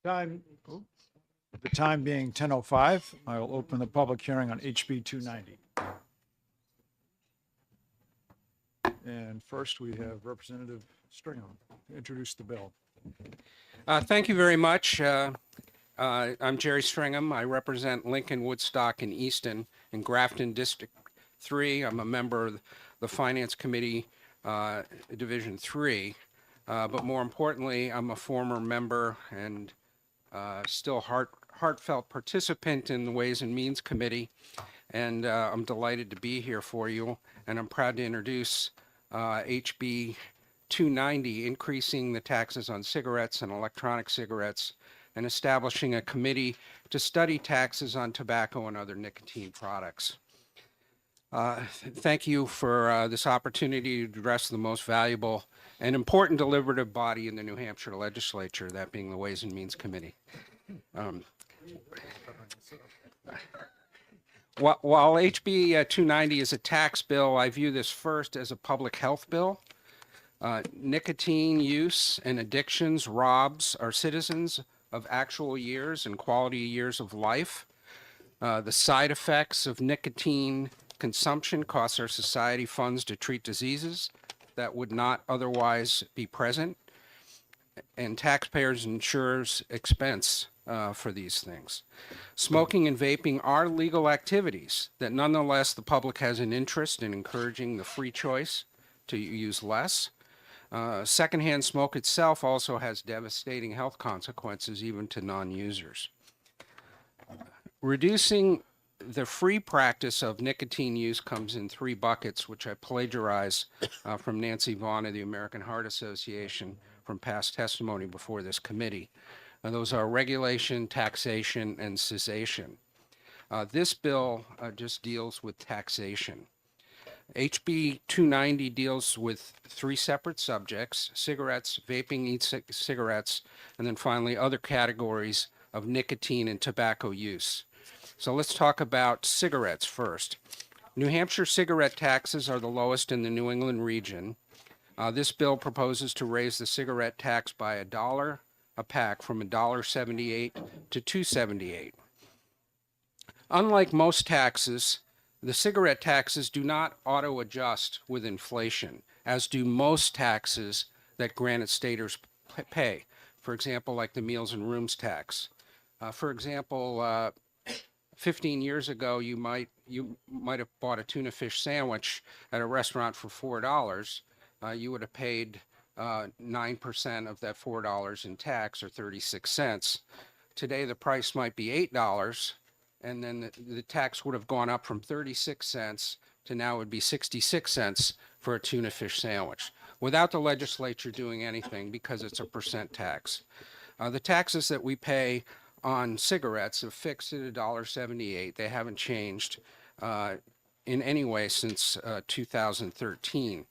Time, the time being 10:05, I will open the public hearing on HB 290. And first, we have Representative Stringham to introduce the bill. Thank you very much. I'm Jerry Stringham. I represent Lincoln, Woodstock, and Easton in Grafton District 3. I'm a member of the Finance Committee, Division 3. But more importantly, I'm a former member and still heartfelt participant in the Ways and Means Committee. And I'm delighted to be here for you. And I'm proud to introduce HB 290, increasing the taxes on cigarettes and electronic cigarettes, and establishing a committee to study taxes on tobacco and other nicotine products. Thank you for this opportunity to address the most valuable and important deliberative body in the New Hampshire legislature, that being the Ways and Means Committee. While HB 290 is a tax bill, I view this first as a public health bill. Nicotine use and addictions robs our citizens of actual years and quality years of life. The side effects of nicotine consumption costs our society funds to treat diseases that would not otherwise be present, and taxpayers and insurers expense for these things. Smoking and vaping are legal activities that nonetheless the public has an interest in encouraging the free choice to use less. Secondhand smoke itself also has devastating health consequences, even to non-users. Reducing the free practice of nicotine use comes in three buckets, which I plagiarize from Nancy Vaughn of the American Heart Association from past testimony before this committee. And those are regulation, taxation, and cessation. This bill just deals with taxation. HB 290 deals with three separate subjects: cigarettes, vaping e-cigarettes, and then finally other categories of nicotine and tobacco use. So let's talk about cigarettes first. New Hampshire cigarette taxes are the lowest in the New England region. This bill proposes to raise the cigarette tax by $1 a pack from $1.78 to $2.78. Unlike most taxes, the cigarette taxes do not auto-adjust with inflation, as do most taxes that Granite Staters pay. For example, like the meals and rooms tax. For example, 15 years ago, you might have bought a tuna fish sandwich at a restaurant for $4. You would have paid 9% of that $4 in tax, or 36 cents. Today, the price might be $8. And then the tax would have gone up from 36 cents to now it would be 66 cents for a tuna fish sandwich, without the legislature doing anything, because it's a percent tax. The taxes that we pay on cigarettes are fixed at $1.78. They haven't changed in any way since 2013.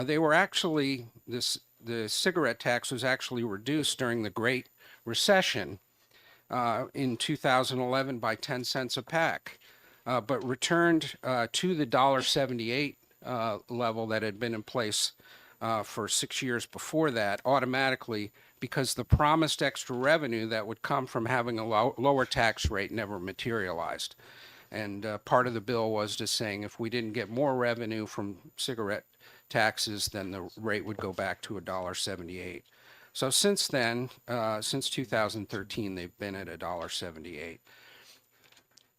They were actually, the cigarette tax was actually reduced during the Great Recession in 2011 by 10 cents a pack, but returned to the $1.78 level that had been in place for 6 years before that automatically, because the promised extra revenue that would come from having a lower tax rate never materialized. And part of the bill was just saying if we didn't get more revenue from cigarette taxes, then the rate would go back to $1.78. So since then, since 2013, they've been at $1.78.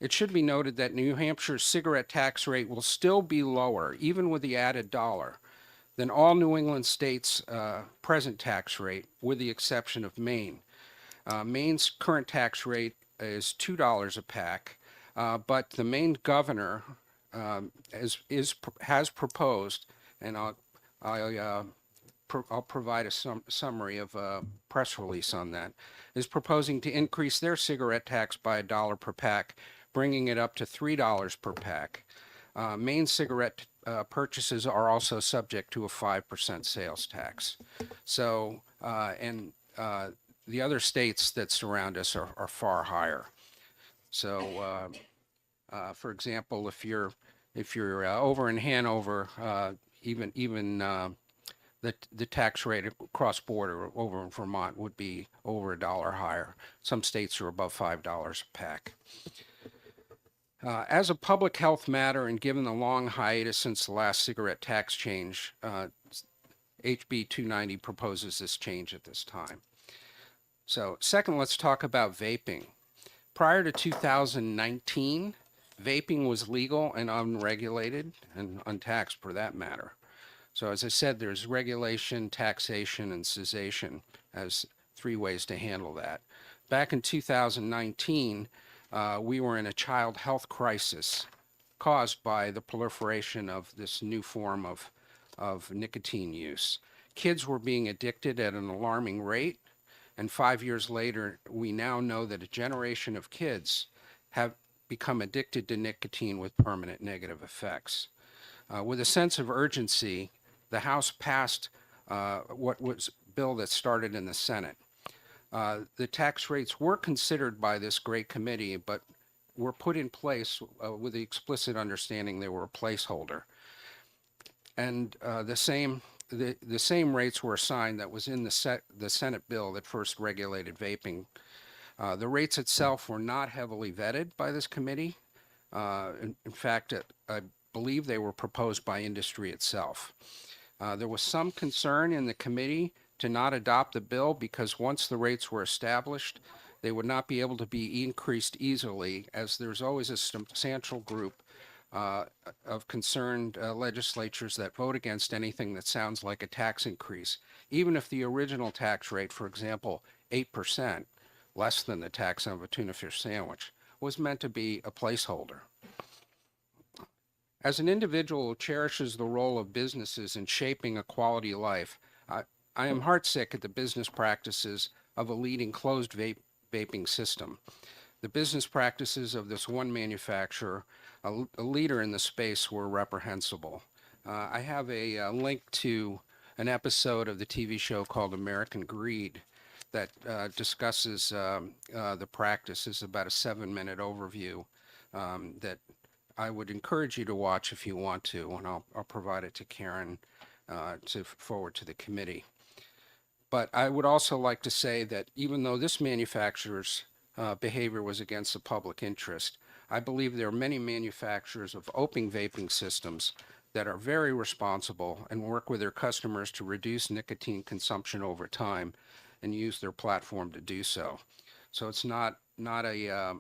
It should be noted that New Hampshire's cigarette tax rate will still be lower, even with the added dollar, than all New England states' present tax rate, with the exception of Maine. Maine's current tax rate is $2 a pack, but the Maine governor has proposed, and I'll provide a summary of a press release on that, is proposing to increase their cigarette tax by $1 per pack, bringing it up to $3 per pack. Maine cigarette purchases are also subject to a 5% sales tax. So, and the other states that surround us are far higher. So, for example, if you're over in Hanover, even the tax rate cross-border over in Vermont would be over $1 higher. Some states are above $5 a pack. As a public health matter, and given the long hiatus since the last cigarette tax change, HB 290 proposes this change at this time. So second, let's talk about vaping. Prior to 2019, vaping was legal and unregulated and untaxed for that matter. So as I said, there's regulation, taxation, and cessation as three ways to handle that. Back in 2019, we were in a child health crisis caused by the proliferation of this new form of nicotine use. Kids were being addicted at an alarming rate, and 5 years later, we now know that a generation of kids have become addicted to nicotine with permanent negative effects. With a sense of urgency, the House passed what was a bill that started in the Senate. The tax rates were considered by this great committee, but were put in place with the explicit understanding they were a placeholder. And the same rates were assigned that was in the Senate bill that first regulated vaping. The rates itself were not heavily vetted by this committee. In fact, I believe they were proposed by industry itself. There was some concern in the committee to not adopt the bill because once the rates were established, they would not be able to be increased easily, as there's always a substantial group of concerned legislatures that vote against anything that sounds like a tax increase, even if the original tax rate, for example, 8%, less than the tax on a tuna fish sandwich, was meant to be a placeholder. As an individual who cherishes the role of businesses in shaping a quality life, I am heartsick at the business practices of a leading closed vaping system. The business practices of this one manufacturer, a leader in the space, were reprehensible. I have a link to an episode of the TV show called American Greed that discusses the practice. It's about a 7-minute overview that I would encourage you to watch if you want to, and I'll provide it to Karen to forward to the committee. But I would also like to say that even though this manufacturer's behavior was against the public interest, I believe there are many manufacturers of open vaping systems that are very responsible and work with their customers to reduce nicotine consumption over time and use their platform to do so. So it's not a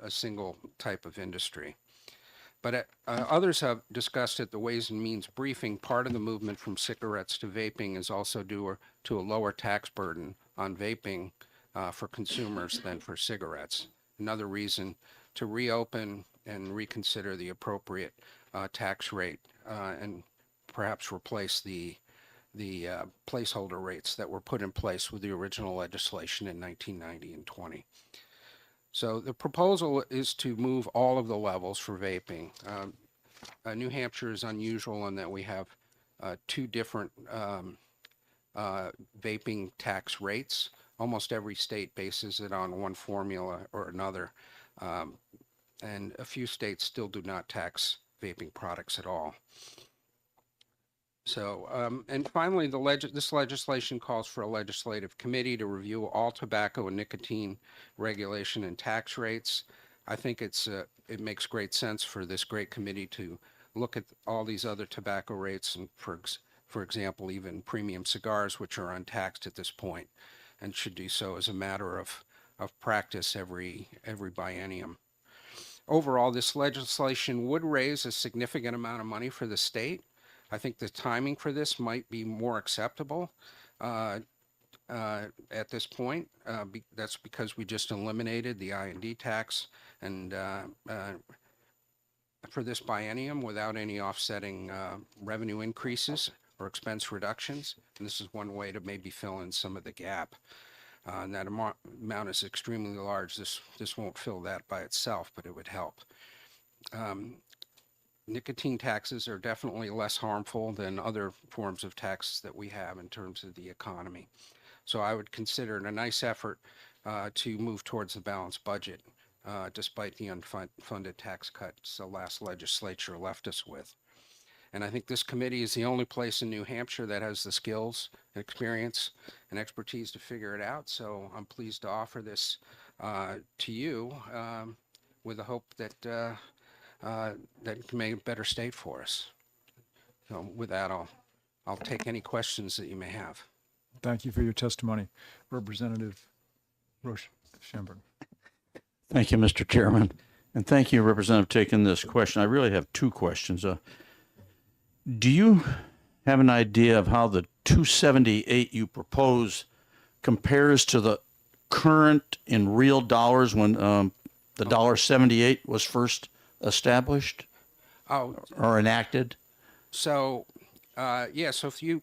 single type of industry. But others have discussed at the Ways and Means briefing, part of the movement from cigarettes to vaping is also due to a lower tax burden on vaping for consumers than for cigarettes. Another reason to reopen and reconsider the appropriate tax rate and perhaps replace the placeholder rates that were put in place with the original legislation in 1990 and 20. So the proposal is to move all of the levels for vaping. New Hampshire is unusual in that we have two different vaping tax rates. Almost every state bases it on one formula or another, and a few states still do not tax vaping products at all. So, and finally, this legislation calls for a legislative committee to review all tobacco and nicotine regulation and tax rates. I think it makes great sense for this great committee to look at all these other tobacco rates, and for example, even premium cigars, which are untaxed at this point, and should do so as a matter of practice every biennium. Overall, this legislation would raise a significant amount of money for the state. I think the timing for this might be more acceptable at this point. That's because we just eliminated the I&D tax and for this biennium without any offsetting revenue increases or expense reductions. And this is one way to maybe fill in some of the gap. And that amount is extremely large. This won't fill that by itself, but it would help. Nicotine taxes are definitely less harmful than other forms of taxes that we have in terms of the economy. So I would consider it a nice effort to move towards the balanced budget, despite the unfunded tax cuts the last legislature left us with. And I think this committee is the only place in New Hampshire that has the skills, experience, and expertise to figure it out. So I'm pleased to offer this to you with the hope that that it can make a better state for us. So with that, I'll take any questions that you may have. Thank you for your testimony. Representative Roche Schemberg. Thank you, Mr. Chairman. And thank you, Representative, for taking this question. I really have two questions. Do you have an idea of how the 278 you propose compares to the current in real dollars when the $1.78 was first established Oh, or enacted? so yeah, so if you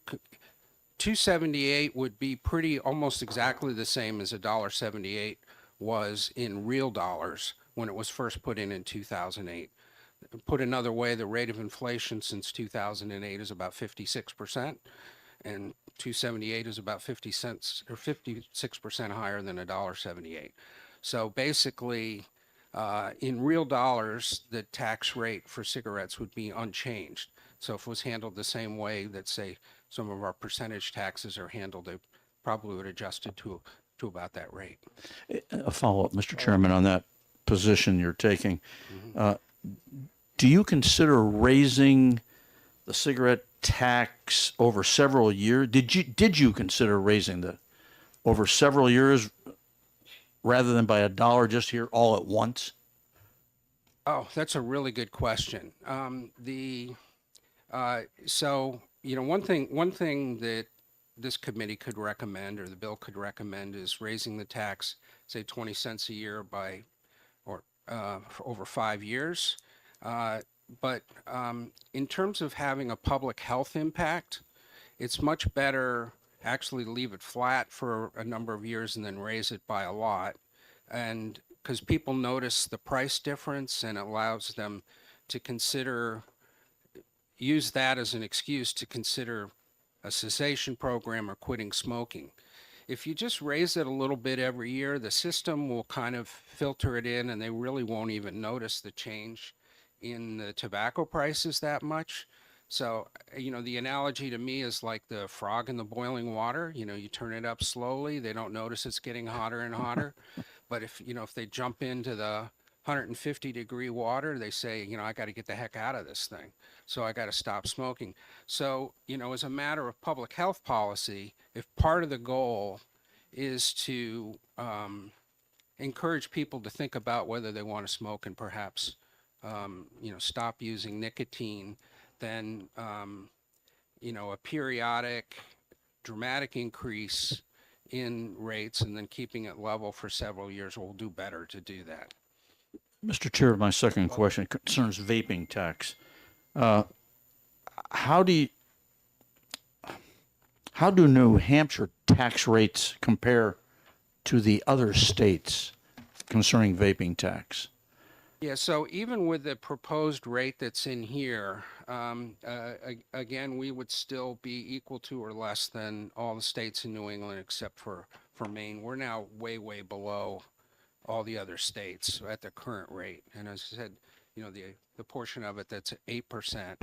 278 would be pretty almost exactly the same as $1.78 was in real dollars when it was first put in 2008. Put another way, the rate of inflation since 2008 is about 56%, and 278 is about 50 cents or 56% higher than $1.78. So basically, in real dollars, the tax rate for cigarettes would be unchanged. So if it was handled the same way that, say, some of our percentage taxes are handled, they probably would adjust it to about that rate. A follow-up, Mr. Chairman, on that position you're taking. Do you consider raising the cigarette tax over several years? Did you consider raising the over several years rather than by $1 just here all at once? Oh, that's a really good question. So one thing that this committee could recommend, or the bill could recommend, is raising the tax, say 20 cents a year by, or for over 5 years. But in terms of having a public health impact, it's much better actually to leave it flat for a number of years and then raise it by a lot. And because people notice the price difference, and it allows them to use that as an excuse to consider a cessation program or quitting smoking. If you just raise it a little bit every year, the system will kind of filter it in, and they really won't even notice the change in the tobacco prices that much. So, the analogy to me is like the frog in the boiling water. You turn it up slowly, they don't notice it's getting hotter and hotter. But if they jump into the 150-degree water, they say, I got to get the heck out of this thing. So I got to stop smoking. So, as a matter of public health policy, if part of the goal is to encourage people to think about whether they want to smoke and perhaps, stop using nicotine, then, a periodic dramatic increase in rates and then keeping it level for several years will do better to do that. Mr. Chair, my second question concerns vaping tax. How do New Hampshire tax rates compare to the other states concerning vaping tax? Yeah, so even with the proposed rate that's in here, again, we would still be equal to or less than all the states in New England except for Maine. We're now way, way below all the other states at the current rate. And as I said, the portion of it that's 8%,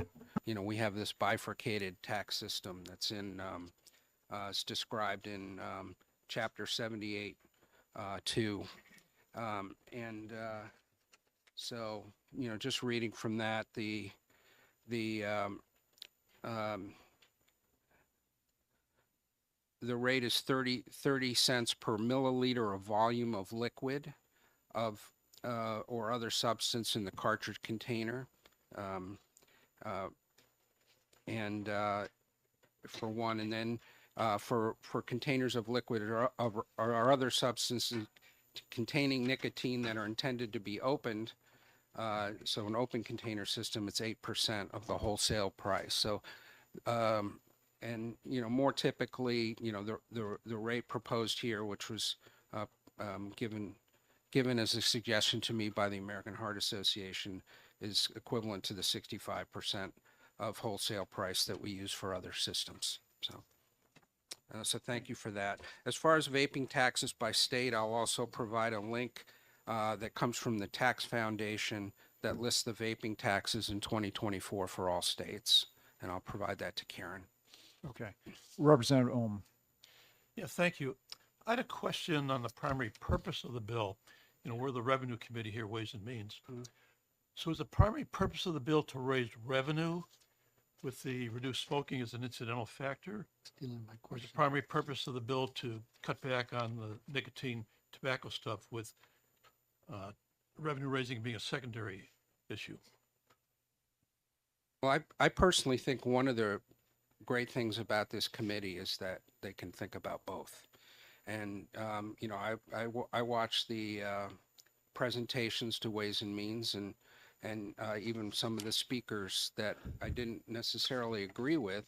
we have this bifurcated tax system that's it's described in Chapter 78, 2. So, just reading from that, the rate is 30 cents per milliliter of volume of liquid or other substance in the cartridge container. For one, and then for containers of liquid or other substances containing nicotine that are intended to be opened, so an open container system, it's 8% of the wholesale price. So, more typically, the rate proposed here, which was given as a suggestion to me by the American Heart Association, is equivalent to the 65% of wholesale price that we use for other systems. So thank you for that. As far as vaping taxes by state, I'll also provide a link that comes from the Tax Foundation that lists the vaping taxes in 2024 for all states. and I'll provide that to Karen. Okay. Representative Ohm. Yeah, thank you. I had a question on the primary purpose of the bill. You know, we're the Revenue Committee here, Ways and Means. So is the primary purpose of the bill to raise revenue with the reduced smoking as an incidental factor? Or is the primary purpose of the bill to cut back on the nicotine tobacco stuff with revenue raising being a secondary issue? Well, I personally think one of the great things about this committee is that they can think about both. And, you know, I watched the presentations to Ways and Means and even some of the speakers that I didn't necessarily agree with,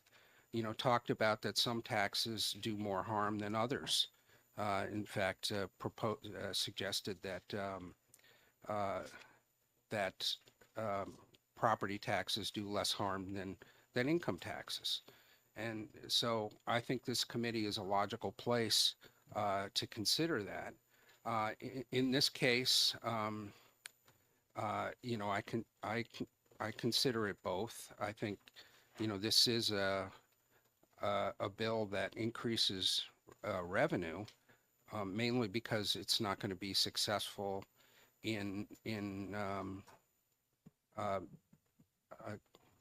you know, talked about that some taxes do more harm than others. In fact, suggested that property taxes do less harm than income taxes. And so I think this committee is a logical place to consider that. In this case, you know, I consider it both. I think, you know, this is a bill that increases revenue, mainly because it's not going to be successful in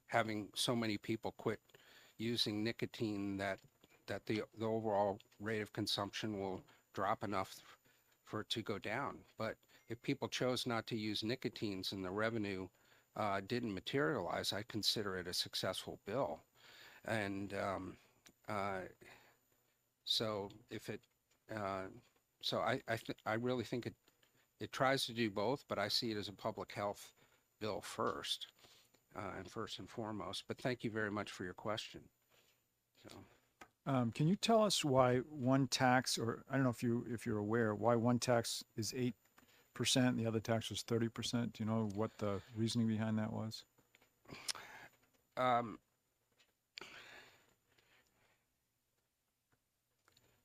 having so many people quit using nicotine that the overall rate of consumption will drop enough for it to go down. But if people chose not to use nicotines and the revenue didn't materialize, I consider it a successful bill. And so if it, so I really think it tries to do both, but I see it as a public health bill first and foremost. But thank you very much for your question. So. Can you tell us why one tax, or I don't know if you're aware, why one tax is 8% and the other tax was 30%? Do you know what the reasoning behind that was?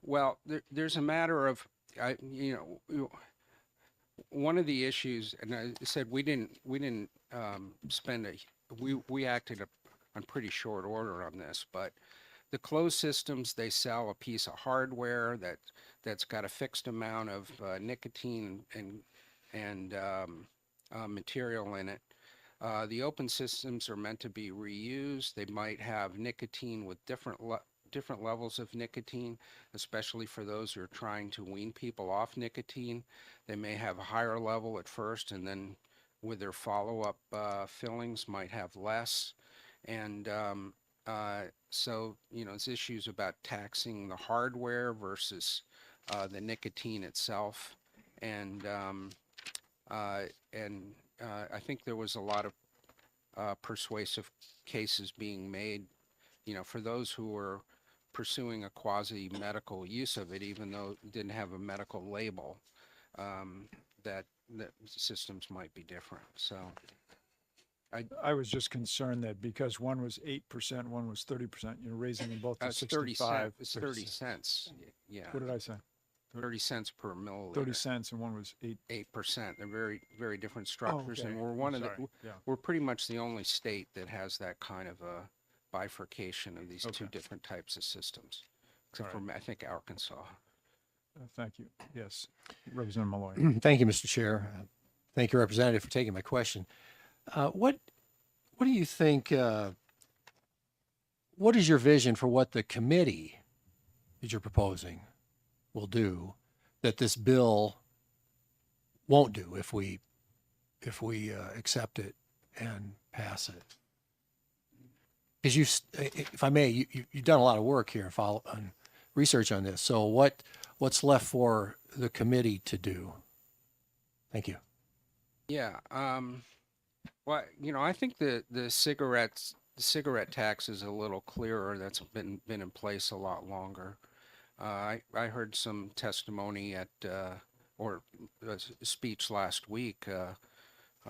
Well, there's a matter of, you know, one of the issues, and I said we didn't spend we acted on pretty short order on this, but the closed systems, they sell a piece of hardware that's got a fixed amount of nicotine and material in it. The open systems are meant to be reused. They might have nicotine with different levels of nicotine, especially for those who are trying to wean people off nicotine. They may have a higher level at first, and then with their follow-up fillings might have less. And so, you know, it's issues about taxing the hardware versus the nicotine itself. And I think there was a lot of persuasive cases being made, you know, for those who were pursuing a quasi-medical use of it, even though it didn't have a medical label, that systems might be different. So I was just concerned that because one was 8%, one was 30%, you're raising them both to it's 30 65. cents. It's 30 cents. Yeah. What did I say? 30 cents per milliliter. 30 cents and one was 8%. They're very, very different Oh, structures, okay. and we're one of the Sorry. Yeah. we're pretty much the only state that has that kind of a bifurcation of these two Okay. different types of systems, except All for I think Arkansas. Thank you. Yes. Representative Malloy. Thank you, Mr. Chair. Thank you, Representative, for taking my question. What do you think, what is your vision for what the committee that you're proposing will do that this bill won't do if we accept it and pass it? Because if I may, you've done a lot of work here and research on this. So what's left for the committee to do? Thank you. Yeah. Well, you know, I think the cigarette tax is a little clearer. That's been in place a lot longer. I heard some testimony at or a speech last week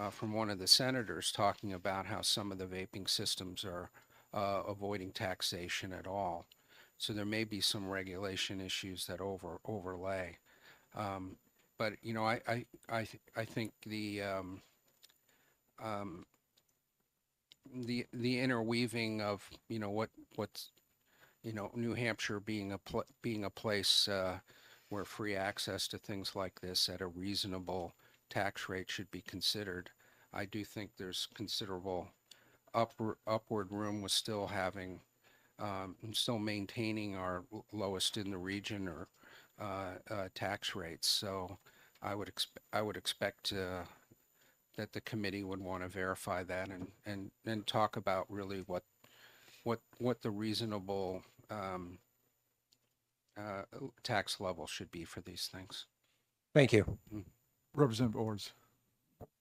from one of the senators talking about how some of the vaping systems are avoiding taxation at all. So there may be some regulation issues that overlay. But you know, I think the the interweaving of, what's, New Hampshire being being a place where free access to things like this at a reasonable tax rate should be considered. I do think there's considerable upward room with still having, still maintaining our lowest in the region or tax rates. So I would expect that the committee would want to verify that and talk about really what the reasonable tax level should be for these things. Thank you. Representative Ors.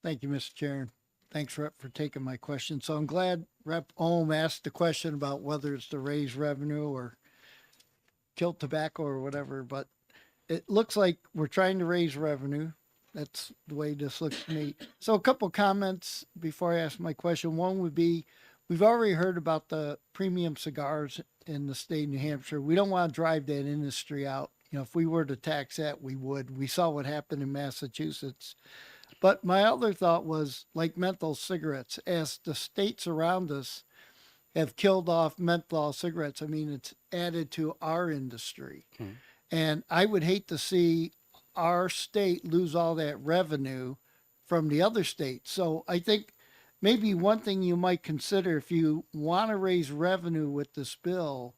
Thank you, Mr. Chair. Thanks, Rep, for taking my question. So I'm glad Rep. Ohm asked the question about whether it's to raise revenue or kill tobacco or whatever, but it looks like we're trying to raise revenue. That's the way this looks to me. So a couple comments before I ask my question. One would be, we've already heard about the premium cigars in the state of New Hampshire. We don't want to drive that industry out. If we were to tax that, we would. We saw what happened in Massachusetts. But my other thought was, like menthol cigarettes, as the states around us have killed off menthol cigarettes, I mean, it's added to our industry. And I would hate to see our state lose all that revenue from the other states. So I think maybe one thing you might consider if you want to raise revenue with this bill,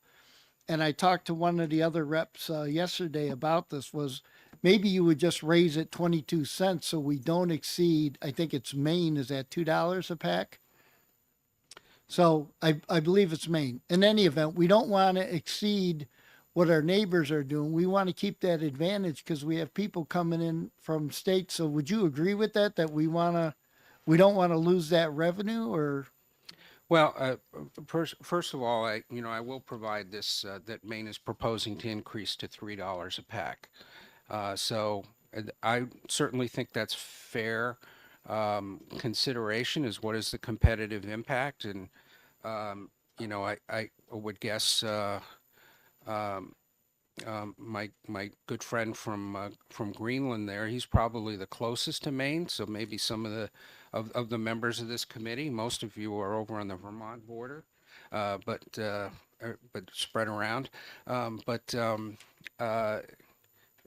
and I talked to one of the other reps yesterday about this, was maybe you would just raise it 22 cents so we don't exceed, I think it's Maine, is at $2 a pack? So I believe it's Maine. In any event, we don't want to exceed what our neighbors are doing. We want to keep that advantage because we have people coming in from states. So would you agree with that, that we don't want to lose that revenue? Or Well, first of all, I will provide this, that Maine is proposing to increase to $3 a pack. So I certainly think that's fair consideration, is what is the competitive impact. And, I would guess my good friend from Greenland there, he's probably the closest to Maine. So maybe some of the members of this committee, most of you are over on the Vermont border, but spread around.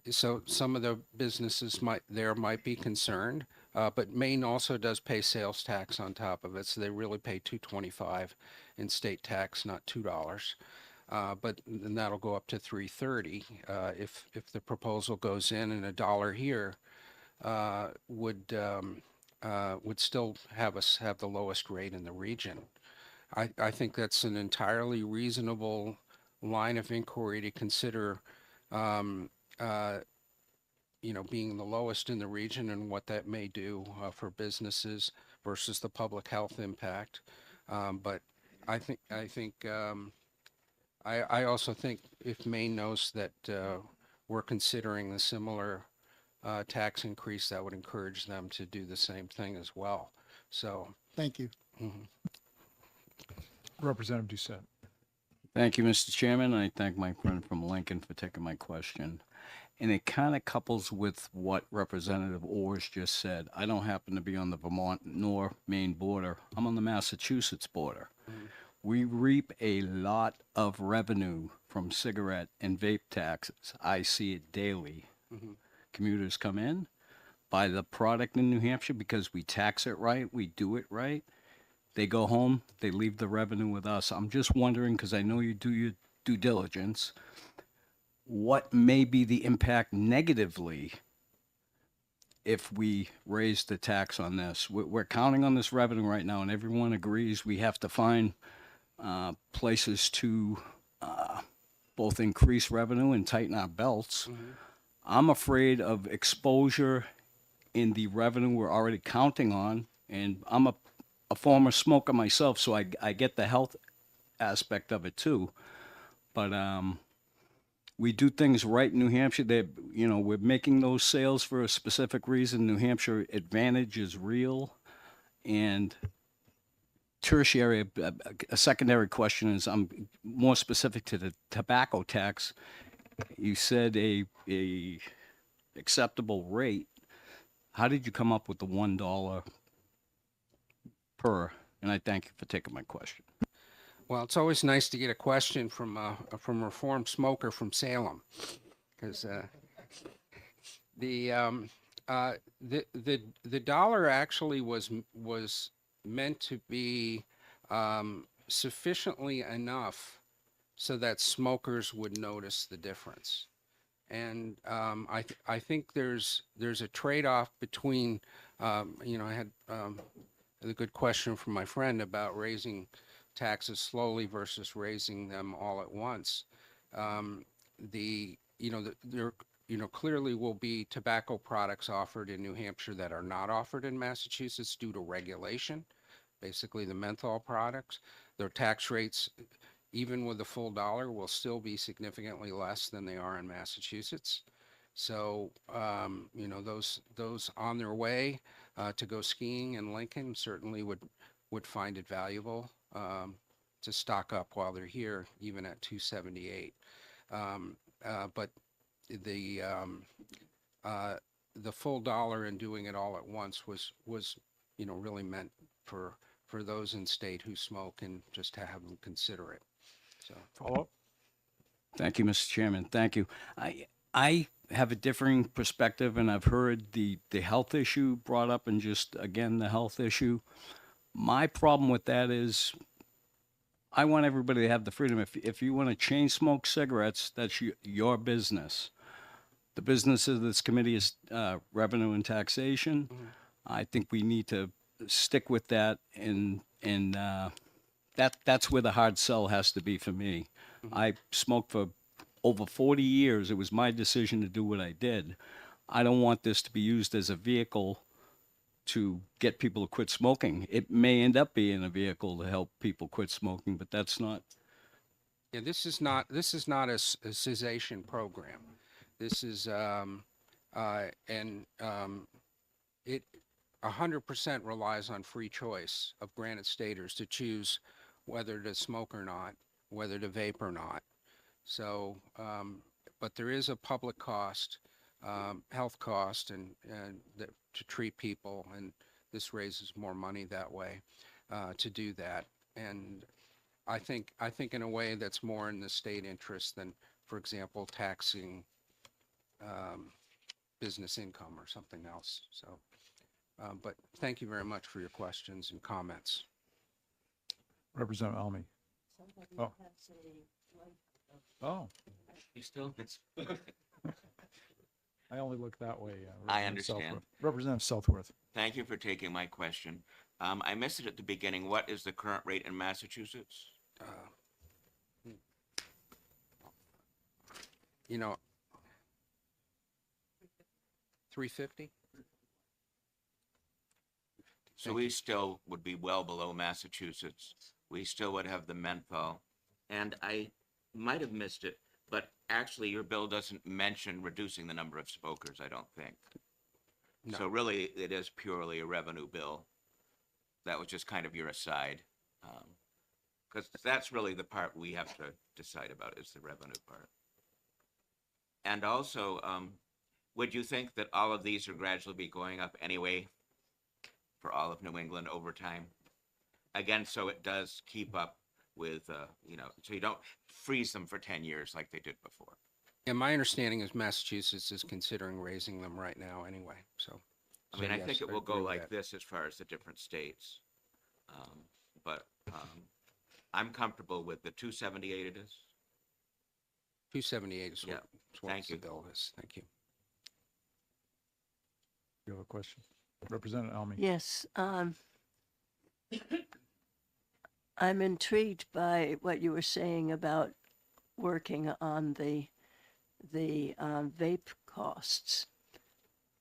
So some of the businesses might be concerned, but Maine also does pay sales tax on top of it, so they really pay $2.25 in state tax, not $2. But then that'll go up to $3.30 if the proposal goes in, and $1 here would still have us have the lowest rate in the region. I think that's an entirely reasonable line of inquiry to consider. Being the lowest in the region and what that may do for businesses versus the public health impact. But I also think if Maine knows that we're considering a similar tax increase, that would encourage them to do the same thing as well. So. thank you. Representative Doucette. Thank you, Mr. Chairman. I thank my friend from Lincoln for taking my question. And it kind of couples with what Representative Ors just said. I don't happen to be on the Vermont nor Maine border. I'm on the Massachusetts border. We reap a lot of revenue from cigarette and vape taxes. I see it daily. Commuters come in, buy the product in New Hampshire because we tax it right, we do it right. They go home, they leave the revenue with us. I'm just wondering, because I know you do your due diligence, what may be the impact negatively if we raise the tax on this? We're counting on this revenue right now, and everyone agrees we have to find places to both increase revenue and tighten our belts. I'm afraid of exposure in the revenue we're already counting on, and I'm a former smoker myself, so I get the health aspect of it too. But we do things right in New Hampshire. We're making those sales for a specific reason. New Hampshire advantage is real. And tertiary, a secondary question is, I'm more specific to the tobacco tax. You said a acceptable rate. How did you come up with the $1 per And I thank you for taking my question. Well, it's always nice to get a question from a reformed smoker from Salem, because the the dollar actually was meant to be sufficiently enough so that smokers would notice the difference. And I think there's a trade-off between I had a good question from my friend about raising taxes slowly versus raising them all at once. There clearly will be tobacco products offered in New Hampshire that are not offered in Massachusetts due to regulation, basically the menthol products. Their tax rates, even with the full dollar, will still be significantly less than they are in Massachusetts. So, those on their way to go skiing in Lincoln certainly would find it valuable to stock up while they're here, even at 278. But the full dollar and doing it all at once was really meant for those in state who smoke, and just to have them consider it. So Follow up? Thank you, Mr. Chairman. Thank you. I have a differing perspective, and I've heard the health issue brought up, and just again the health issue. My problem with that is I want everybody to have the freedom. If you want to chain smoke cigarettes, that's your business. The business of this committee is revenue and taxation. I think we need to stick with that, and that's where the hard sell has to be for me. I smoked for over 40 years. It was my decision to do what I did. I don't want this to be used as a vehicle to get people to quit smoking. It may end up being a vehicle to help people quit smoking, but that's not. yeah, this is not a cessation program. This is it 100% relies on free choice of Granite Staters to choose whether to smoke or not, whether to vape or not. So, but there is a public cost, health cost, and to treat people, and this raises more money that way to do that. And I think in a way that's more in the state interest than, for example, taxing business income or something else. So, but thank you very much for your questions and comments. Representative Almy. Oh. Oh, You still? I only look that way. I Representative understand. Southworth. Representative Southworth. Thank you for taking my question. I missed it at the beginning. What is the current rate in Massachusetts? You know, 350? So we still would be well below Massachusetts. We still would have the menthol. And I might have missed it, but actually your bill doesn't mention reducing the number of smokers, I don't think. No. So really, it is purely a revenue bill. That was just kind of your aside. Because that's really the part we have to decide about, is the revenue part. And also, would you think that all of these are gradually be going up anyway for all of New England over time? Again, so it does keep up with, so you don't freeze them for 10 years like they did before. And my understanding is Massachusetts is considering raising them right now anyway, so. I mean, I yes, think it will agree go with like that. this as far as the different states. But I'm comfortable with the 278 it is. 278 is Yeah, what thank the you. bill is. Thank you. You have a question? Representative Almy. Yes, I'm intrigued by what you were saying about working on the vape costs.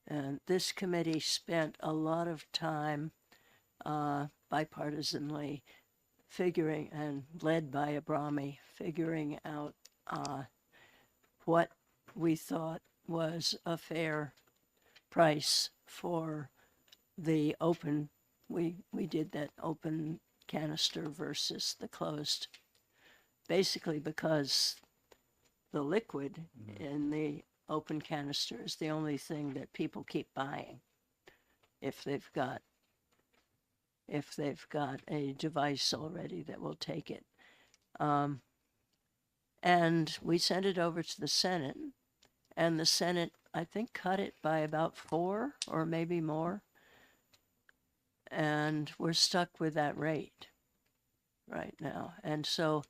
And this committee spent a lot of time bipartisanly figuring, and led by Abrami, figuring out what we thought was a fair price for the open. We did that open canister versus the closed, basically because the liquid in the open canister is the only thing that people keep buying if they've got if they've got a device already that will take it. And we sent it over to the Senate, and the Senate, I think, cut it by about 4 or maybe more. And we're stuck with that rate right now. And so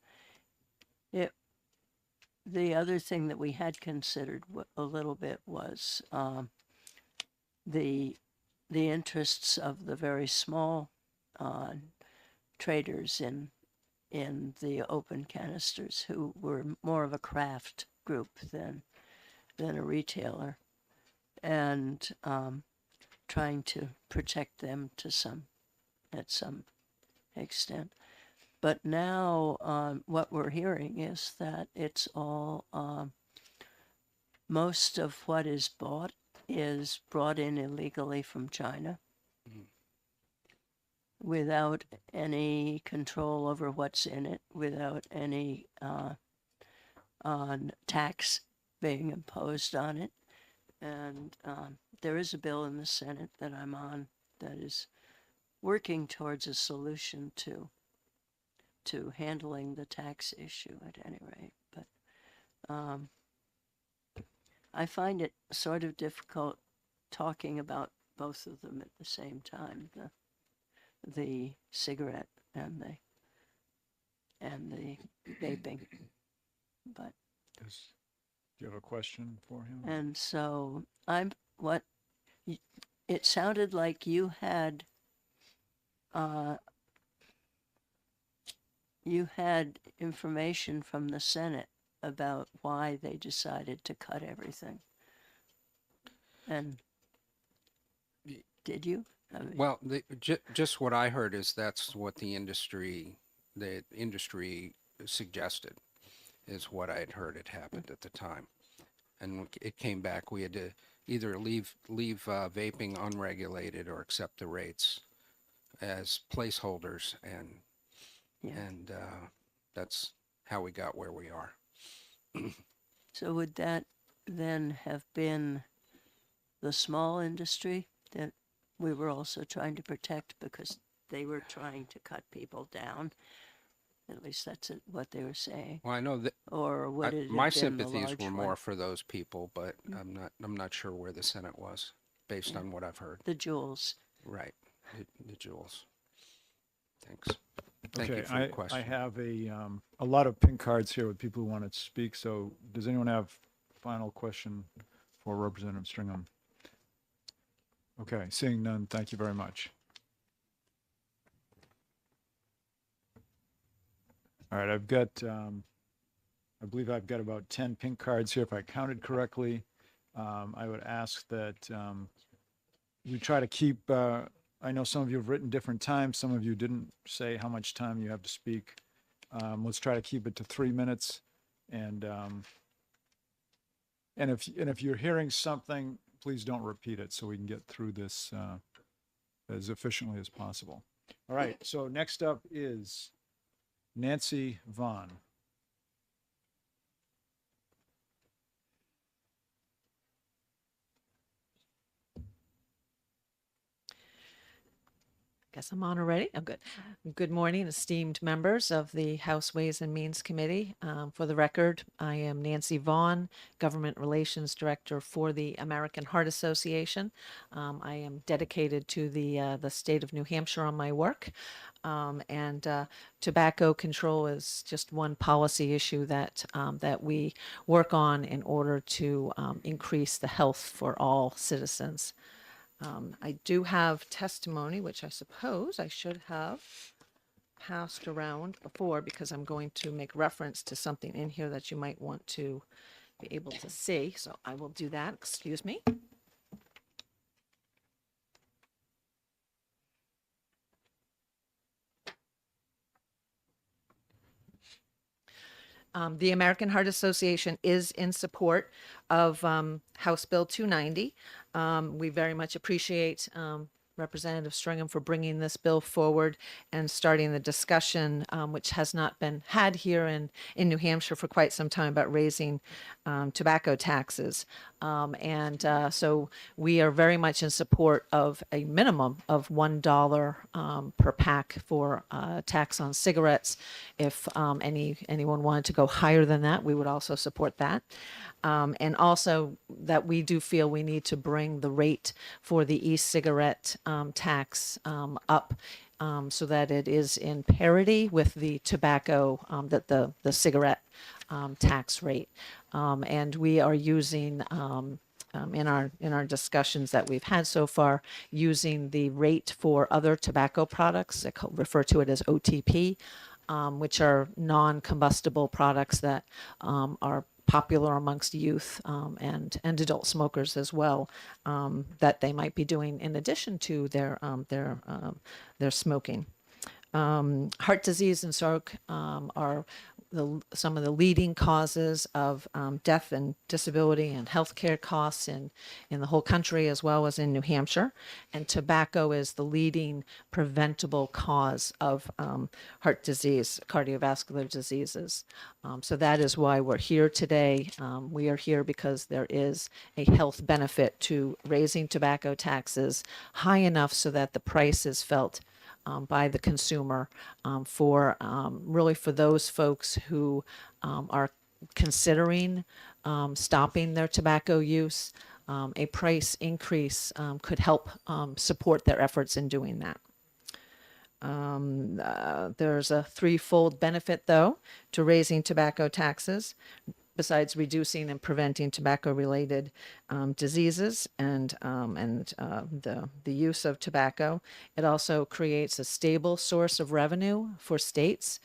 the other thing that we had considered a little bit was the interests of the very small traders in the open canisters, who were more of a craft group than a retailer, and trying to protect them at some extent. But now what we're hearing is that it's all, most of what is bought is brought in illegally from China without any control over what's in it, without any tax being imposed on it. And there is a bill in the Senate that I'm on that is working towards a solution to handling the tax issue at any rate. But I find it sort of difficult talking about both of them at the same time, the cigarette and the vaping. But Do you have a question for him? and so it sounded like you had information from the Senate about why they decided to cut everything. And did you? I mean, Well, just what I heard is that's what the industry suggested, is what I had heard had happened at the time. And it came back, we had to either leave vaping unregulated or accept the rates as placeholders, and that's how we got where we are. so would that then have been the small industry that we were also trying to protect because they were trying to cut people down? At least that's what they were saying. Well, I know that Or would it have my been the sympathies large were one? more for those people, but I'm not sure where the Senate was based on what I've heard. The jewels. Right, the jewels. Thanks. Thank Okay, you for the question. I have a lot of pink cards here with people who want to speak. So does anyone have final question for Representative Stringham? Okay, seeing none, thank you very much. All right, I've got, I believe I've got about 10 pink cards here, if I counted correctly. I would ask that we try to keep, I know some of you have written different times, some of you didn't say how much time you have to speak. Let's try to keep it to 3 minutes. And if you're hearing something, please don't repeat it so we can get through this as efficiently as possible. All right, so next up is Nancy Vaughn. Guess I'm on already. I'm good. Good morning, esteemed members of the House Ways and Means Committee. For the record, I am Nancy Vaughn, Government Relations Director for the American Heart Association. I am dedicated to the state of New Hampshire on my work. And tobacco control is just one policy issue that we work on in order to increase the health for all citizens. I do have testimony, which I suppose I should have passed around before, because I'm going to make reference to something in here that you might want to be able to see. So I will do that. Excuse me. The American Heart Association is in support of House Bill 290. We very much appreciate Representative Stringham for bringing this bill forward and starting the discussion, which has not been had here in New Hampshire for quite some time, about raising tobacco taxes. So we are very much in support of a minimum of $1 per pack for tax on cigarettes. If anyone wanted to go higher than that, we would also support that. And also that we do feel we need to bring the rate for the e-cigarette tax up so that it is in parity with the tobacco, the cigarette tax rate. And we are using in our discussions that we've had so far, using the rate for other tobacco products, refer to it as OTP, which are non-combustible products that are popular amongst youth and adult smokers as well, that they might be doing in addition to their smoking. Heart disease and stroke are some of the leading causes of death and disability and healthcare costs in the whole country as well as in New Hampshire. And tobacco is the leading preventable cause of heart disease, cardiovascular diseases. So that is why we're here today. We are here because there is a health benefit to raising tobacco taxes high enough so that the price is felt by the consumer for really for those folks who are considering stopping their tobacco use. A price increase could help support their efforts in doing that. There's a threefold benefit, though, to raising tobacco taxes. Besides reducing and preventing tobacco-related diseases and the use of tobacco, it also creates a stable source of revenue for states.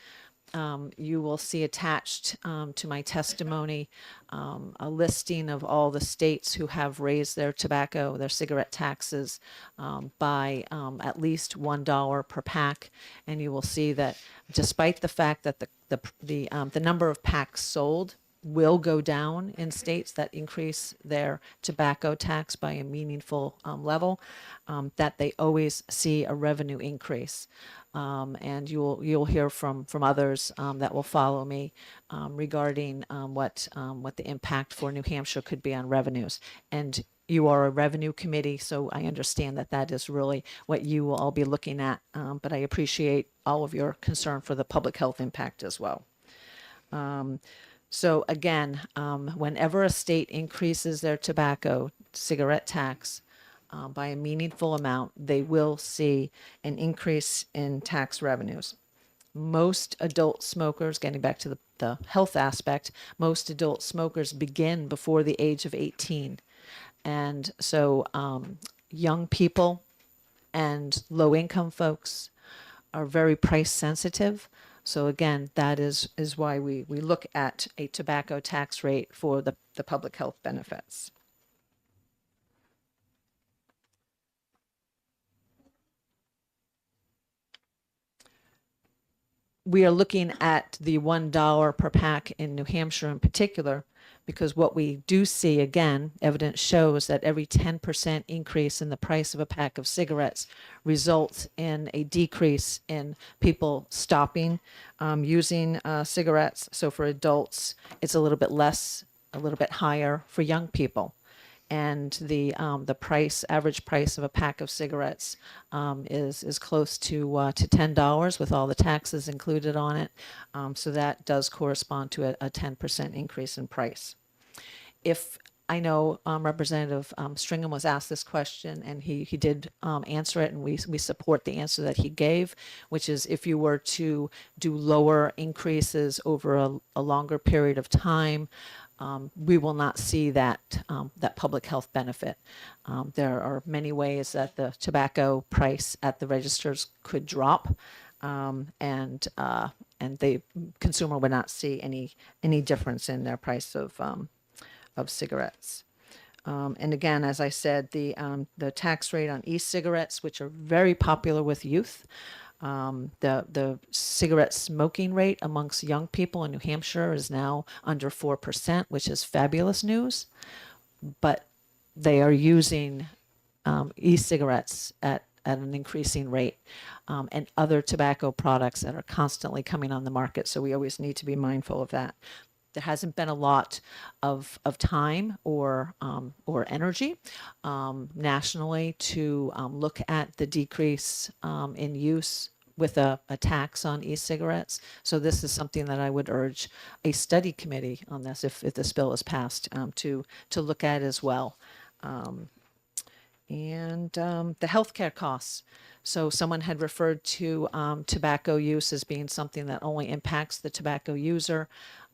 You will see attached to my testimony a listing of all the states who have raised their cigarette taxes by at least $1 per pack, and you will see that despite the fact that the number of packs sold will go down in states that increase their tobacco tax by a meaningful level, that they always see a revenue increase. And you'll hear from others that will follow me regarding what the impact for New Hampshire could be on revenues. And you are a revenue committee, so I understand that is really what you will all be looking at. But I appreciate all of your concern for the public health impact as well. So again, whenever a state increases their tobacco cigarette tax by a meaningful amount, they will see an increase in tax revenues. Most adult smokers, getting back to the health aspect, most adult smokers begin before the age of 18. And so young people and low-income folks are very price sensitive. So again, that is why we look at a tobacco tax rate for the public health benefits. We are looking at the $1 per pack in New Hampshire in particular, because what we do see, again, evidence shows that every 10% increase in the price of a pack of cigarettes results in a decrease in people stopping using cigarettes. So for adults, it's a little bit less, a little bit higher for young people. And the average price of a pack of cigarettes is close to $10 with all the taxes included on it. So that does correspond to a 10% increase in price. If I know Representative Stringham was asked this question, and he did answer it, and we support the answer that he gave, which is if you were to do lower increases over a longer period of time, we will not see that public health benefit. There are many ways that the tobacco price at the registers could drop, and the consumer would not see any difference in their price of cigarettes. And again, as I said, the tax rate on e-cigarettes, which are very popular with youth, the cigarette smoking rate amongst young people in New Hampshire is now under 4%, which is fabulous news. But they are using e-cigarettes at an increasing rate, and other tobacco products that are constantly coming on the market. So we always need to be mindful of that. there hasn't been a lot of time or energy nationally to look at the decrease in use with a tax on e-cigarettes. So this is something that I would urge a study committee on this, if this bill is passed, to look at as well. The healthcare costs. So someone had referred to tobacco use as being something that only impacts the tobacco user.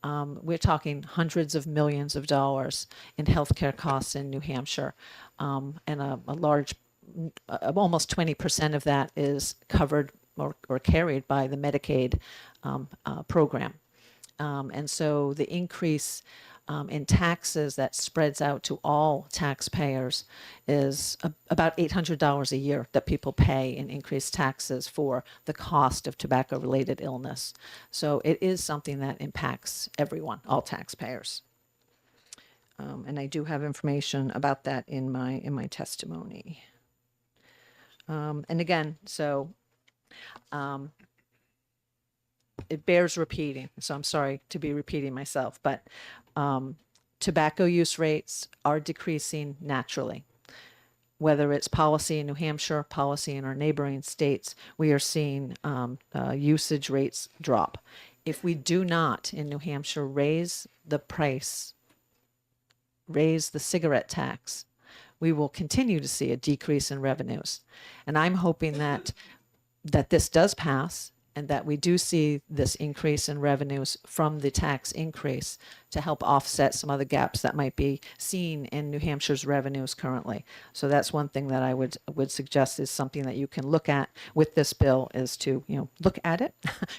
We're talking hundreds of millions of dollars in healthcare costs in New Hampshire, and a large, almost 20% of that is covered or carried by the Medicaid program. And so the increase in taxes that spreads out to all taxpayers is about $800 a year that people pay in increased taxes for the cost of tobacco-related illness. So it is something that impacts everyone, all taxpayers. And I do have information about that in my testimony. And again, so it bears repeating, so I'm sorry to be repeating myself, but tobacco use rates are decreasing naturally. Whether it's policy in New Hampshire, policy in our neighboring states, we are seeing usage rates drop. If we do not, in New Hampshire, raise the price, raise the cigarette tax, we will continue to see a decrease in revenues. And I'm hoping that this does pass, and that we do see this increase in revenues from the tax increase to help offset some other gaps that might be seen in New Hampshire's revenues currently. So that's one thing that I would suggest is something that you can look at with this bill, is to, look at it,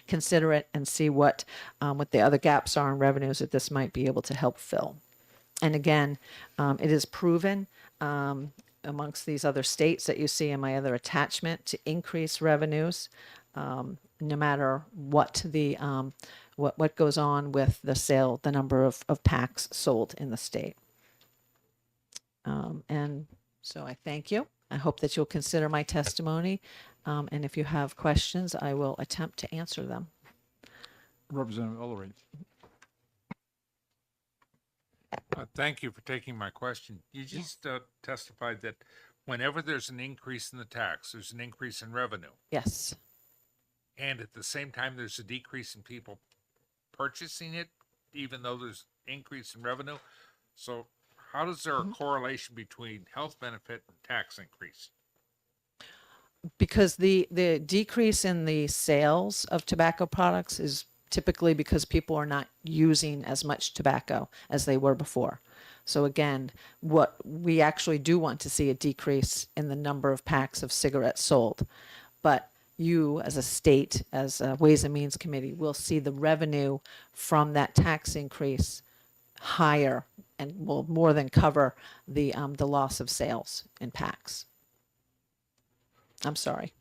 consider it, and see what the other gaps are in revenues that this might be able to help fill. And again, it is proven amongst these other states that you see in my other attachment to increase revenues, no matter what the what goes on with the number of packs sold in the state. And so I thank you. I hope that you'll consider my testimony. And if you have questions, I will attempt to answer them. Representative Ulrich. Thank you for taking my question. You just testified that whenever there's an increase in the tax, there's an increase in revenue. Yes. And at the same time, there's a decrease in people purchasing it, even though there's increase in revenue. So how does there a correlation between health benefit and tax increase? Because the decrease in the sales of tobacco products is typically because people are not using as much tobacco as they were before. So again, what we actually do want to see a decrease in the number of packs of cigarettes sold. But you, as a state, as a Ways and Means Committee, will see the revenue from that tax increase higher and will more than cover the loss of sales in packs. I'm sorry.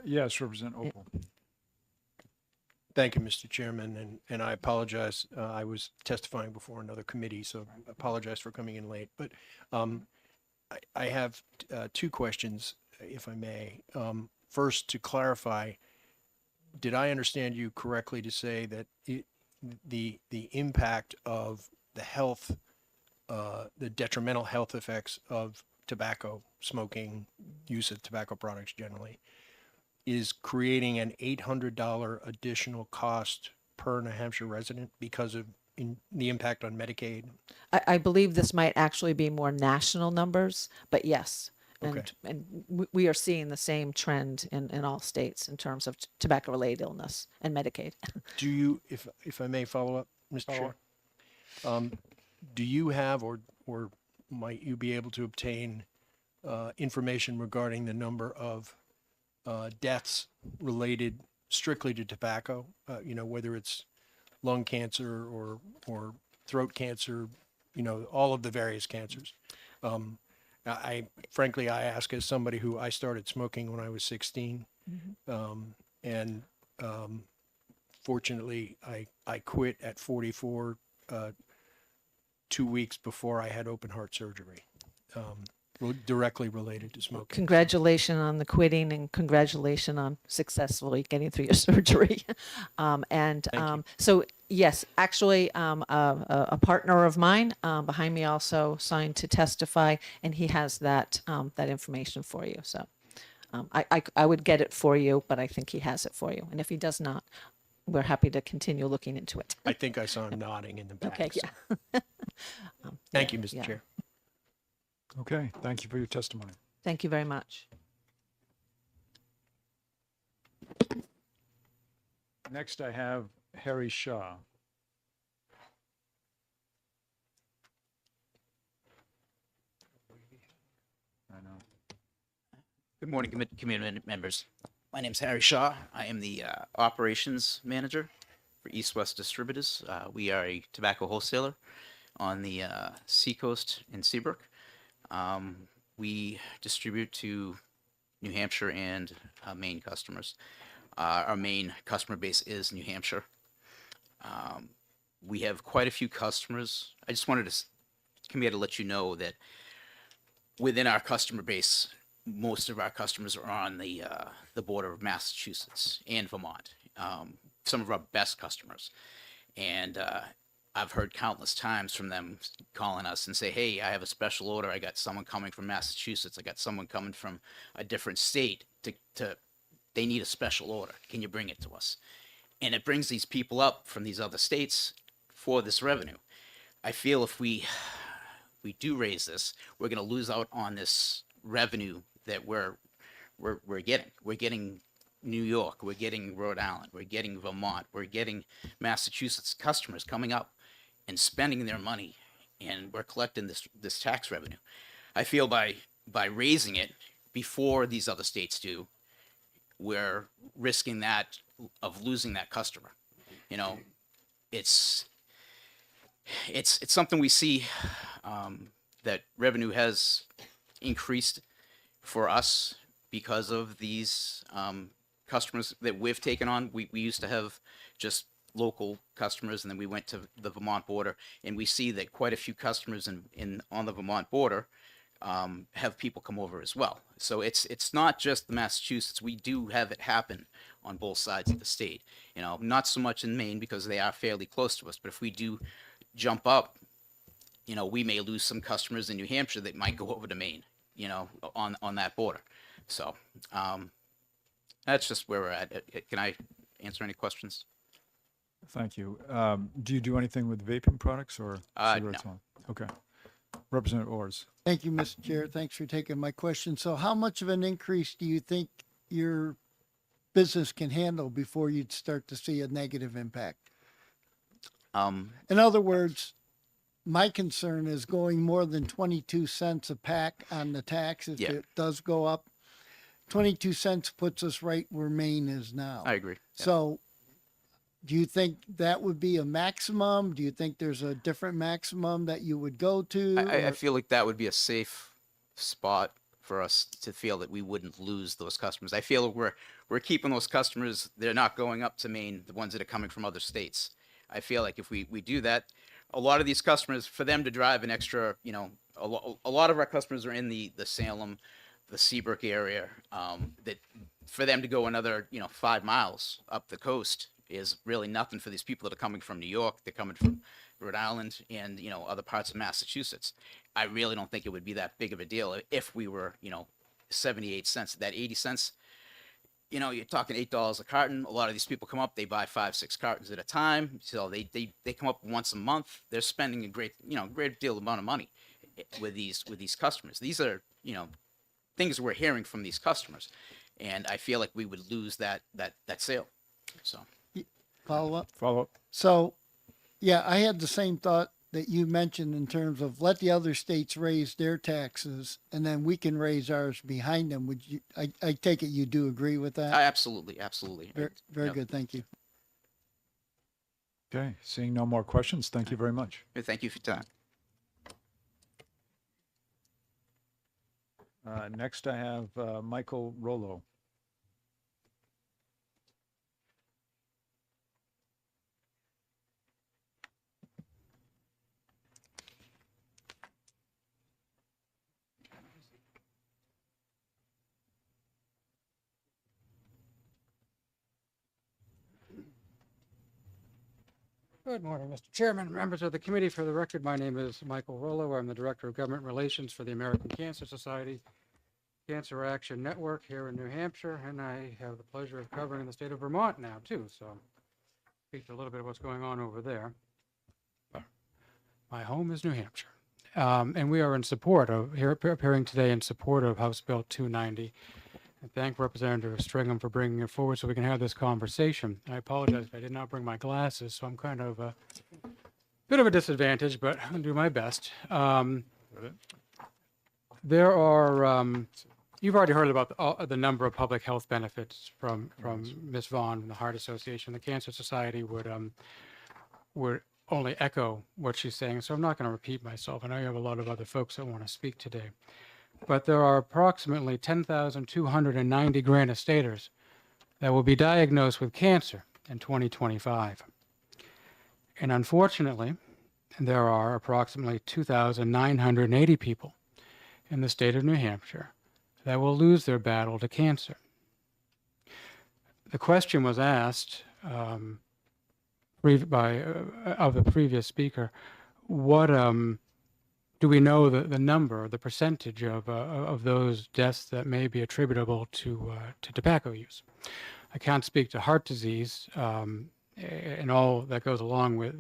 Yes, Representative Opal. Thank you, Mr. Chairman, and I apologize. I was testifying before another committee, so I apologize for coming in late. But I have two questions, if I may. First, to clarify, did I understand you correctly to say that the impact of the health, the detrimental health effects of tobacco smoking, use of tobacco products generally, is creating an $800 additional cost per New Hampshire resident because of the impact on Medicaid? I believe this might actually be more national numbers, but yes. Okay. And we are seeing the same trend in all states in terms of tobacco-related illness and Medicaid. Do you, if I may follow up, Mr. Chair? Do you have or might you be able to obtain information regarding the number of deaths related strictly to tobacco, whether it's lung cancer or throat cancer, all of the various cancers? I frankly, I ask as somebody who I started smoking when I was 16. And fortunately I quit at 44, 2 weeks before I had open heart surgery. directly related to smoking. Congratulations on the quitting and congratulations on successfully getting through your surgery. So yes, actually, a partner of mine behind me also signed to testify, and he has that that information for you. So I would get it for you, but I think he has it for you. And if he does not, we're happy to continue looking into it. I think I saw him nodding in the back. Okay, so yeah. Thank you, Mr. yeah. Chair. Okay, thank you for your testimony. Thank you very much. Next, I have Harry Shaw. I know. Good morning, community members. My name is Harry Shaw. I am the operations manager for East West Distributors. We are a tobacco wholesaler on the Seacoast in Seabrook. We distribute to New Hampshire and Maine customers. Our main customer base is New Hampshire. We have quite a few customers. I just wanted to come here to let you know that within our customer base, most of our customers are on the border of Massachusetts and Vermont. Some of our best customers, and I've heard countless times from them calling us and say, "Hey, I have a special order. I got someone coming from Massachusetts. I got someone coming from a different state. They need a special order. Can you bring it to us?" And it brings these people up from these other states for this revenue. I feel if we do raise this, we're going to lose out on this revenue that we're getting. We're getting New York, we're getting Rhode Island, we're getting Vermont, we're getting Massachusetts customers coming up and spending their money, and we're collecting this tax revenue. I feel by raising it before these other states do, we're risking that of losing that customer. You know, it's something we see that revenue has increased for us because of these customers that we've taken on. We used to have just local customers, and then we went to the Vermont border, and we see that quite a few customers on the Vermont border have people come over as well. So it's not just the Massachusetts. We do have it happen on both sides of the state. You know, not so much in Maine because they are fairly close to us, but if we do jump up, you know, we may lose some customers in New Hampshire that might go over to Maine, you know, on that border. So that's just where we're at. Can I answer any questions? Thank you. Do you do anything with vaping products or cigarettes? No. only? Okay. Representative Orrs. Thank you, Mr. Chair. Thanks for taking my question. So how much of an increase do you think your business can handle before you'd start to see a negative impact? In other words, my concern is going more than 22 cents a pack on the tax. If Yeah. it does go up, 22 cents puts us right where Maine is now. I agree. Yeah. So do you think that would be a maximum? Do you think there's a different maximum that you would go to? I Or- feel like that would be a safe spot for us to feel that we wouldn't lose those customers. I feel we're keeping those customers. They're not going up to Maine, the ones that are coming from other states. I feel like if we do that, a lot of these customers, for them to drive an extra, you know, a lot of our customers are in the Salem, the Seabrook area, that for them to go another, you know, 5 miles up the coast is really nothing for these people that are coming from New York. They're coming from Rhode Island and, you know, other parts of Massachusetts. I really don't think it would be that big of a deal if we were, you know, 78 cents, that 80 cents. You know, you're talking $8 a carton. A lot of these people come up, they buy 5, 6 cartons at a time. So they come up once a month. They're spending a great deal amount of money with these customers. These are, you know, things we're hearing from these customers. And I feel like we would lose that sale. So Follow up? Follow up. So, yeah, I had the same thought that you mentioned in terms of let the other states raise their taxes and then we can raise ours behind them. Would you, I take it you do agree with that? absolutely. Very Yep. good. Thank you. Okay. Seeing no more questions, thank you very much. Thank you for your time. Next, I have Michael Rollo. Good morning, Mr. Chairman, members of the committee. For the record, my name is Michael Rollo. I'm the Director of Government Relations for the American Cancer Society Cancer Action Network here in New Hampshire, and I have the pleasure of covering the state of Vermont now, too, so speak to a little bit of what's going on over there. My home is New Hampshire, and we are in support of, here appearing today in support of House Bill 290. I thank Representative Stringham for bringing it forward so we can have this conversation. I apologize if I did not bring my glasses, so I'm kind of a bit of a disadvantage, but I'll do my best. There are, you've already heard about the number of public health benefits from Ms. Vaughn, the Heart Association. The Cancer Society would only echo what she's saying, so I'm not going to repeat myself. I know you have a lot of other folks that want to speak today. But there are approximately 10,290 Granite Staters that will be diagnosed with cancer in 2025. And unfortunately, there are approximately 2,980 people in the state of New Hampshire that will lose their battle to cancer. The question was asked of the previous speaker, what do we know the number, the percentage of those deaths that may be attributable to tobacco use? I can't speak to heart disease and all that goes along with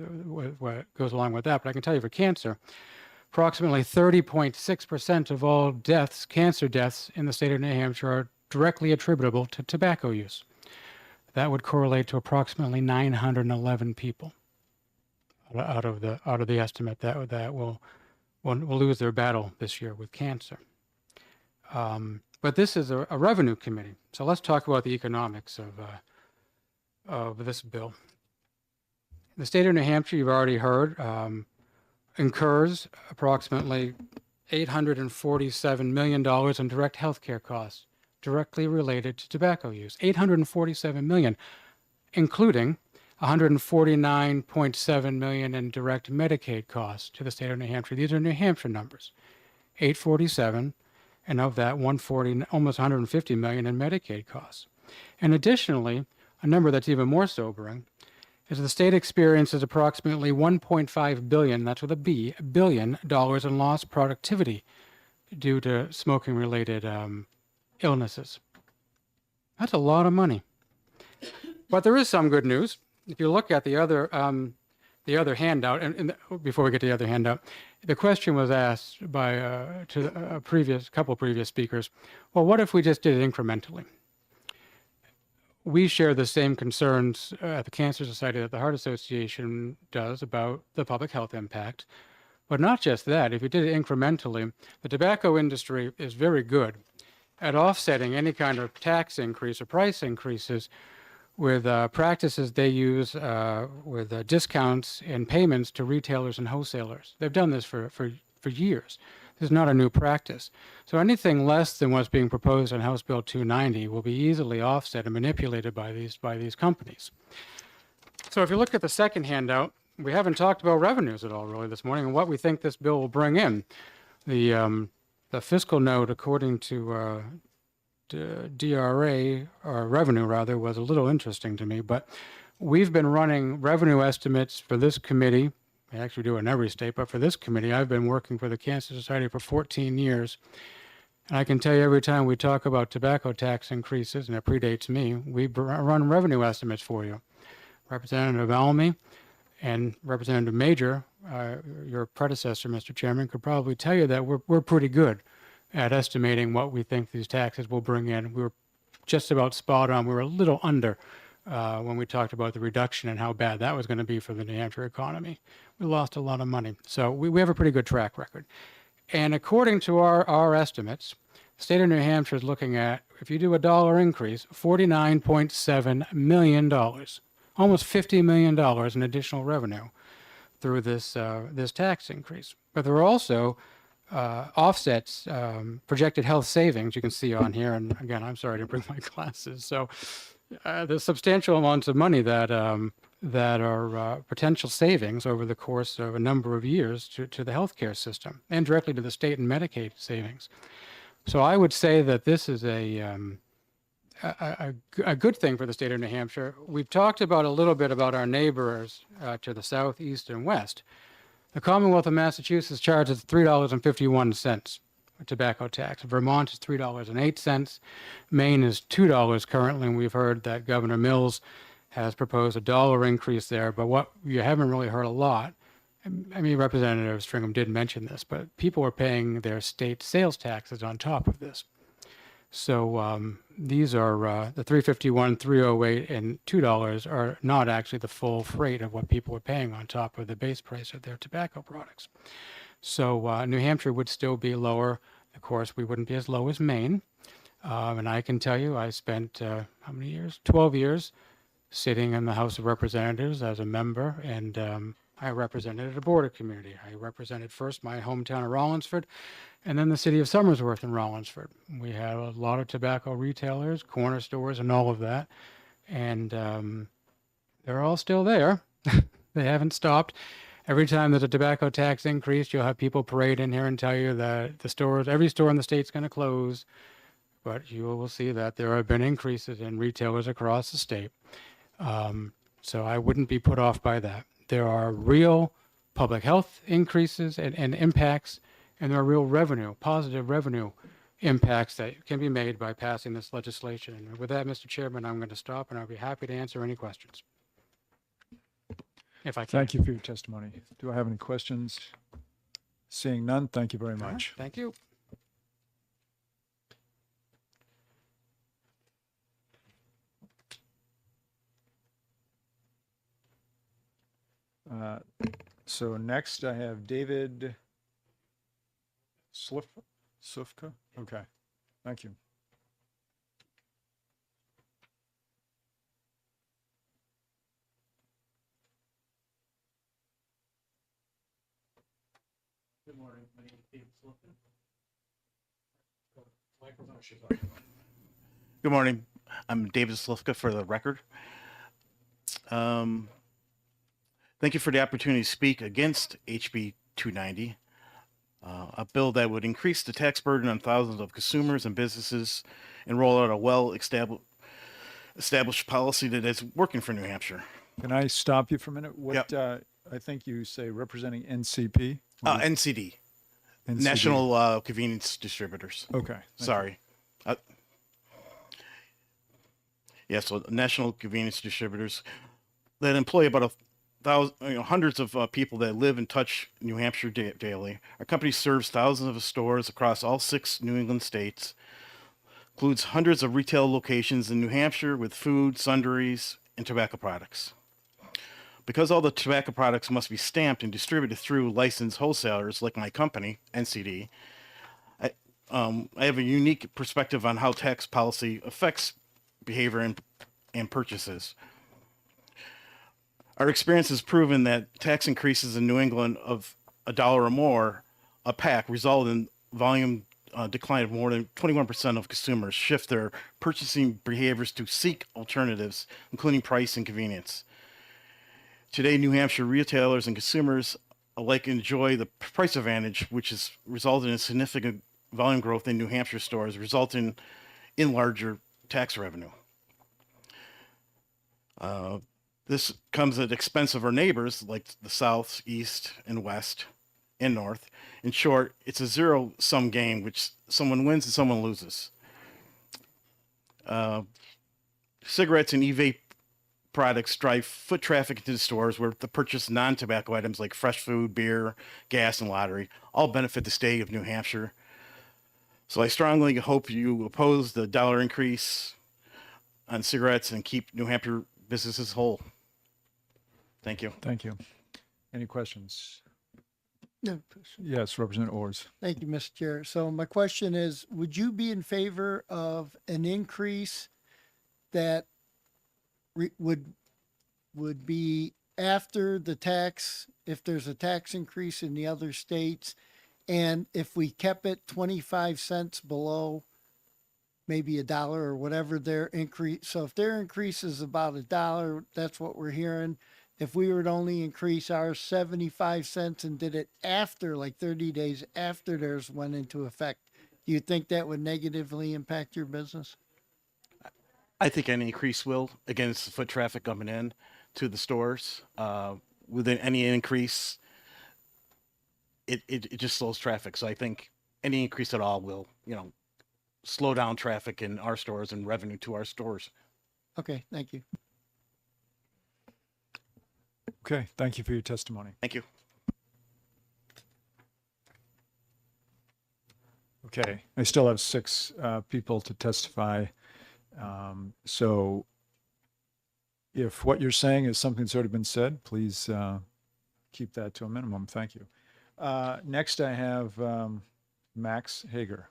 what goes along with that, but I can tell you for cancer, approximately 30.6% of all deaths, cancer deaths in the state of New Hampshire, are directly attributable to tobacco use. That would correlate to approximately 911 people out of the estimate that will lose their battle this year with cancer. But this is a revenue committee, so let's talk about the economics of this bill. The state of New Hampshire, you've already heard, incurs approximately $847 million in direct health care costs directly related to tobacco use. $847 million, including $149.7 million in direct Medicaid costs to the state of New Hampshire. These are New Hampshire numbers. 847, and of that, 140, almost 150 million in Medicaid costs. And additionally, a number that's even more sobering is the state experiences approximately 1.5 billion, that's with a B, billion dollars in lost productivity due to smoking-related illnesses. That's a lot of money. But there is some good news. If you look at the other handout, and before we get to the other handout, the question was asked by to a couple previous speakers. Well, what if we just did it incrementally? We share the same concerns at the Cancer Society that the Heart Association does about the public health impact. But not just that. If you did it incrementally, the tobacco industry is very good at offsetting any kind of tax increase or price increases with practices they use with discounts and payments to retailers and wholesalers. They've done this for years. This is not a new practice. So anything less than what's being proposed on House Bill 290 will be easily offset and manipulated by these companies. So if you look at the second handout, we haven't talked about revenues at all really this morning and what we think this bill will bring in. The fiscal note, according to DRA, or revenue rather, was a little interesting to me, but we've been running revenue estimates for this committee. I actually do it in every state, but for this committee, I've been working for the Cancer Society for 14 years. And I can tell you every time we talk about tobacco tax increases, and it predates me, we run revenue estimates for you. Representative Almy and Representative Major, your predecessor, Mr. Chairman, could probably tell you that we're pretty good at estimating what we think these taxes will bring in. We were just about spot on. We were a little under when we talked about the reduction and how bad that was going to be for the New Hampshire economy. We lost a lot of money. So we have a pretty good track record. And according to our estimates, the state of New Hampshire is looking at, if you do a dollar increase, $49.7 million, almost $50 million in additional revenue through this tax increase. But there are also offsets, projected health savings you can see on here. And again, I'm sorry to bring my glasses. So there's substantial amounts of money that are potential savings over the course of a number of years to the healthcare system and directly to the state and Medicaid savings. So I would say that this is a a good thing for the state of New Hampshire. We've talked about a little bit about our neighbors to the south, east, and west. The Commonwealth of Massachusetts charges $3.51 tobacco tax. Vermont is $3.08. Maine is $2 currently, and we've heard that Governor Mills has proposed a dollar increase there. But what you haven't really heard a lot, I mean, Representative Stringham did mention this, but people are paying their state sales taxes on top of this. So these are the 351, 308, and $2 are not actually the full freight of what people are paying on top of the base price of their tobacco products. So New Hampshire would still be lower. Of course, we wouldn't be as low as Maine. And I can tell you, I spent how many years? 12 years sitting in the House of Representatives as a member, and I represented a border community. I represented first my hometown of Rollinsford, and then the city of Somersworth and Rollinsford. We had a lot of tobacco retailers, corner stores, and all of that. And they're all still there. They haven't stopped. Every time there's a tobacco tax increase, you'll have people parade in here and tell you that the stores, every store in the state's going to close. But you will see that there have been increases in retailers across the state. So I wouldn't be put off by that. There are real public health increases and impacts, and there are real revenue, positive revenue impacts that can be made by passing this legislation. And with that, Mr. Chairman, I'm going to stop, and I'll be happy to answer any questions. If I can. Thank you for your testimony. Do I have any questions? Seeing none, thank you very much. Thank you. So next I have David Slufka. Okay, thank you. Good morning. My name is David Slufka. Good morning. I'm David Slufka for the record. Thank you for the opportunity to speak against HB 290, a bill that would increase the tax burden on thousands of consumers and businesses and roll out a well-established policy that is working for New Hampshire. Can I stop you for a minute? What, Yep. I think you say representing NCP? NCD, NCD. National Convenience Distributors. Okay. thank you. Sorry. So National Convenience Distributors that employ about hundreds of people that live and touch New Hampshire daily. Our company serves thousands of stores across all 6 New England states, includes hundreds of retail locations in New Hampshire with food, sundries, and tobacco products. Because all the tobacco products must be stamped and distributed through licensed wholesalers like my company, NCD, I have a unique perspective on how tax policy affects behavior and purchases. Our experience has proven that tax increases in New England of $1 or more a pack result in volume decline of more than 21% of consumers shift their purchasing behaviors to seek alternatives, including price and convenience. Today, New Hampshire retailers and consumers alike enjoy the price advantage, which has resulted in significant volume growth in New Hampshire stores, resulting in larger tax revenue. This comes at the expense of our neighbors, like the South, East, and West, and North. In short, it's a zero-sum game, which someone wins and someone loses. Cigarettes and e-vape products drive foot traffic into the stores where the purchase non-tobacco items like fresh food, beer, gas, and lottery all benefit the state of New Hampshire. So I strongly hope you oppose the dollar increase on cigarettes and keep New Hampshire businesses whole. Thank you. Thank you. Any questions? No. Yes, Representative Ors. Thank you, Mr. Chair. So my question is, would you be in favor of an increase that would be after the tax, if there's a tax increase in the other states, and if we kept it 25 cents below maybe $1 or whatever their increase. So if their increase is about $1, that's what we're hearing. If we would only increase ours 75 cents and did it after, like 30 days after theirs went into effect, do you think that would negatively impact your business? I think any increase will, against the foot traffic coming in to the stores. Within any increase, it just slows traffic. So I think any increase at all will, slow down traffic in our stores and revenue to our stores. Okay, thank you. Okay, thank you for your testimony. Thank you. Okay, I still have 6 people to testify. So if what you're saying is something that's already been said, please keep that to a minimum. Thank you. Next, I have Max Hager.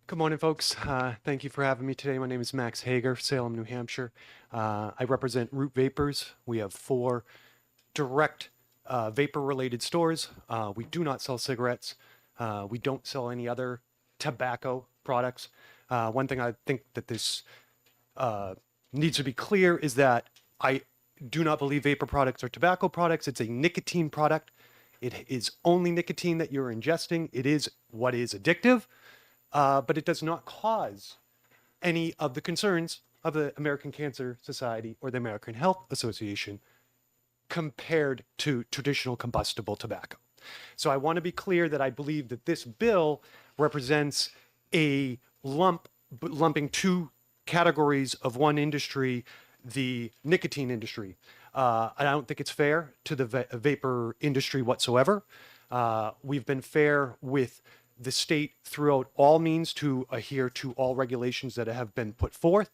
Good morning, folks. Thank you for having me today. My name is Max Hager, Salem, New Hampshire. I represent Root Vapors. We have 4 direct vapor-related stores. We do not sell cigarettes. We don't sell any other tobacco products. One thing I think that this needs to be clear is that I do not believe vapor products are tobacco products. It's a nicotine product. It is only nicotine that you're ingesting. It is what is addictive. But it does not cause any of the concerns of the American Cancer Society or the American Health Association compared to traditional combustible tobacco. So I want to be clear that I believe that this bill represents a lumping 2 categories of one industry, the nicotine industry. I don't think it's fair to the vapor industry whatsoever. We've been fair with the state throughout all means to adhere to all regulations that have been put forth.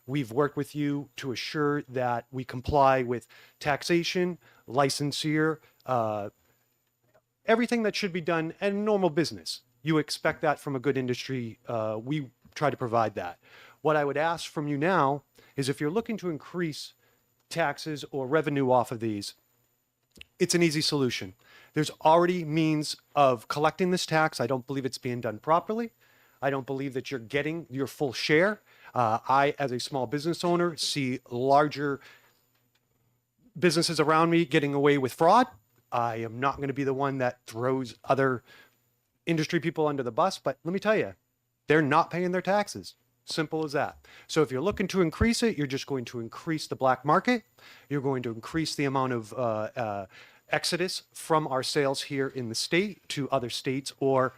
We've worked with you to assure that we comply with taxation, licensure, everything that should be done in normal business. You expect that from a good industry. We try to provide that. What I would ask from you now is if you're looking to increase taxes or revenue off of these, it's an easy solution. There's already means of collecting this tax. I don't believe it's being done properly. I don't believe that you're getting your full share. I, as a small business owner, see larger businesses around me getting away with fraud. I am not going to be the one that throws other industry people under the bus, but let me tell you, they're not paying their taxes. Simple as that. So if you're looking to increase it, you're just going to increase the black market. You're going to increase the amount of exodus from our sales here in the state to other states, or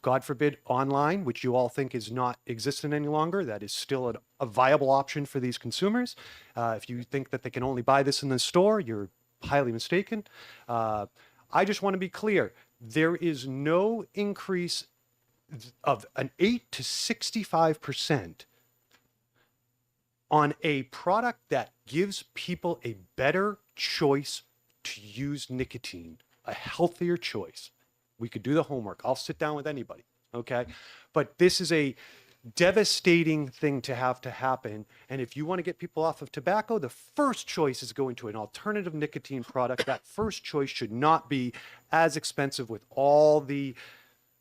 God forbid online, which you all think is not existent any longer. That is still a viable option for these consumers. If you think that they can only buy this in the store, you're highly mistaken. I just want to be clear. There is no increase of an 8 to 65% on a product that gives people a better choice to use nicotine, a healthier choice. We could do the homework. I'll sit down with anybody, okay? But this is a devastating thing to have to happen. And if you want to get people off of tobacco, the first choice is going to an alternative nicotine product. That first choice should not be as expensive with all the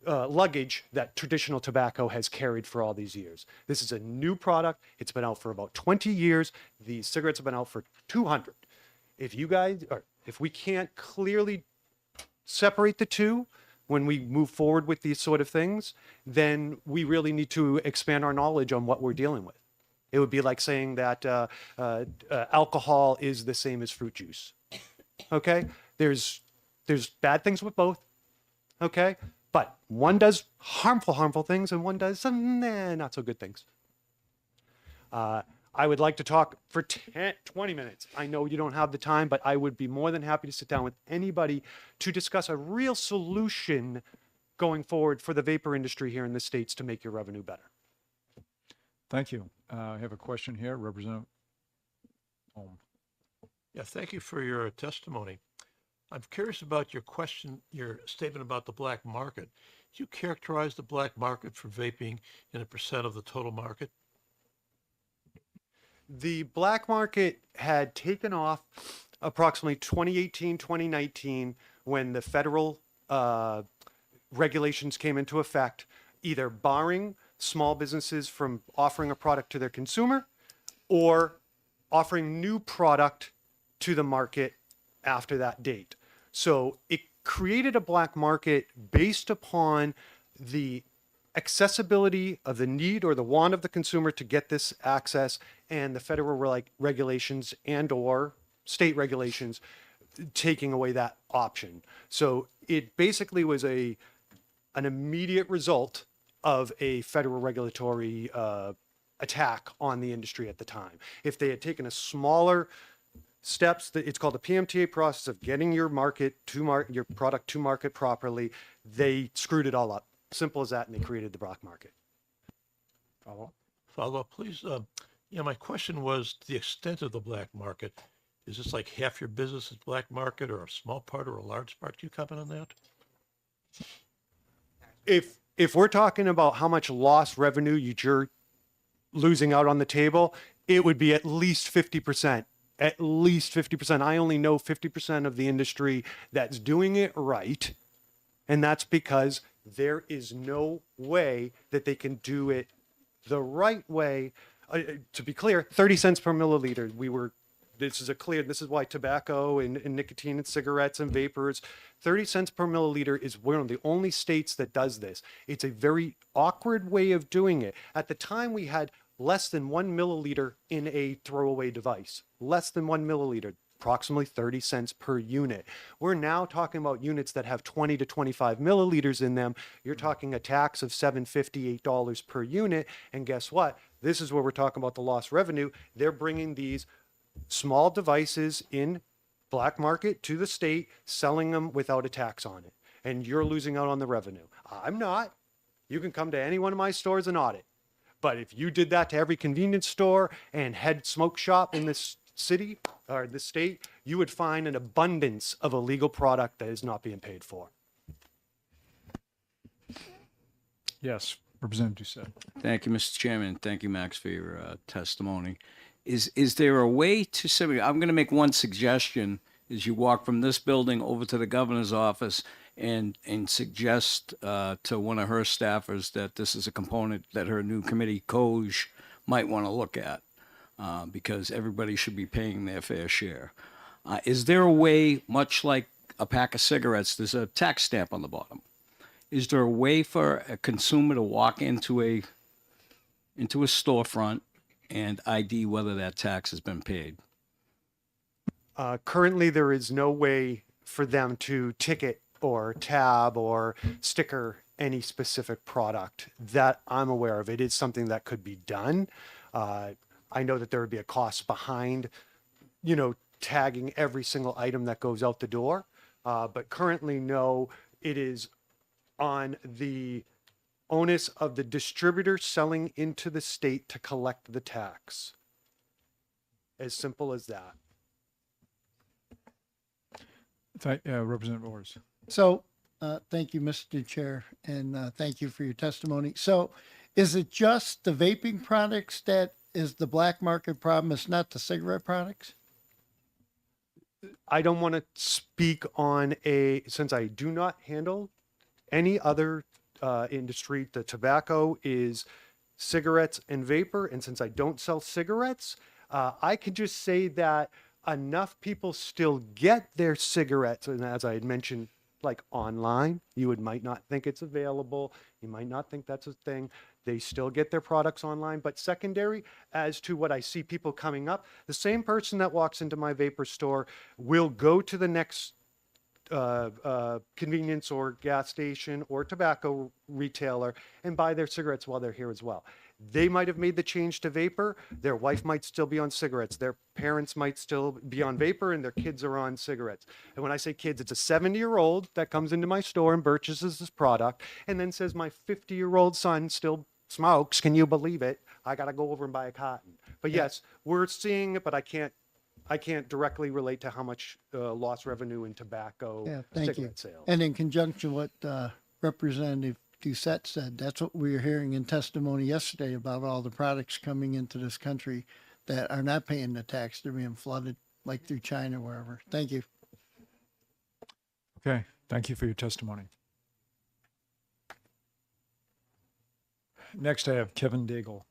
luggage that traditional tobacco has carried for all these years. This is a new product. It's been out for about 20 years. These cigarettes have been out for 200. If you guys, or if we can't clearly separate the two when we move forward with these sort of things, then we really need to expand our knowledge on what we're dealing with. It would be like saying that alcohol is the same as fruit juice. Okay? There's bad things with both. Okay? But one does harmful things and one does some not so good things. I would like to talk for 20 minutes. I know you don't have the time, but I would be more than happy to sit down with anybody to discuss a real solution going forward for the vapor industry here in the States to make your revenue better. Thank you. I have a question here, Representative Holm. Yeah, thank you for your testimony. I'm curious about your statement about the black market. Do you characterize the black market for vaping in a percent of the total market? The black market had taken off approximately 2018, 2019, when the federal regulations came into effect, either barring small businesses from offering a product to their consumer or offering new product to the market after that date. So it created a black market based upon the accessibility of the need or the want of the consumer to get this access, and the federal regulations and or state regulations taking away that option. So it basically was an immediate result of a federal regulatory attack on the industry at the time. If they had taken a smaller steps, that it's called the PMTA process of getting your your product to market properly, they screwed it all up. Simple as that, and they created the black market. Follow up, please. Yeah, my question was the extent of the black market. Is this like half your business is black market, or a small part, or a large part? Can you comment on that? If we're talking about how much lost revenue you're losing out on the table, it would be at least 50%. At least 50%. I only know 50% of the industry that's doing it right. And that's because there is no way that they can do it the right way. To be clear, 30 cents per milliliter. This is why tobacco and nicotine and cigarettes and vapors, 30 cents per milliliter is one of the only states that does this. It's a very awkward way of doing it. At the time, we had less than 1 milliliter in a throwaway device. Less than 1 milliliter, approximately 30 cents per unit. We're now talking about units that have 20 to 25 milliliters in them. You're talking a tax of $7.50, $8 per unit. And guess what? This is where we're talking about the lost revenue. They're bringing these small devices in black market to the state, selling them without a tax on it. And you're losing out on the revenue. I'm not. You can come to any one of my stores and audit. But if you did that to every convenience store and head smoke shop in this city or this state, you would find an abundance of illegal product that is not being paid for. Yes, Representative Doucette. Thank you, Mr. Chairman. Thank you, Max, for your testimony. Is there a way to simply, I'm going to make one suggestion as you walk from this building over to the governor's office and suggest to one of her staffers that this is a component that her new committee, COJ, might want to look at because everybody should be paying their fair share. Is there a way, much like a pack of cigarettes, there's a tax stamp on the bottom. Is there a way for a consumer to walk into a storefront and ID whether that tax has been paid? Currently, there is no way for them to ticket or tab or sticker any specific product that I'm aware of. It is something that could be done. I know that there would be a cost behind, tagging every single item that goes out the door. But currently, no, it is on the onus of the distributor selling into the state to collect the tax. As simple as that. Representative Orrs. So, thank you, Mr. Chair, and thank you for your testimony. So, is it just the vaping products that is the black market problem? It's not the cigarette products? I don't want to speak on since I do not handle any other industry. The tobacco is cigarettes and vapor. And since I don't sell cigarettes, I could just say that enough people still get their cigarettes. And as I had mentioned, like online, you might not think it's available. You might not think that's a thing. They still get their products online. But secondary, as to what I see people coming up, the same person that walks into my vapor store will go to the next convenience or gas station or tobacco retailer and buy their cigarettes while they're here as well. They might have made the change to vapor. Their wife might still be on cigarettes. Their parents might still be on vapor and their kids are on cigarettes. And when I say kids, it's a 70-year-old that comes into my store and purchases this product and then says, my 50-year-old son still smokes. Can you believe it? I got to go over and buy a carton. But yes, we're seeing it, but I can't directly relate to how much lost revenue in tobacco cigarette sales. And in conjunction with Representative Doucette said, that's what we were hearing in testimony yesterday about all the products coming into this country that are not paying the tax. They're being flooded like through China, wherever. Thank you. Okay, thank you for your testimony. Next, I have Kevin Daigle.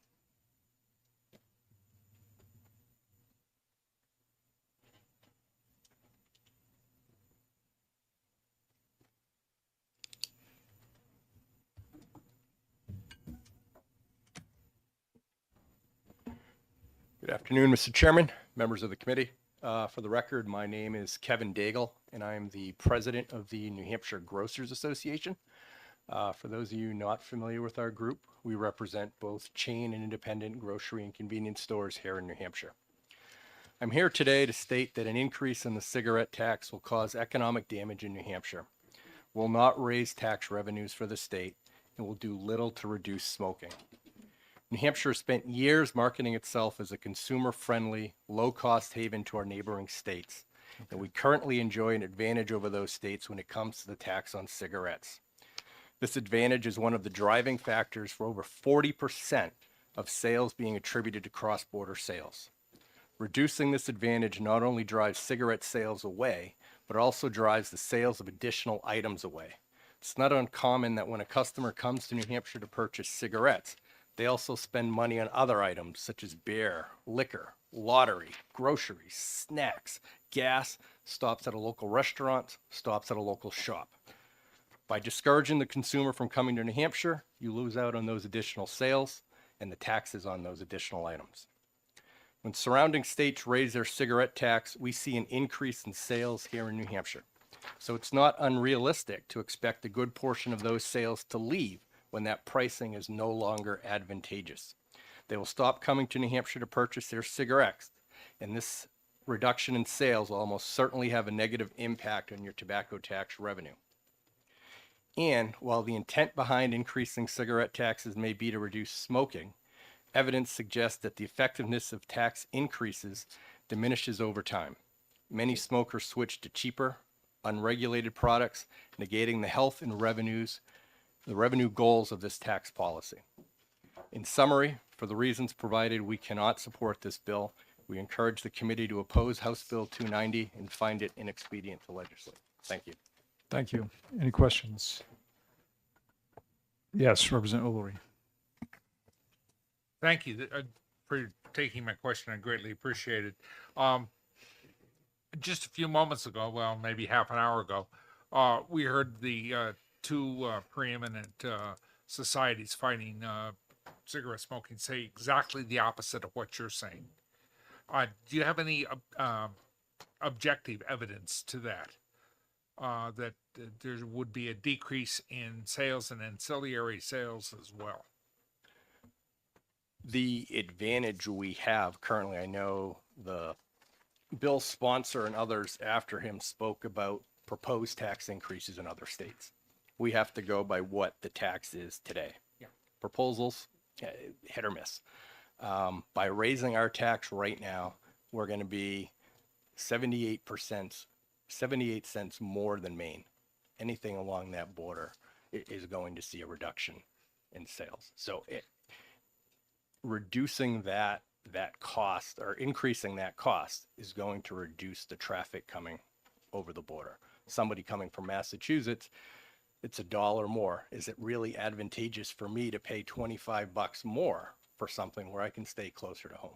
Good afternoon, Mr. Chairman, members of the committee. For the record, my name is Kevin Daigle, and I am the president of the New Hampshire Grocers Association. For those of you not familiar with our group, we represent both chain and independent grocery and convenience stores here in New Hampshire. I'm here today to state that an increase in the cigarette tax will cause economic damage in New Hampshire, will not raise tax revenues for the state, and will do little to reduce smoking. New Hampshire spent years marketing itself as a consumer-friendly, low-cost haven to our neighboring states, and we currently enjoy an advantage over those states when it comes to the tax on cigarettes. This advantage is one of the driving factors for over 40% of sales being attributed to cross-border sales. Reducing this advantage not only drives cigarette sales away, but also drives the sales of additional items away. It's not uncommon that when a customer comes to New Hampshire to purchase cigarettes, they also spend money on other items such as beer, liquor, lottery, groceries, snacks, gas, stops at a local restaurant, stops at a local shop. By discouraging the consumer from coming to New Hampshire, you lose out on those additional sales and the taxes on those additional items. When surrounding states raise their cigarette tax, we see an increase in sales here in New Hampshire. So it's not unrealistic to expect a good portion of those sales to leave when that pricing is no longer advantageous. They will stop coming to New Hampshire to purchase their cigarettes, and this reduction in sales will almost certainly have a negative impact on your tobacco tax revenue. And while the intent behind increasing cigarette taxes may be to reduce smoking, evidence suggests that the effectiveness of tax increases diminishes over time. Many smokers switch to cheaper, unregulated products, negating the health and the revenue goals of this tax policy. In summary, for the reasons provided, we cannot support this bill. We encourage the committee to oppose House Bill 290 and find it inexpedient to legislate. Thank you. Thank you. Any questions? Yes, Representative Ulrich. Thank you for taking my question. I greatly appreciate it. Just a few moments ago, well, maybe half an hour ago, we heard the two preeminent societies fighting cigarette smoking say exactly the opposite of what you're saying. Do you have any objective evidence to that? That there would be a decrease in sales and ancillary sales as well? The advantage we have currently, I know the bill sponsor and others after him spoke about proposed tax increases in other states. We have to go by what the tax is today. Yeah. Proposals, hit or miss. By raising our tax right now, we're going to be 78 cents more than Maine. Anything along that border is going to see a reduction in sales. So reducing that cost or increasing that cost is going to reduce the traffic coming over the border. Somebody coming from Massachusetts, it's $1 more. Is it really advantageous for me to pay $25 more for something where I can stay closer to home?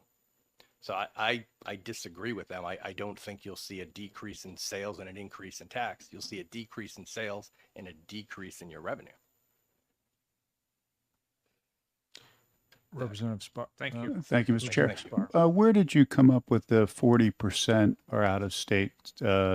So I disagree with them. I don't think you'll see a decrease in sales and an increase in tax. You'll see a decrease in sales and a decrease in your revenue. Representative Spark. Thank you. Thank you, Mr. Chair. Spark. Where did you come up with the 40% are out of state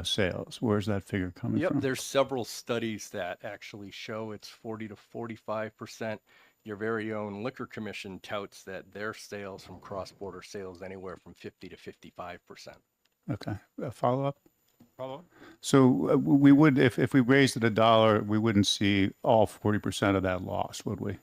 sales? Where's that figure coming Yep, from? there's several studies that actually show it's 40 to 45%. Your very own Liquor Commission touts that their sales from cross-border sales anywhere from 50 to 55%. Okay. Follow up? Follow up? So we would, if we raised it $1, we wouldn't see all 40% of that loss, would we?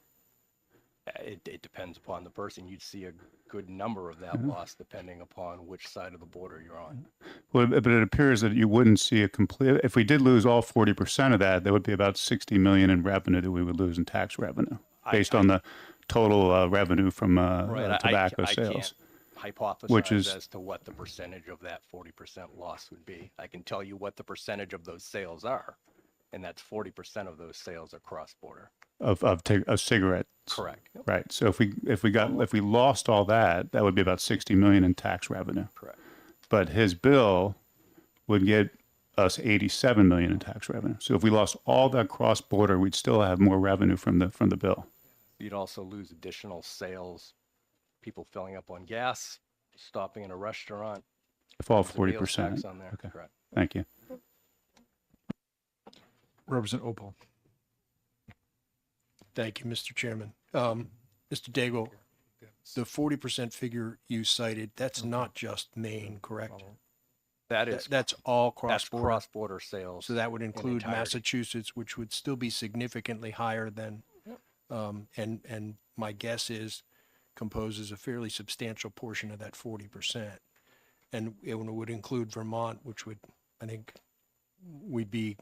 It depends upon the person. You'd see a good number of that loss depending upon which side of the border you're on. Well, but it appears that you wouldn't see a complete, if we did lose all 40% of that, there would be about 60 million in revenue that we would lose in tax revenue based on the total revenue from tobacco sales. I can't hypothesize Which is, as to what the percentage of that 40% loss would be. I can tell you what the percentage of those sales are, and that's 40% of those sales are cross-border. of cigarettes. Correct. Right. So if we lost all that, that would be about 60 million in tax revenue. Correct. But his bill would get us 87 million in tax revenue. So if we lost all that cross border, we'd still have more revenue from the bill. You'd also lose additional sales, people filling up on gas, stopping in a restaurant. If all there's a meals 40%. tax on there. Okay. Correct. Thank you. Representative Opal. Thank you, Mr. Chairman. Mr. Daigle, the 40% figure you cited, that's not just Maine, correct? That is That's all that's cross-border. cross-border sales. So that would in include entirety. Massachusetts, which would still be significantly higher than, and my guess is composes a fairly substantial portion of that 40%. And it would include Vermont, which would, I think, we'd be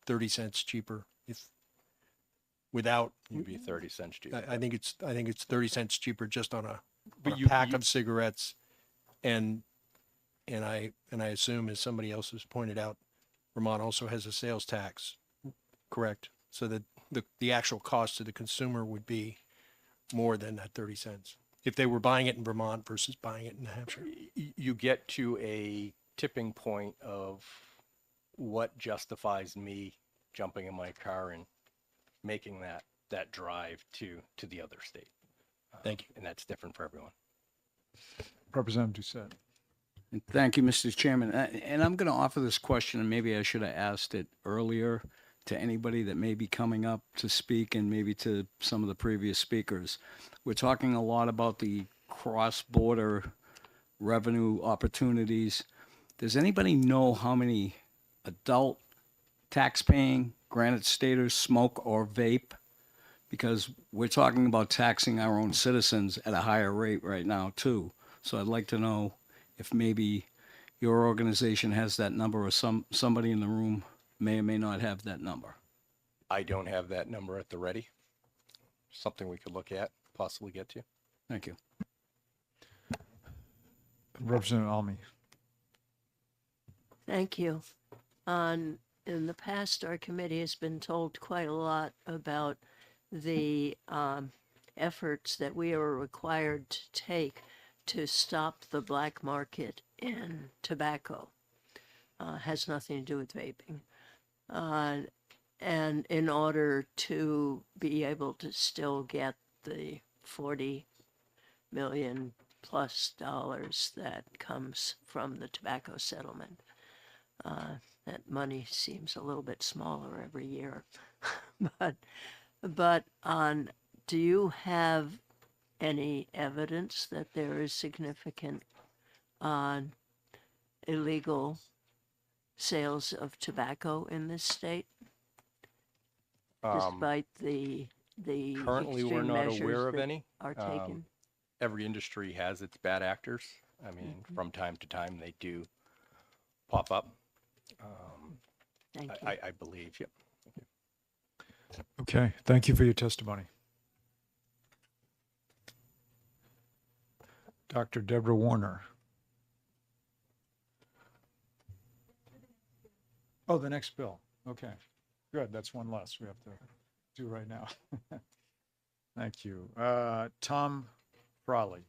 30 cents cheaper if, without, You'd be 30 cents cheaper. I think it's 30 cents cheaper just on a, But on a you- pack you- of cigarettes. And I assume, as somebody else has pointed out, Vermont also has a sales tax, correct? So that the actual cost to the consumer would be more than that 30 cents if they were buying it in Vermont versus buying it in New Hampshire. You get to a tipping point of what justifies me jumping in my car and making that drive to the other state. Thank you. And that's different for everyone. Representative Doucette. Thank you, Mr. Chairman. And I'm going to offer this question, and maybe I should have asked it earlier to anybody that may be coming up to speak and maybe to some of the previous speakers. We're talking a lot about the cross-border revenue opportunities. Does anybody know how many adult tax-paying Granite Staters smoke or vape? Because we're talking about taxing our own citizens at a higher rate right now, too. So I'd like to know if maybe your organization has that number, or somebody in the room may or may not have that number. I don't have that number at the ready. Something we could look at, possibly get to. Thank you. Representative Almy. Thank you. In the past, our committee has been told quite a lot about the efforts that we are required to take to stop the black market in tobacco. Has nothing to do with vaping. And in order to be able to still get the $40 million plus that comes from the tobacco settlement. That money seems a little bit smaller every year. but do you have any evidence that there is significant illegal sales of tobacco in this state? Despite the Currently, we're extreme not measures aware of that any. are taken? Every industry has its bad actors. I mean, from time to time, they do pop up. Thank you. I believe, yep. Okay, thank you for your testimony. Dr. Deborah Warner. Oh, the next bill. Okay, good. That's one less we have to do right now. Thank you. Tom Frawley.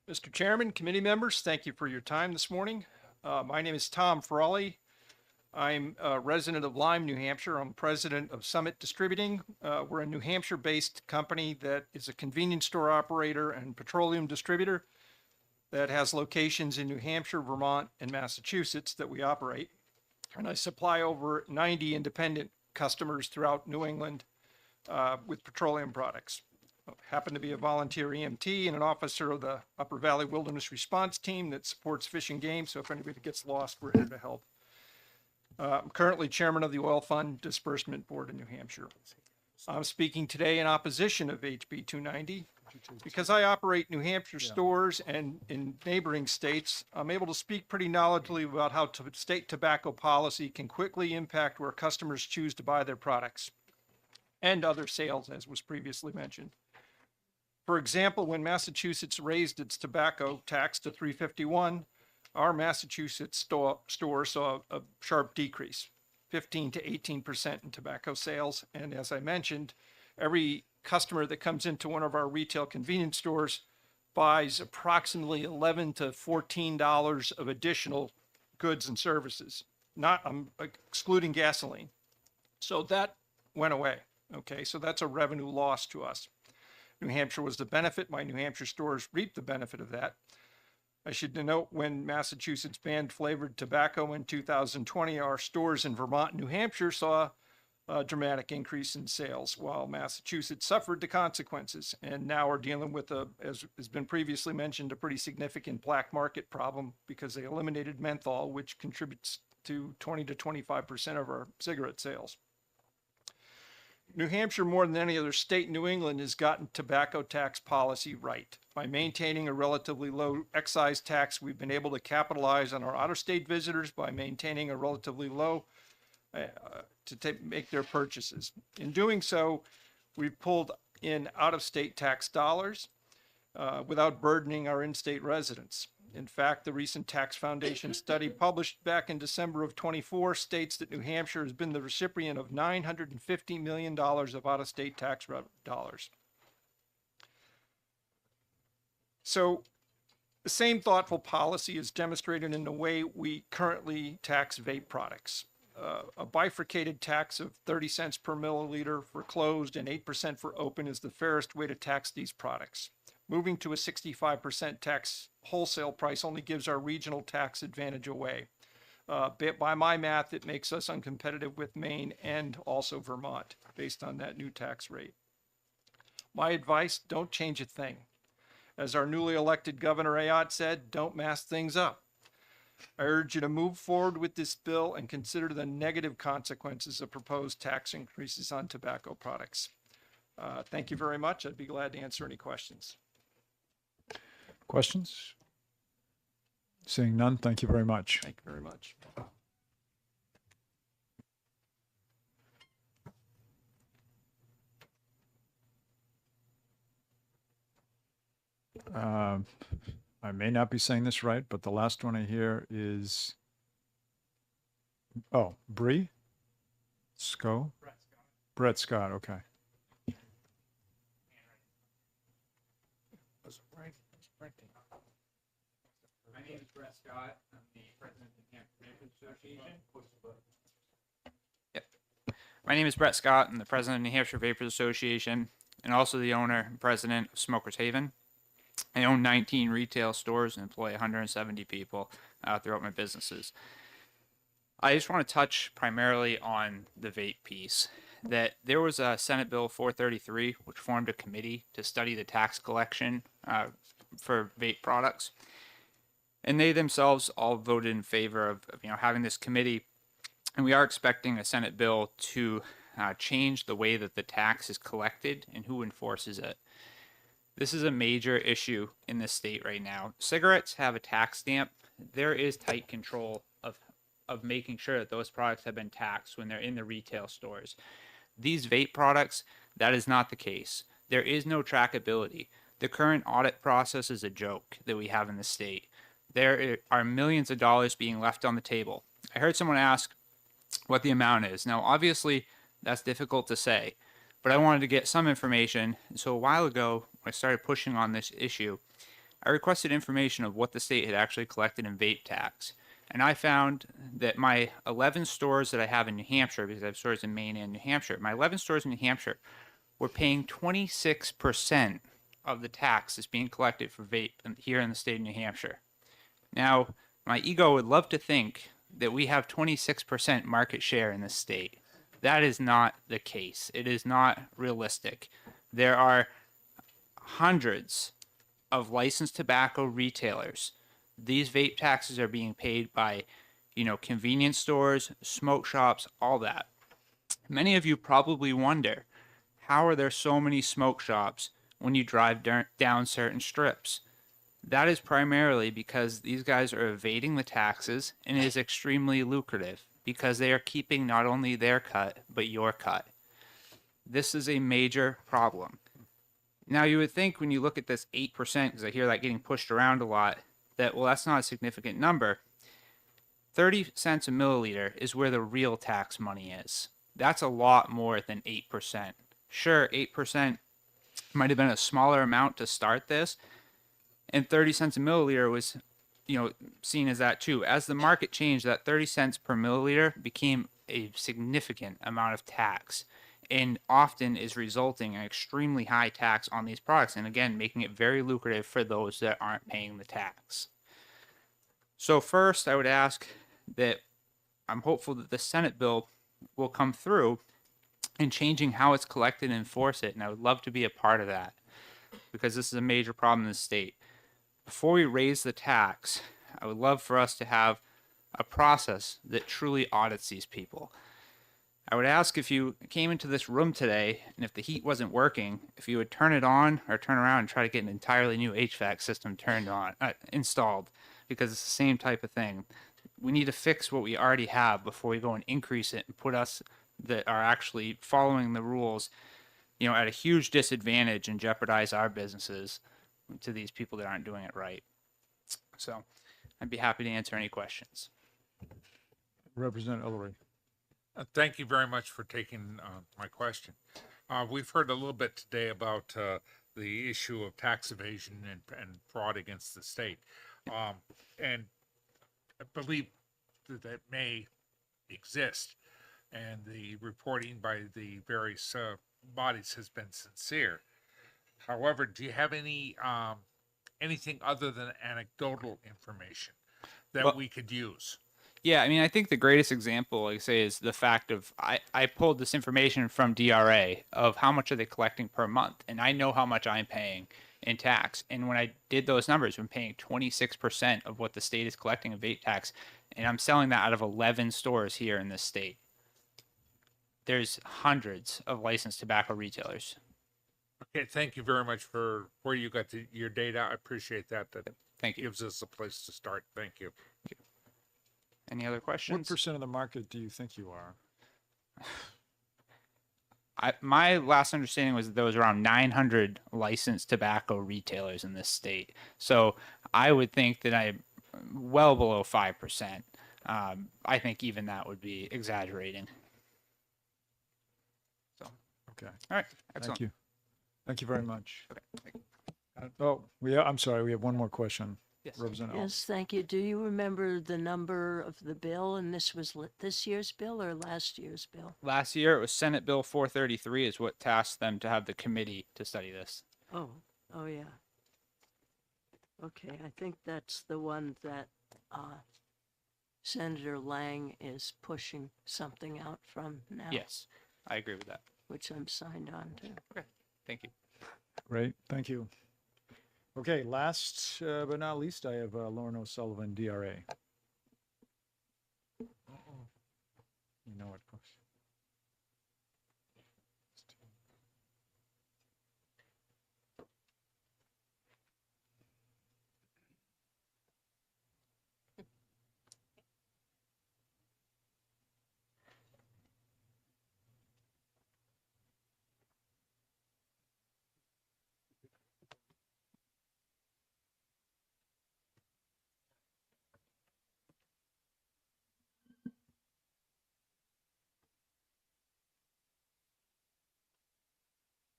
Mr. Chairman, committee members, thank you for your time this morning. My name is Tom Frawley. I'm a resident of Lyme, New Hampshire. I'm president of Summit Distributing. We're a New Hampshire-based company that is a convenience store operator and petroleum distributor that has locations in New Hampshire, Vermont, and Massachusetts that we operate. And I supply over 90 independent customers throughout New England with petroleum products. I happen to be a volunteer EMT and an officer of the Upper Valley Wilderness Response Team that supports fish and game. So if anybody gets lost, we're here to help. I'm currently chairman of the Oil Fund Disbursement Board in New Hampshire. I'm speaking today in opposition of HB 290. Because I operate New Hampshire stores and in neighboring states, I'm able to speak pretty knowledgeably about how state tobacco policy can quickly impact where customers choose to buy their products and other sales, as was previously mentioned. For example, when Massachusetts raised its tobacco tax to $3.51, our Massachusetts store saw a sharp decrease, 15 to 18% in tobacco sales. And as I mentioned, every customer that comes into one of our retail convenience stores buys approximately $11 to $14 of additional goods and services. I'm excluding gasoline. So that went away. Okay, so that's a revenue loss to us. New Hampshire was the benefit. My New Hampshire stores reaped the benefit of that. I should note when Massachusetts banned flavored tobacco in 2020, our stores in Vermont and New Hampshire saw a dramatic increase in sales, while Massachusetts suffered the consequences. And now we're dealing with, as has been previously mentioned, a pretty significant black market problem because they eliminated menthol, which contributes to 20 to 25% of our cigarette sales. New Hampshire, more than any other state in New England, has gotten tobacco tax policy right. By maintaining a relatively low excise tax, we've been able to capitalize on our out-of-state visitors by maintaining a relatively low make their purchases. In doing so, we've pulled in out-of-state tax dollars without burdening our in-state residents. In fact, the recent Tax Foundation study published back in December of 24 states that New Hampshire has been the recipient of $950 million of out-of-state tax dollars. So the same thoughtful policy is demonstrated in the way we currently tax vape products. A bifurcated tax of 30 cents per milliliter for closed and 8% for open is the fairest way to tax these products. Moving to a 65% tax wholesale price only gives our regional tax advantage away. By my math, it makes us uncompetitive with Maine and also Vermont based on that new tax rate. My advice, don't change a thing. As our newly elected Governor Ayotte said, don't mess things up. I urge you to move forward with this bill and consider the negative consequences of proposed tax increases on tobacco products. Thank you very much. I'd be glad to answer any questions. Questions? Seeing none, thank you very much. Thank you very much. I may not be saying this right, but the last one I hear is, Bree? Sco? Brett Scott, okay. My name is Brett Scott. I'm the president of the New Hampshire Vapors Association. Yep. My name is Brett Scott. I'm the president of the New Hampshire Vapors Association and also the owner and president of Smokers Haven. I own 19 retail stores and employ 170 people throughout my businesses. I just want to touch primarily on the vape piece. That there was a Senate Bill 433, which formed a committee to study the tax collection for vape products. And they themselves all voted in favor of having this committee. And we are expecting a Senate bill to change the way that the tax is collected and who enforces it. This is a major issue in this state right now. Cigarettes have a tax stamp. There is tight control of making sure that those products have been taxed when they're in the retail stores. These vape products, that is not the case. There is no trackability. The current audit process is a joke that we have in the state. There are millions of dollars being left on the table. I heard someone ask what the amount is. Now, obviously, that's difficult to say, but I wanted to get some information. So a while ago, when I started pushing on this issue, I requested information of what the state had actually collected in vape tax. And I found that my 11 stores that I have in New Hampshire, because I have stores in Maine and New Hampshire, my 11 stores in New Hampshire were paying 26% of the tax that's being collected for vape here in the state of New Hampshire. Now, my ego would love to think that we have 26% market share in this state. That is not the case. It is not realistic. There are hundreds of licensed tobacco retailers. These vape taxes are being paid by, convenience stores, smoke shops, all that. Many of you probably wonder, how are there so many smoke shops when you drive down certain strips? That is primarily because these guys are evading the taxes, and it is extremely lucrative because they are keeping not only their cut, but your cut. This is a major problem. Now, you would think when you look at this 8%, because I hear that getting pushed around a lot, that, well, that's not a significant number. 30 cents a milliliter is where the real tax money is. That's a lot more than 8%. Sure, 8% might have been a smaller amount to start this, and 30 cents a milliliter was, seen as that too. As the market changed, that 30 cents per milliliter became a significant amount of tax, and often is resulting in extremely high tax on these products, and again, making it very lucrative for those that aren't paying the tax. So first, I would ask that I'm hopeful that the Senate bill will come through in changing how it's collected and enforce it, and I would love to be a part of that, because this is a major problem in the state. Before we raise the tax, I would love for us to have a process that truly audits these people. I would ask, if you came into this room today and if the heat wasn't working, if you would turn it on or turn around and try to get an entirely new HVAC system installed, because it's the same type of thing. We need to fix what we already have before we go and increase it and put us that are actually following the rules, at a huge disadvantage and jeopardize our businesses to these people that aren't doing it right. So I'd be happy to answer any questions. Representative Ullery. Thank you very much for taking my question. We've heard a little bit today about the issue of tax evasion and fraud against the state. And I believe that may exist, and the reporting by the various bodies has been sincere. However, do you have any anything other than anecdotal information that we could use? Yeah, I mean, I think the greatest example, like I say, is the fact of I pulled this information from DRA of how much are they collecting per month, and I know how much I'm paying in tax. And when I did those numbers, I'm paying 26% of what the state is collecting in vape tax, and I'm selling that out of 11 stores here in this state. There's hundreds of licensed tobacco retailers. Okay, thank you very much for where you got your data. I appreciate that. That Thank you. Gives us a place to start. Thank you. Any other questions? What percent of the market do you think you are? My last understanding was that there was around 900 licensed tobacco retailers in this state. So I would think that I'm well below 5%. I think even that would be exaggerating. So, okay. All right. Excellent. Thank you. Thank you very much. Okay. I'm sorry. We have one more question. Yes. Representative. Yes, thank you. Do you remember the number of the bill? And this was this year's bill or last year's bill? Last year, it was Senate Bill 433 is what tasked them to have the committee to study this. Oh yeah. Okay, I think that's the one that Senator Lang is pushing something out from now. Yes, I agree with that. Which I'm signed on to. Okay, thank you. Great. Thank you. Okay, last but not least, I have Lauren O'Sullivan, DRA. You know what?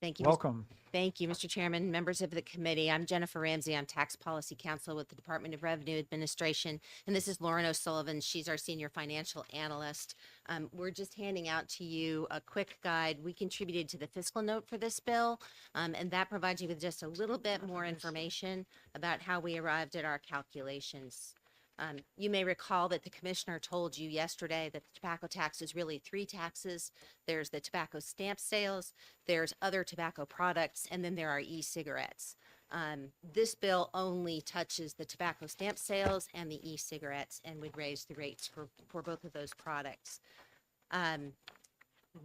Thank you. Welcome. Thank you, Mr. Chairman, members of the committee. I'm Jennifer Ramsey. I'm Tax Policy Counsel with the Department of Revenue Administration, and this is Lauren O'Sullivan. She's our Senior Financial Analyst. We're just handing out to you a quick guide. We contributed to the fiscal note for this bill, and that provides you with just a little bit more information about how we arrived at our calculations. You may recall that the commissioner told you yesterday that the tobacco tax is really three taxes. There's the tobacco stamp sales, there's other tobacco products, and then there are e-cigarettes. This bill only touches the tobacco stamp sales and the e-cigarettes and would raise the rates for both of those products.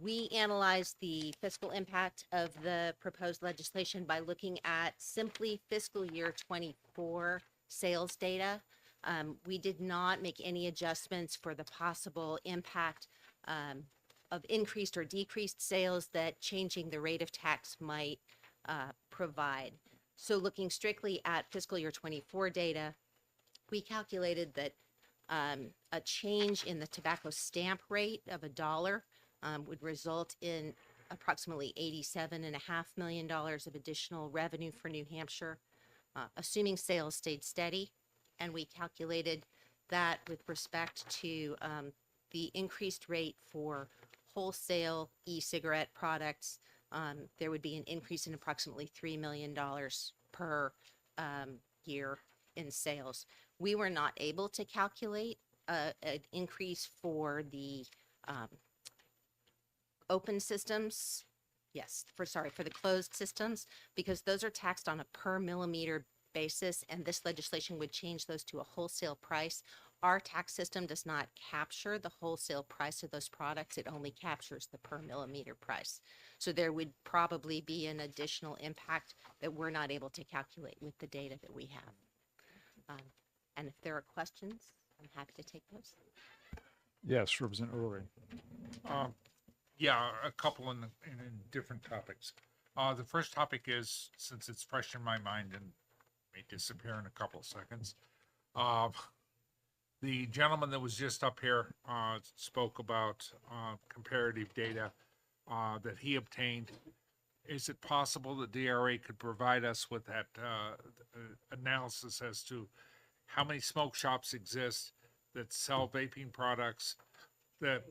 We analyzed the fiscal impact of the proposed legislation by looking at simply fiscal year 24 sales data. We did not make any adjustments for the possible impact of increased or decreased sales that changing the rate of tax might provide. So looking strictly at fiscal year 24 data, we calculated that a change in the tobacco stamp rate of $1 would result in approximately $87.5 million of additional revenue for New Hampshire, assuming sales stayed steady. And we calculated that with respect to the increased rate for wholesale e-cigarette products, there would be an increase in approximately $3 million per year in sales. We were not able to calculate an increase for the open systems. Yes, for the closed systems, because those are taxed on a per millimeter basis, and this legislation would change those to a wholesale price. Our tax system does not capture the wholesale price of those products. It only captures the per millimeter price. So there would probably be an additional impact that we're not able to calculate with the data that we have. And if there are questions, I'm happy to take those. Yes, Representative Ulrich. Yeah, a couple in different topics. The first topic is, since it's fresh in my mind and may disappear in a couple of seconds, the gentleman that was just up here spoke about comparative data that he obtained. Is it possible that DRA could provide us with that analysis as to how many smoke shops exist that sell vaping products that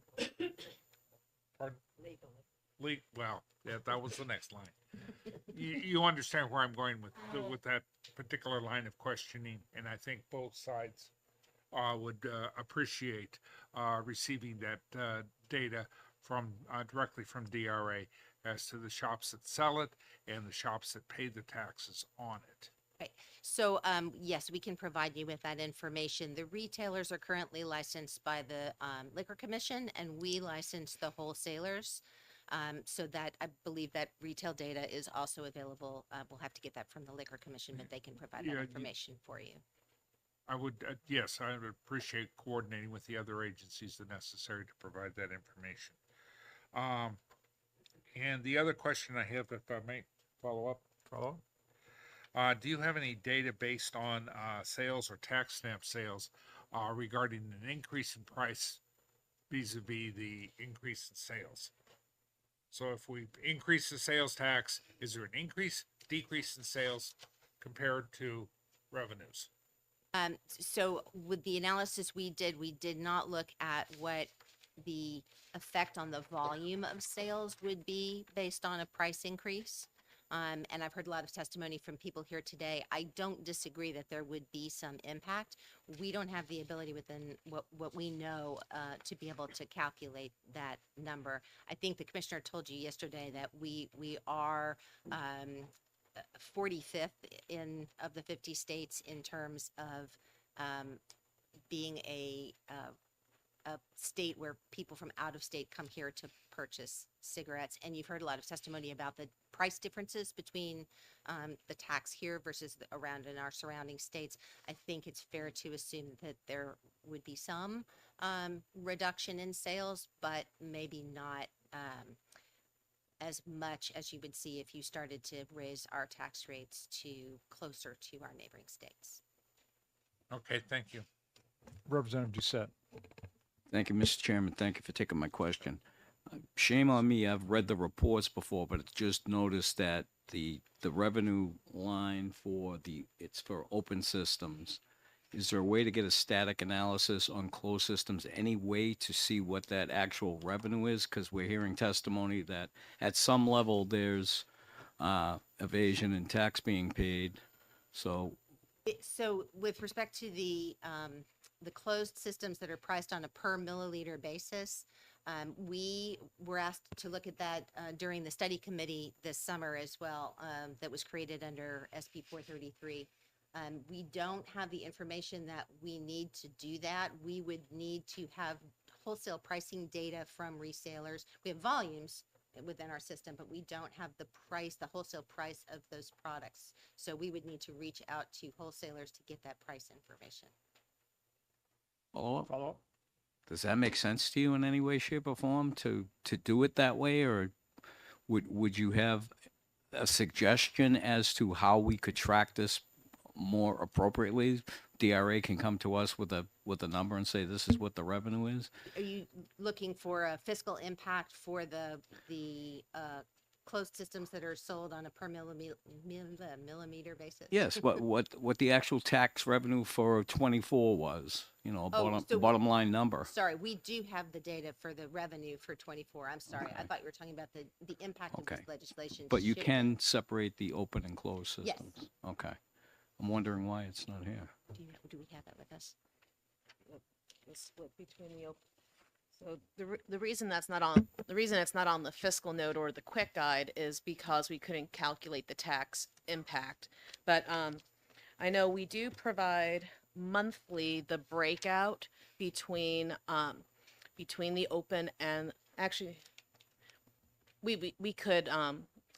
well, yeah, that was the next line. You understand where I'm going with that particular line of questioning, and I think both sides would appreciate receiving that data from directly from DRA as to the shops that sell it and the shops that pay the taxes on it. Right. So, yes, we can provide you with that information. The retailers are currently licensed by the Liquor Commission, and we license the wholesalers. So that I believe that retail data is also available. We'll have to get that from the Liquor Commission, but they can provide that information for you. I would, yes, I would appreciate coordinating with the other agencies that necessary to provide that information. And the other question I have, if I may follow up. Do you have any data based on sales or tax stamp sales regarding an increase in price vis-a-vis the increase in sales? So if we increase the sales tax, is there an increase, decrease in sales compared to revenues? So with the analysis we did not look at what the effect on the volume of sales would be based on a price increase. And I've heard a lot of testimony from people here today. I don't disagree that there would be some impact. We don't have the ability within what we know to be able to calculate that number. I think the commissioner told you yesterday that we are 45th of the 50 states in terms of being a state where people from out of state come here to purchase cigarettes. And you've heard a lot of testimony about the price differences between the tax here versus around in our surrounding states. I think it's fair to assume that there would be some reduction in sales, but maybe not as much as you would see if you started to raise our tax rates to closer to our neighboring states. Okay, thank you. Representative Doucette. Thank you, Mr. Chairman. Thank you for taking my question. Shame on me. I've read the reports before, but it's just noticed that the revenue line it's for open systems. Is there a way to get a static analysis on closed systems? Any way to see what that actual revenue is? Because we're hearing testimony that at some level there's evasion and tax being paid. So with respect to the closed systems that are priced on a per milliliter basis, we were asked to look at that during the study committee this summer as well, that was created under SB 433. We don't have the information that we need to do that. We would need to have wholesale pricing data from resellers. We have volumes within our system, but we don't have the wholesale price of those products. So we would need to reach out to wholesalers to get that price information. Follow up. Does that make sense to you in any way, shape, or form to do it that way, or would you have a suggestion as to how we could track this more appropriately? DRA can come to us with a number and say this is what the revenue is. Are you looking for a fiscal impact for the closed systems that are sold on a per millimeter basis? Yes, what the actual tax revenue for 24 was, you know, So bottom line number. Sorry, we do have the data for the revenue for 24. I'm sorry. I thought you were talking about the impact of this legislation. But to you shape can separate the open and closed Yes. systems. Okay. I'm wondering why it's not here. Do we have that with us? The split between the so the reason that's not on the reason it's not on the fiscal note or the quick guide is because we couldn't calculate the tax impact. But I know we do provide monthly the breakout between the open and actually we could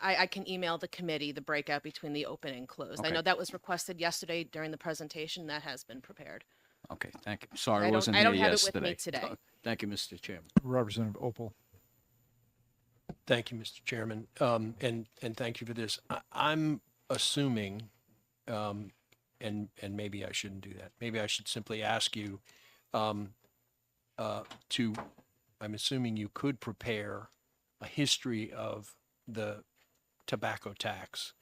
I can email the committee the breakout between the open and closed. I Okay. know that was requested yesterday during the presentation. That has been prepared. Okay, thank you. Sorry, I I don't- wasn't I here don't have it yesterday. with me today. Thank you, Mr. Chairman. Representative Opal. Thank you, Mr. Chairman. And thank you for this. I'm assuming, and maybe I shouldn't do that. Maybe I should simply ask you I'm assuming you could prepare a history of the tobacco tax.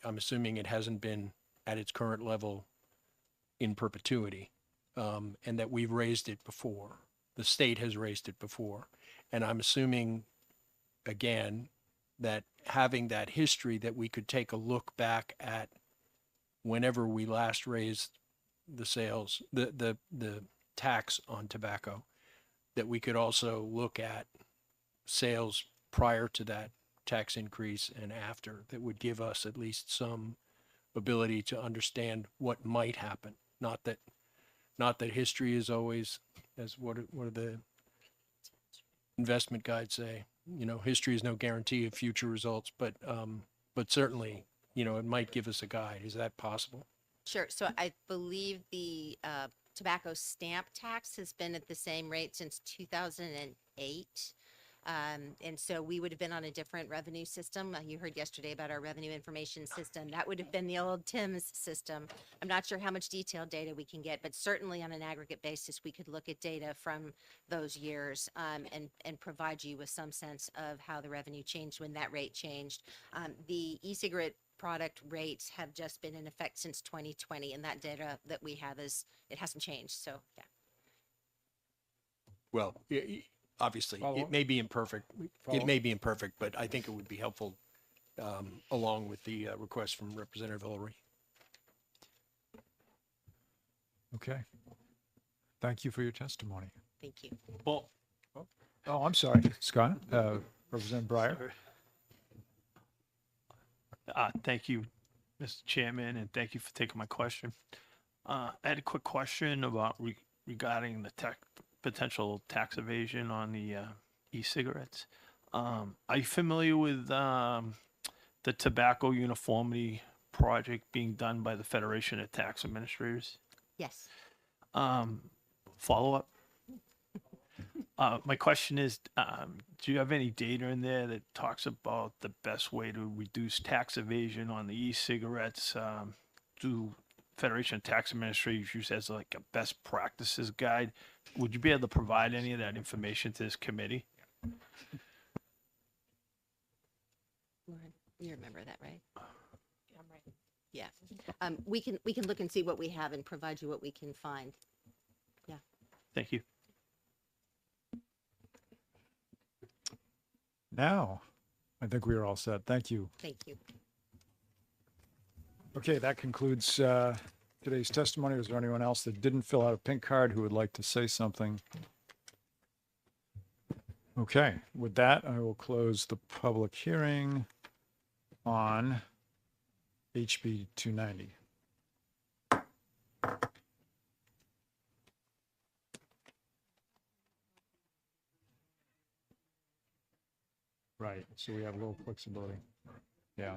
I'm assuming it hasn't been at its current level in perpetuity, and that we've raised it before. The state has raised it before. And I'm assuming, again, that having that history, that we could take a look back at whenever we last raised the sales, the tax on tobacco, that we could also look at sales prior to that tax increase and after, that would give us at least some ability to understand what might happen. Not that history is always, as what do the investment guides say? You know, history is no guarantee of future results, but certainly, you know, it might give us a guide. Is that possible? Sure. So I believe the tobacco stamp tax has been at the same rate since 2008. And so we would have been on a different revenue system. You heard yesterday about our revenue information system. That would have been the old TIMS system. I'm not sure how much detailed data we can get, but certainly on an aggregate basis, we could look at data from those years and provide you with some sense of how the revenue changed when that rate changed. The e-cigarette product rates have just been in effect since 2020, and that data that we have it hasn't changed. So, yeah. Well, obviously, it may be imperfect. It may be imperfect, but I think it would be helpful along with the request from Representative Hillary. Okay. Thank you for your testimony. Thank you. Well, Oh, I'm sorry, Scott. Representative Breyer. Thank you, Mr. Chairman, and thank you for taking my question. I had a quick question about regarding the potential tax evasion on the e-cigarettes. Are you familiar with the tobacco uniformity project being done by the Federation of Tax Administrators? Yes. Follow up. My question is, do you have any data in there that talks about the best way to reduce tax evasion on the e-cigarettes? Do Federation of Tax Administrators use as like a best practices guide? Would you be able to provide any of that information to this committee? Lauren, you remember that, right? Yeah, I'm right. Yeah. We can look and see what we have and provide you what we can find. Yeah. Thank you. Now, I think we are all set. Thank you. Thank you. Okay, that concludes today's testimony. Was there anyone else that didn't fill out a pink card who would like to say something? Okay, with that, I will close the public hearing on HB 290. Right, so we have a little flexibility. Yeah.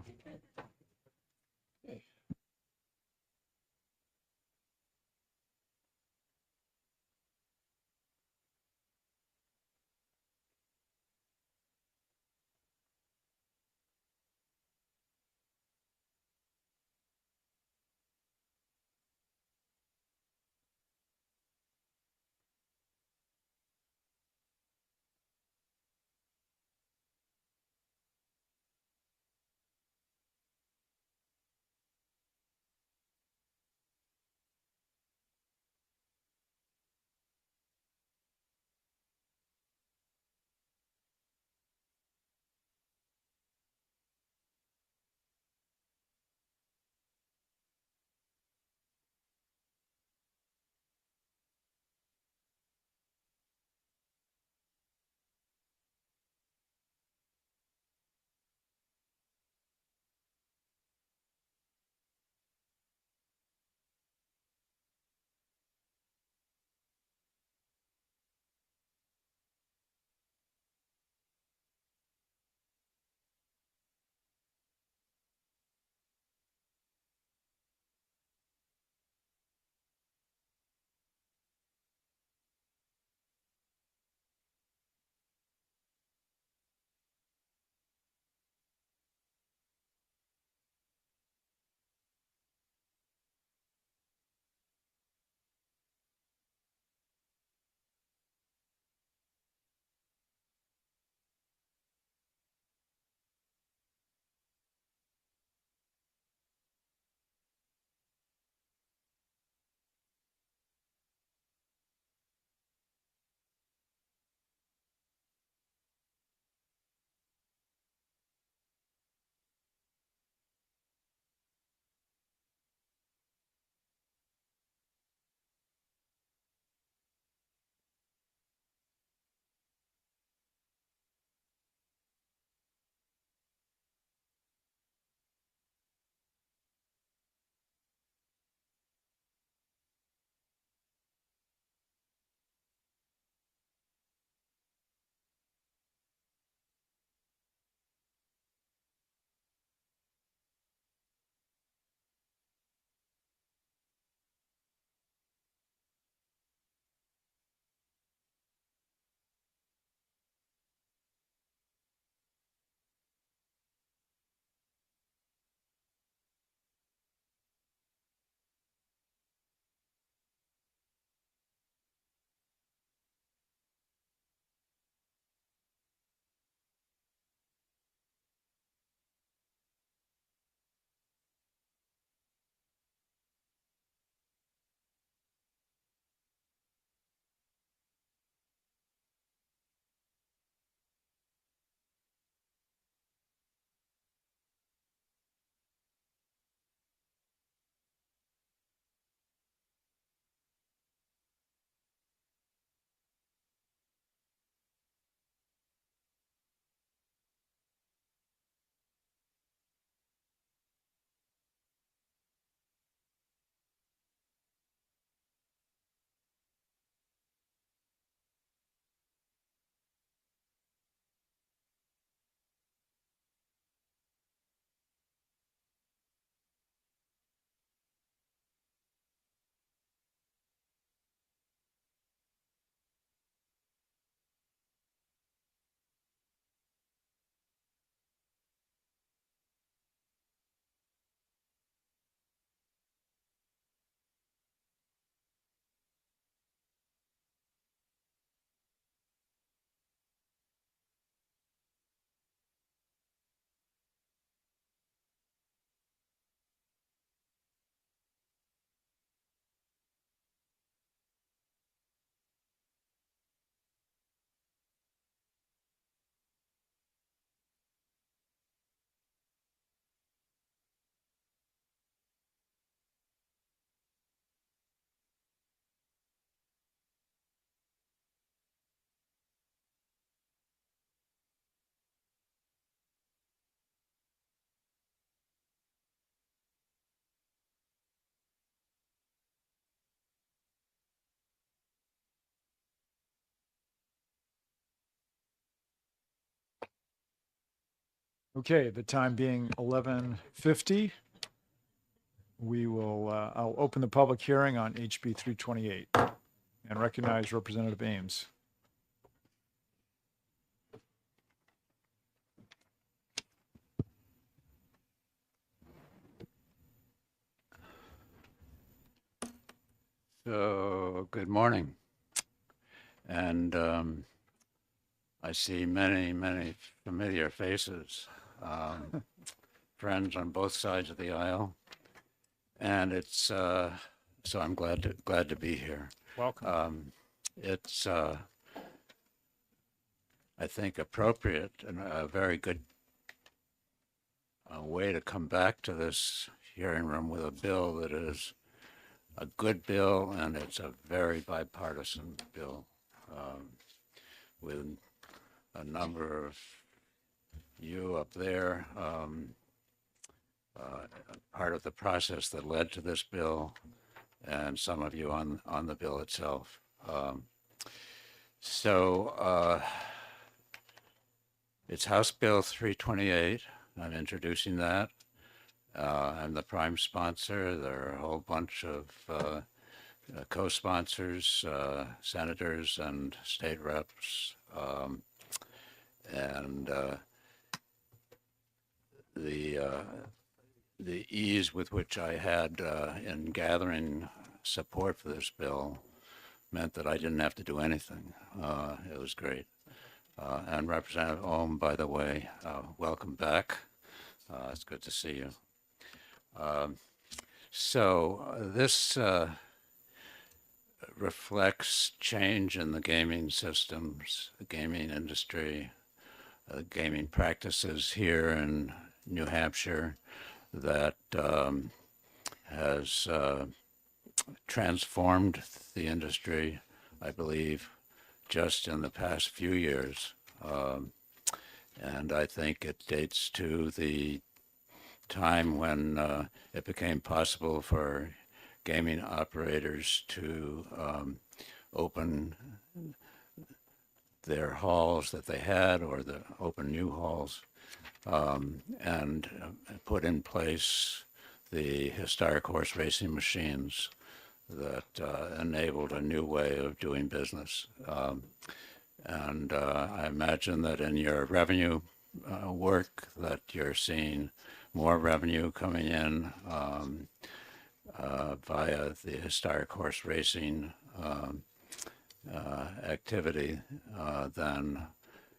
Okay, the time being 11:50, I'll open the public hearing on HB 328 and recognize Representative Ames. So, good morning. And I see many, many familiar faces, friends on both sides of the aisle. And it's, so I'm glad to be here. Welcome. It's, I think, appropriate and a very good way to come back to this hearing room with a bill that is a good bill, and it's a very bipartisan bill with a number of you up there, part of the process that led to this bill, and some of you on the bill itself. It's House Bill 328. I'm introducing that. I'm the prime sponsor. There are a whole bunch of co-sponsors, senators and state reps, and the ease with which I had in gathering support for this bill meant that I didn't have to do anything. It was great. And Representative Ohm, by the way, welcome back. It's good to see you. This reflects change in the gaming systems, the gaming industry, gaming practices here in New Hampshire that has transformed the industry, I believe, just in the past few years. And I think it dates to the time when it became possible for gaming operators to open their halls that they had, or open new halls, and put in place the historic horse racing machines that enabled a new way of doing business. And I imagine that in your revenue work that you're seeing more revenue coming in via the historic horse racing activity than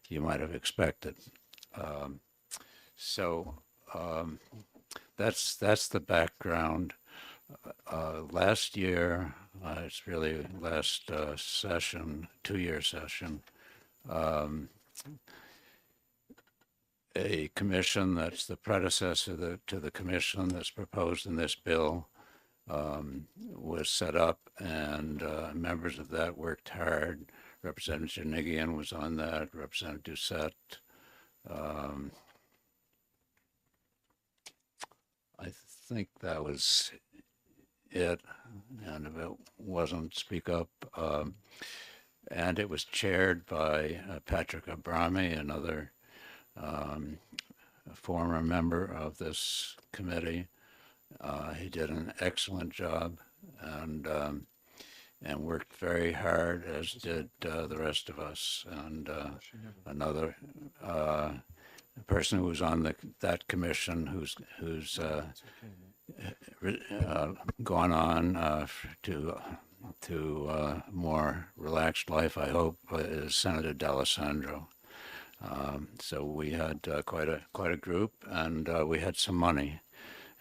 you might have expected. That's the background. Last year, it's really last session, 2-year session, a commission that's the predecessor to the commission that's proposed in this bill was set up, and members of that worked hard. Representative Jernigan was on that, Representative Doucette. I think that was it, and if it wasn't, speak up. And it was chaired by Patrick Abrami, another former member of this committee. He did an excellent job and worked very hard, as did the rest of us. And another person who was on that commission who's gone on to a more relaxed life, I hope, is Senator D'Alessandro. So we had quite a group, and we had some money.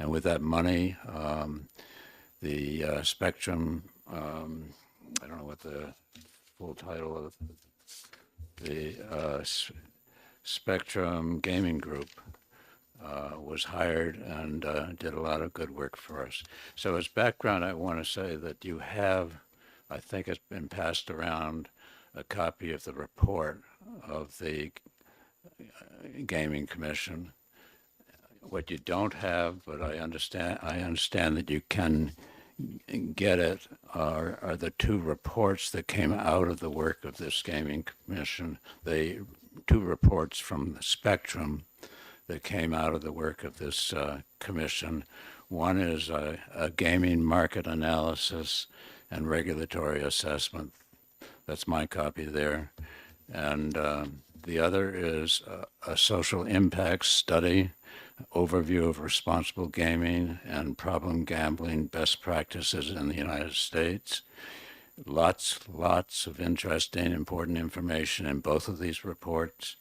And with that money, the Spectrum, I don't know what the full title of the Spectrum Gaming Group was hired and did a lot of good work for us. So as background, I want to say that you have, I think it's been passed around, a copy of the report of the Gaming Commission. What you don't have, but I understand that you can get it, are the 2 reports that came out of the work of this Gaming Commission. The 2 reports from the Spectrum that came out of the work of this commission. One is a gaming market analysis and regulatory assessment. That's my copy there. And the other is a social impact study, overview of responsible gaming and problem gambling best practices in the United States. Lots of interesting, important information in both of these reports.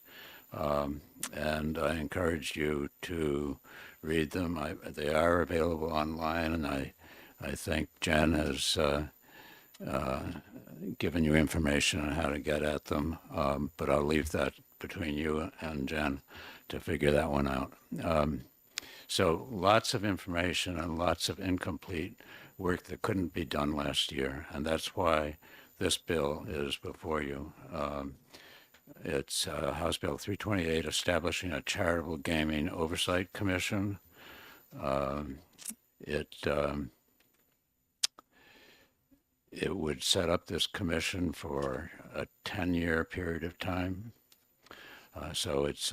And I encourage you to read them. They are available online, and I think Jen has given you information on how to get at them, but I'll leave that between you and Jen to figure that one out. So lots of information and lots of incomplete work that couldn't be done last year, and that's why this bill is before you. It's House Bill 328, establishing a charitable gaming oversight commission. It would set up this commission for a 10-year period of time. So it's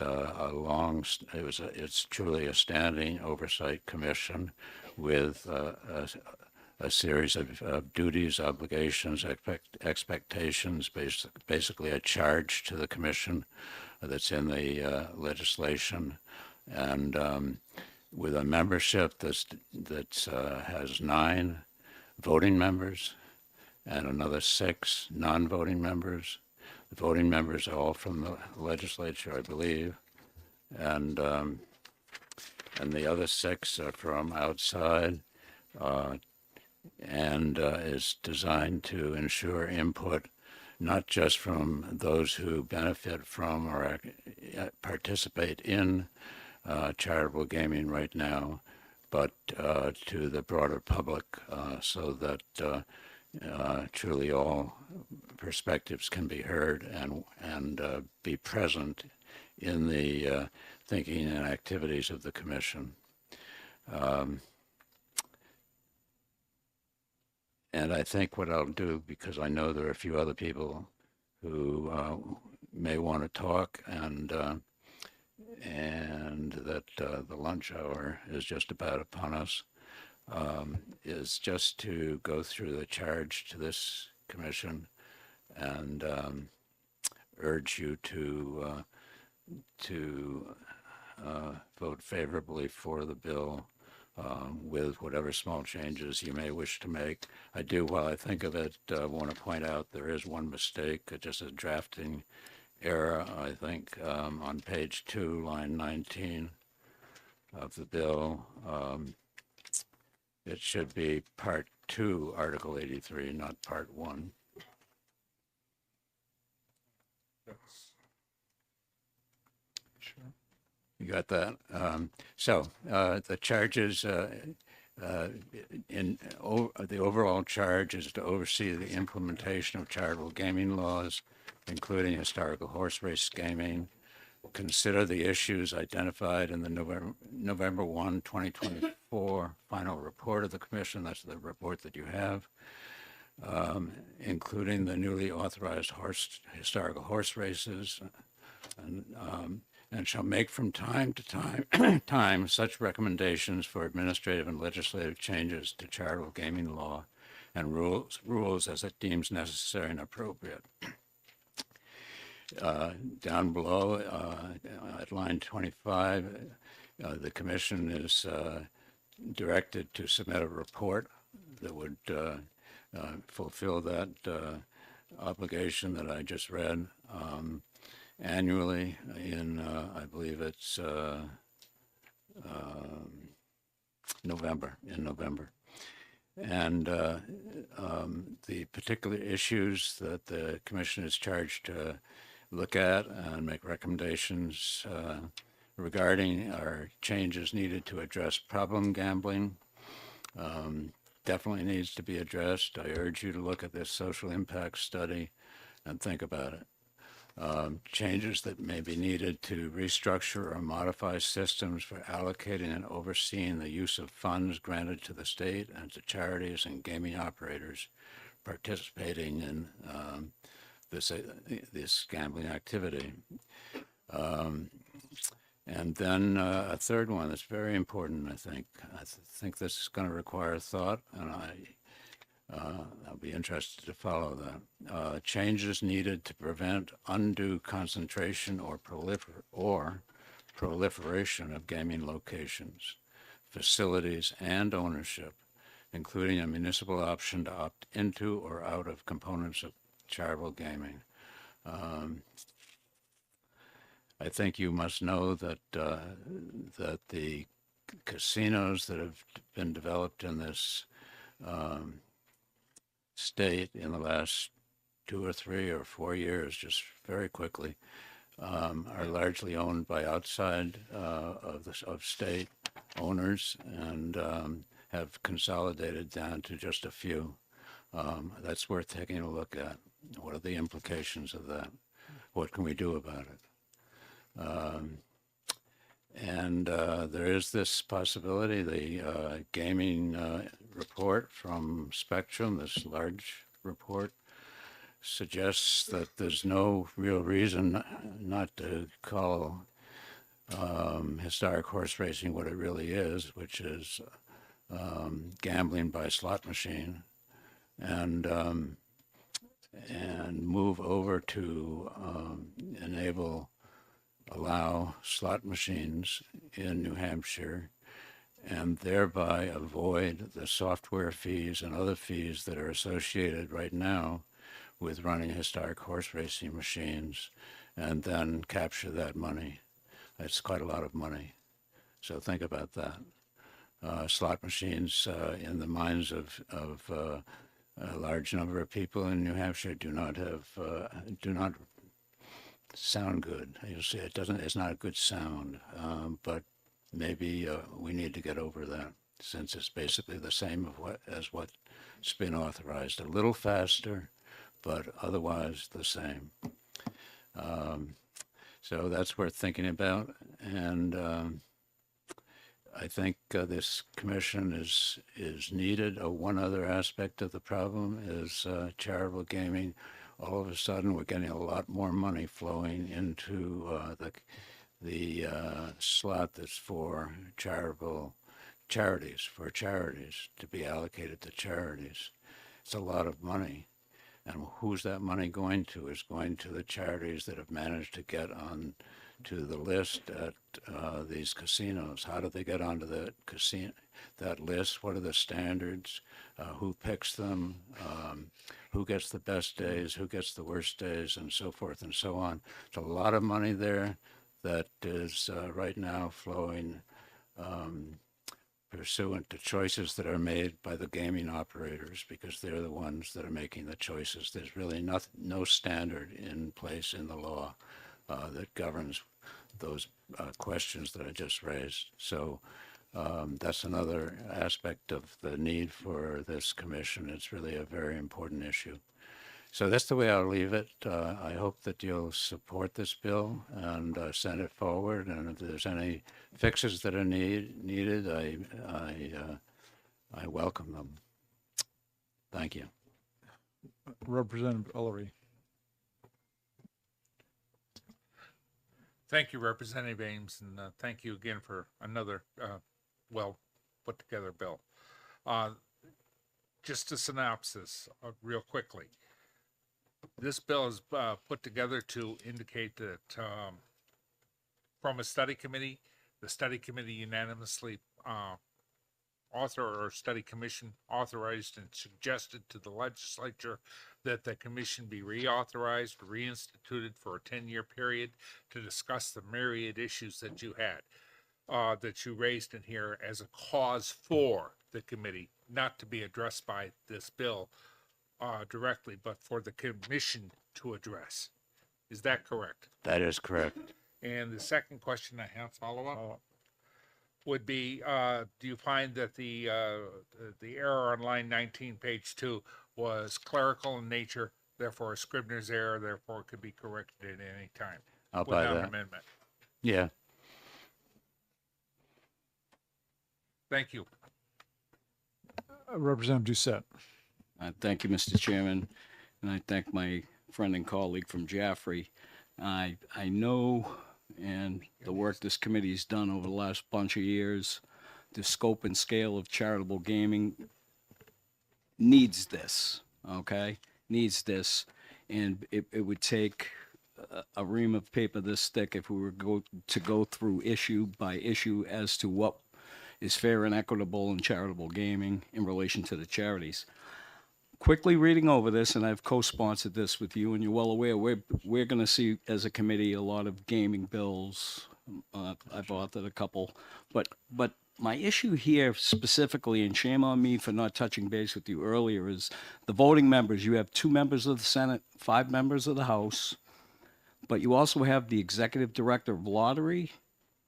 it's truly a standing oversight commission with a series of duties, obligations, expectations, basically a charge to the commission that's in the legislation, and with a membership that has 9 voting members and another 6 non-voting members. The voting members are all from the legislature, I believe, and the other 6 are from outside, and is designed to ensure input not just from those who benefit from or participate in charitable gaming right now, but to the broader public, so that truly all perspectives can be heard and be present in the thinking and activities of the commission. And I think what I'll do, because I know there are a few other people who may want to talk, and that the lunch hour is just about upon us, is just to go through the charge to this commission and urge you to vote favorably for the bill, with whatever small changes you may wish to make. I do, while I think of it, want to point out there is one mistake, just a drafting error, I think, on page 2, line 19 of the bill. It should be Part 2, Article 83, not Part 1. Sure. You got that? So the charges, the overall charge is to oversee the implementation of charitable gaming laws, including historical horse race gaming, consider the issues identified in the November 1, 2024 final report of the commission. That's the report that you have, including the newly authorized historical horse races, and shall make from time to time such recommendations for administrative and legislative changes to charitable gaming law and rules as it deems necessary and appropriate. Down below, at line 25, the commission is directed to submit a report that would fulfill that obligation that I just read, annually in, I believe it's November. And the particular issues that the commission is charged to look at and make recommendations regarding are changes needed to address problem gambling. Definitely needs to be addressed. I urge you to look at this social impact study and think about it. Changes that may be needed to restructure or modify systems for allocating and overseeing the use of funds granted to the state and to charities and gaming operators participating in this gambling activity. And then a third one that's very important, I think. Think this is going to require thought, and I'll be interested to follow that. Changes needed to prevent undue concentration or proliferation of gaming locations, facilities, and ownership, including a municipal option to opt into or out of components of charitable gaming. I think you must know that that the casinos that have been developed in this state in the last 2 or 3 or 4 years, just very quickly, are largely owned by outside of state owners and have consolidated down to just a few. That's worth taking a look at. What are the implications of that? What can we do about it? And there is this possibility, the gaming report from Spectrum, this large report, suggests that there's no real reason not to call historic horse racing what it really is, which is gambling by slot machine, and move over to allow slot machines in New Hampshire, and thereby avoid the software fees and other fees that are associated right now with running historic horse racing machines, and then capture that money. It's quite a lot of money. So think about that. Slot machines in the minds of a large number of people in New Hampshire do not sound good. You'll see it's not a good sound, but maybe we need to get over that, since it's basically the same as what's been authorized. A little faster, but otherwise the same. So that's worth thinking about. And I think this commission is needed. One other aspect of the problem is charitable gaming. All of a sudden, we're getting a lot more money flowing into the slot that's for charities to be allocated to charities. It's a lot of money. And who's that money going to? It's going to the charities that have managed to get on to the list at these casinos. How do they get onto that list? What are the standards? Who picks them? Who gets the best days? Who gets the worst days? And so forth and so on. It's a lot of money there that is right now flowing pursuant to choices that are made by the gaming operators, because they're the ones that are making the choices. There's really no standard in place in the law that governs those questions that I just raised. So that's another aspect of the need for this commission. It's really a very important issue. So that's the way I'll leave it. I hope that you'll support this bill and send it forward. And if there's any fixes that are needed, I welcome them. Thank you. Representative Ullery. Thank you, Representative Ames, and thank you again for another well put together bill. Just a synopsis real quickly. This bill is put together to indicate that from a study committee, the study committee unanimously study commission authorized and suggested to the legislature that the commission be reauthorized, reinstituted for a 10-year period to discuss the myriad issues that you had, that you raised in here as a cause for the committee, not to be addressed by this bill directly, but for the commission to address. Is that correct? That is correct. And the second question I have follow-up would be, do you find that the error on line 19, page 2, was clerical in nature, therefore a Scribner's error, therefore it could be corrected at any time I'll buy without that. amendment? Yeah. Thank you. Representative Doucette. Thank you, Mr. Chairman, and I thank my friend and colleague from Jaffrey. I know and the work this committee's done over the last bunch of years, the scope and scale of charitable gaming needs this, okay? Needs this. And it would take a ream of paper this thick if we were to go through issue by issue as to what is fair and equitable in charitable gaming in relation to the charities. Quickly reading over this, and I've co-sponsored this with you, and you're well aware, we're going to see as a committee a lot of gaming bills. I've authored a couple, but my issue here specifically, and shame on me for not touching base with you earlier, is the voting members. You have 2 members of the Senate, 5 members of the House, but you also have the executive director of lottery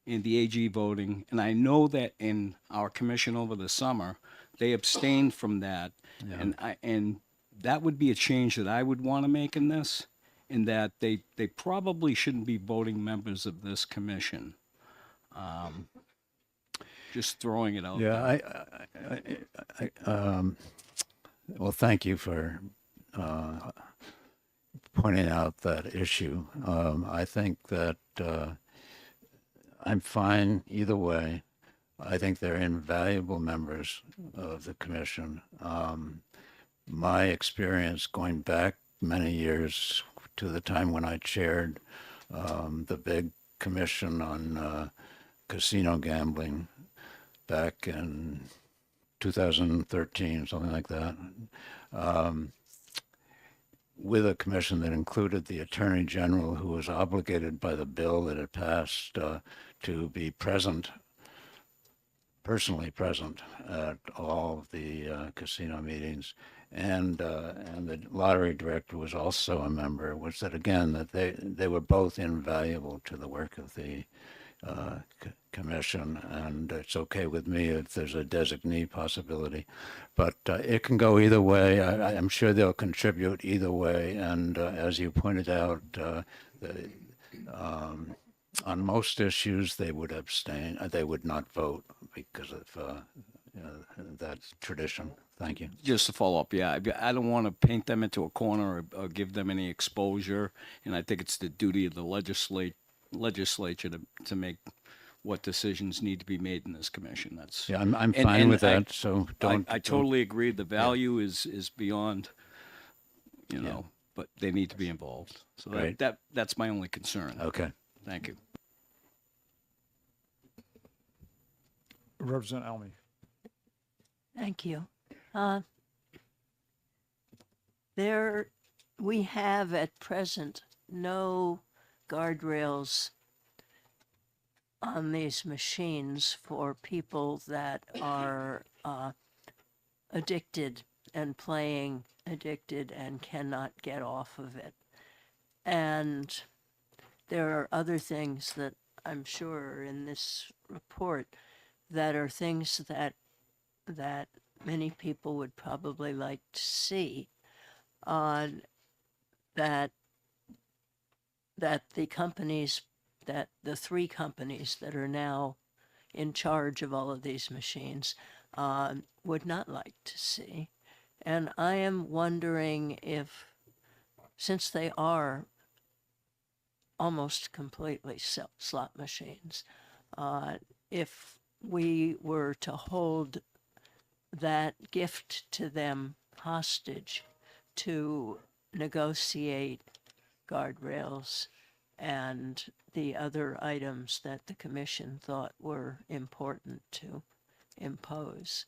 and the AG voting. And I know that in our commission over the summer, they abstained from that. Yeah. And that would be a change that I would want to make in this, in that they probably shouldn't be voting members of this commission. Just throwing it out there. Well, thank you for pointing out that issue. I think that I'm fine either way. I think they're invaluable members of the commission. My experience going back many years to the time when I chaired the big commission on casino gambling back in 2013, something like that, with a commission that included the Attorney General, who was obligated by the bill that had passed to be present, personally present at all of the casino meetings, and the lottery director was also a member. Was that again that they were both invaluable to the work of the commission, and it's okay with me if there's a designee possibility, but it can go either way. I'm sure they'll contribute either way, and as you pointed out, on most issues they would abstain. They would not vote because of that tradition. Thank you. Just to follow up, yeah, I don't want to paint them into a corner or give them any exposure, and I think it's the duty of the legislature to make what decisions need to be made in this commission. That's I'm fine with that. So I totally agree. The value is beyond, but they need to be involved. So right. That's my only concern. Okay. Thank you. Representative Elmy. Thank you. We have at present no guardrails on these machines for people that are addicted and playing addicted and cannot get off of it. And there are other things that I'm sure are in this report that are things that many people would probably like to see, that the companies, that the 3 companies that are now in charge of all of these machines would not like to see. And I am wondering if, since they are almost completely slot machines, if we were to hold that gift to them hostage to negotiate guardrails and the other items that the commission thought were important to impose.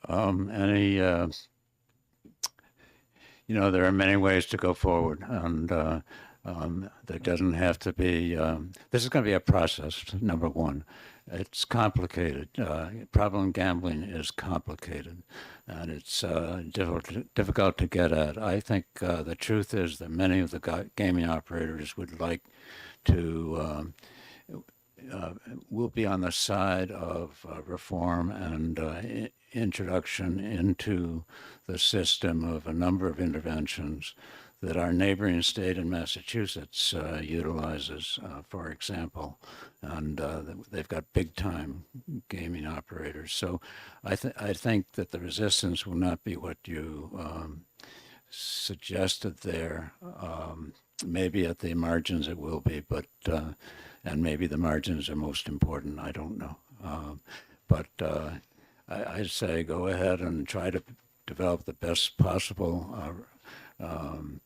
There are many ways to go forward, and there doesn't have to be, this is going to be a process, number one. It's complicated. Problem gambling is complicated, and it's difficult to get at. I think the truth is that many of the gaming operators would like to, will be on the side of reform and introduction into the system of a number of interventions that our neighboring state in Massachusetts utilizes, for example, and they've got big-time gaming operators. So I think that the resistance will not be what you suggested there. maybe at the margins it will be, but and maybe the margins are most important. I don't know. But I'd say go ahead and try to develop the best possible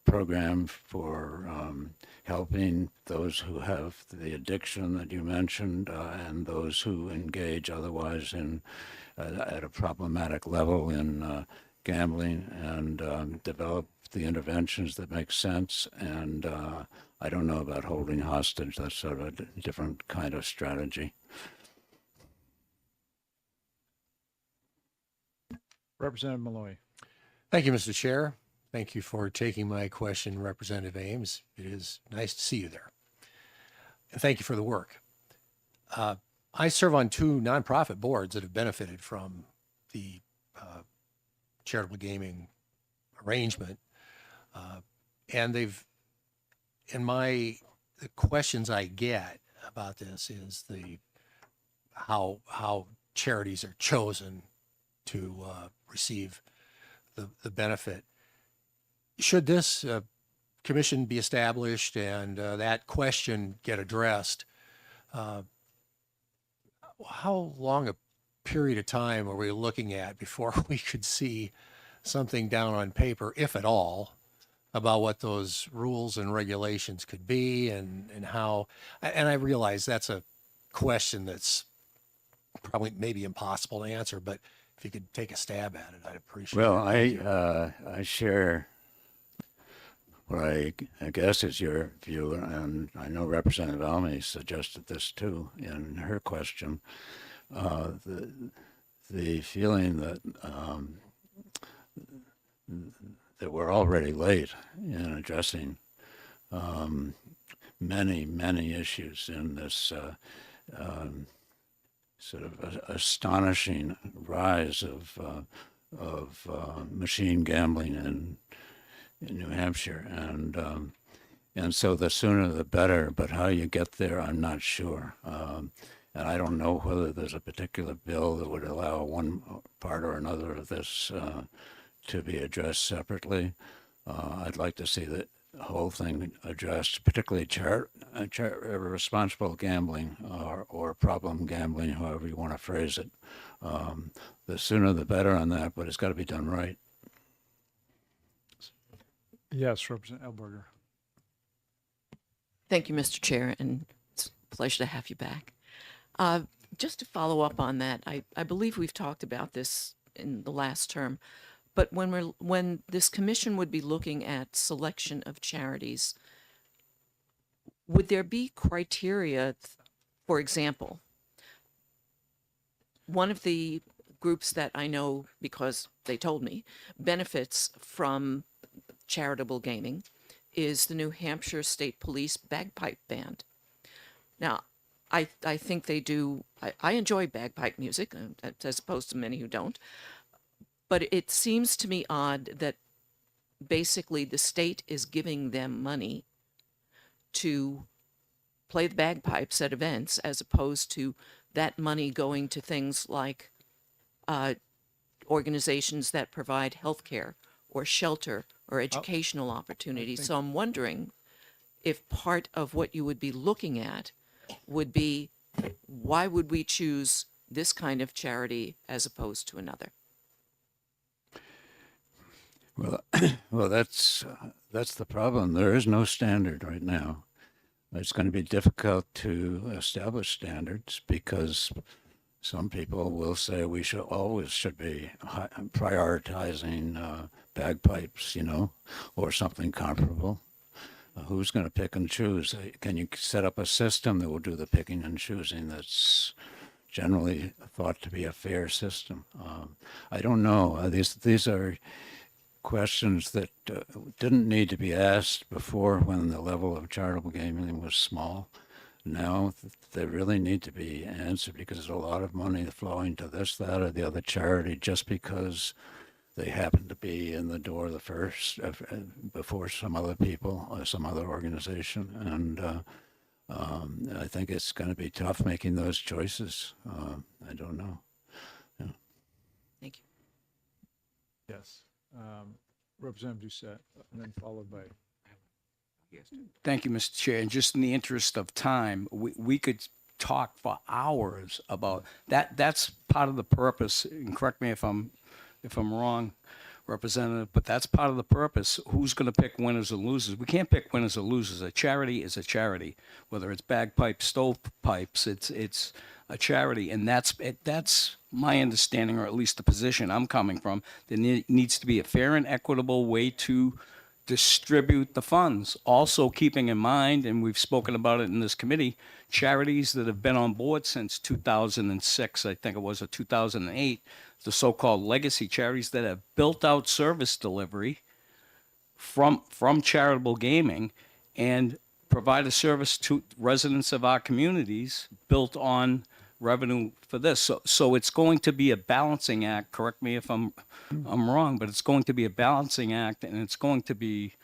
program for helping those who have the addiction that you mentioned and those who engage otherwise in at a problematic level in gambling, and develop the interventions that make sense. And I don't know about holding hostage. That's sort of a different kind of strategy. Representative Malloy. Thank you, Mr. Chair. Thank you for taking my question, Representative Ames. It is nice to see you there. And thank you for the work. I serve on 2 nonprofit boards that have benefited from the charitable gaming arrangement. And the questions I get about this is how charities are chosen to receive the benefit. Should this commission be established and that question get addressed, how long a period of time are we looking at before we could see something down on paper, if at all, about what those rules and regulations could be and how, and I realize that's a question that's probably maybe impossible to answer, but if you could take a stab at it, I'd appreciate Well, it. I share what I guess is your view, and I know Representative Alme suggested this too in her question. The feeling that that we're already late in addressing many issues in this sort of astonishing rise of machine gambling in New Hampshire, and so the sooner the better. But how you get there, I'm not sure, and I don't know whether there's a particular bill that would allow one part or another of this to be addressed separately. I'd like to see the whole thing addressed, particularly responsible gambling or problem gambling, however you want to phrase it. The sooner the better on that, but it's got to be done right. Yes, Representative Elberger. Thank you, Mr. Chair, and it's a pleasure to have you back. Just to follow up on that, I believe we've talked about this in the last term, but when this commission would be looking at selection of charities, would there be criteria? For example, one of the groups that I know, because they told me, benefits from charitable gaming is the New Hampshire State Police Bagpipe Band. Now, I think they do, I enjoy bagpipe music, as opposed to many who don't, but it seems to me odd that basically the state is giving them money to play the bagpipes at events, as opposed to that money going to things like organizations that provide health care or shelter or educational opportunities. So I'm wondering if part of what you would be looking at would be, why would we choose this kind of charity as opposed to another? Well, that's the problem. There is no standard right now. It's going to be difficult to establish standards because some people will say we should be prioritizing bagpipes, or something comparable. Who's going to pick and choose? Can you set up a system that will do the picking and choosing that's generally thought to be a fair system? I don't know. These are questions that didn't need to be asked before when the level of charitable gaming was small. Now they really need to be answered because there's a lot of money flowing to this, that, or the other charity just because they happen to be in the door the first before some other people or some other organization. And I think it's going to be tough making those choices. I don't know. Yeah. Thank you. Yes. Representative Doucette, and then followed by. Thank you, Mr. Chair. And just in the interest of time, we could talk for hours about that. That's part of the purpose. And correct me if I'm wrong, Representative, but that's part of the purpose. Who's going to pick winners and losers? We can't pick winners or losers. A charity is a charity, whether it's bagpipes, stovepipes. It's a charity, and that's my understanding, or at least the position I'm coming from. There needs to be a fair and equitable way to distribute the funds. Also keeping in mind, and we've spoken about it in this committee, charities that have been on board since 2006, I think it was, or 2008, the so-called legacy charities that have built out service delivery from charitable gaming and provide a service to residents of our communities built on revenue for this. So it's going to be a balancing act. Correct me if I'm wrong, but it's going to be a balancing act, and it's going to be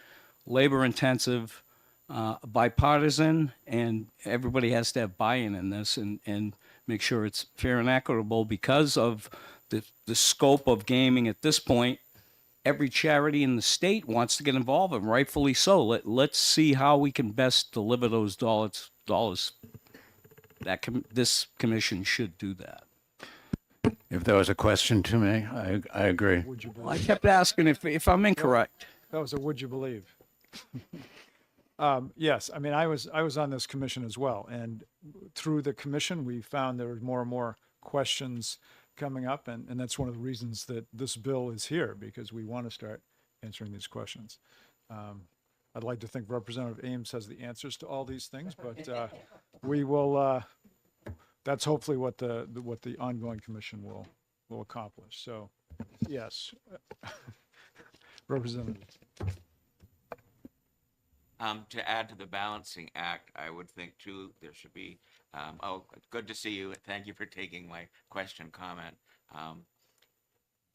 labor intensive, bipartisan, and everybody has to have buy-in in this and make sure it's fair and equitable because of the scope of gaming at this point. Every charity in the state wants to get involved, and rightfully so. Let's see how we can best deliver those dollars. This commission should do that. If there was a question to me, I agree. Would you believe? I kept asking if I'm incorrect. That was a would you believe? Yes, I mean, I was on this commission as well, and through the commission, we found there were more and more questions coming up, and that's one of the reasons that this bill is here, because we want to start answering these questions. I'd like to think Representative Ames has the answers to all these things, but we will. That's hopefully what the ongoing commission will accomplish. So, yes, Representative. To add to the balancing act, I would think too, there should be, good to see you. Thank you for taking my comment.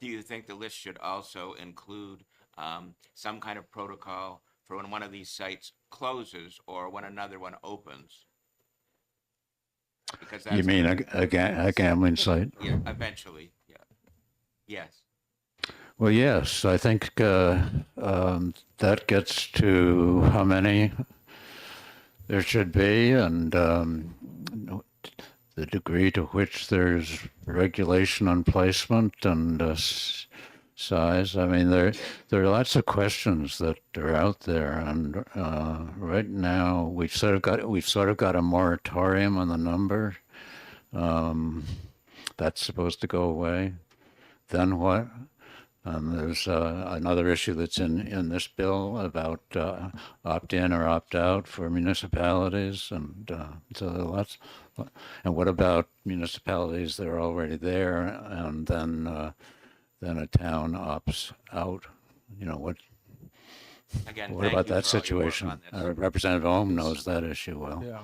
Do you think the list should also include some kind of protocol for when one of these sites closes or when another one opens? Because You mean a gambling site? Yeah, eventually, yeah. Yes. Well, yes, I think that gets to how many there should be, and the degree to which there's regulation on placement and size. I mean, there are lots of questions that are out there, and right now we've sort of got a moratorium on the number. That's supposed to go away. Then what? There's another issue that's in this bill about opt-in or opt-out for municipalities, and so there are lots. And what about municipalities that are already there, and then a town opts out? You know what? Again, what thank about you that for all your work situation? on this. Representative Ohm knows that issue well. Yeah,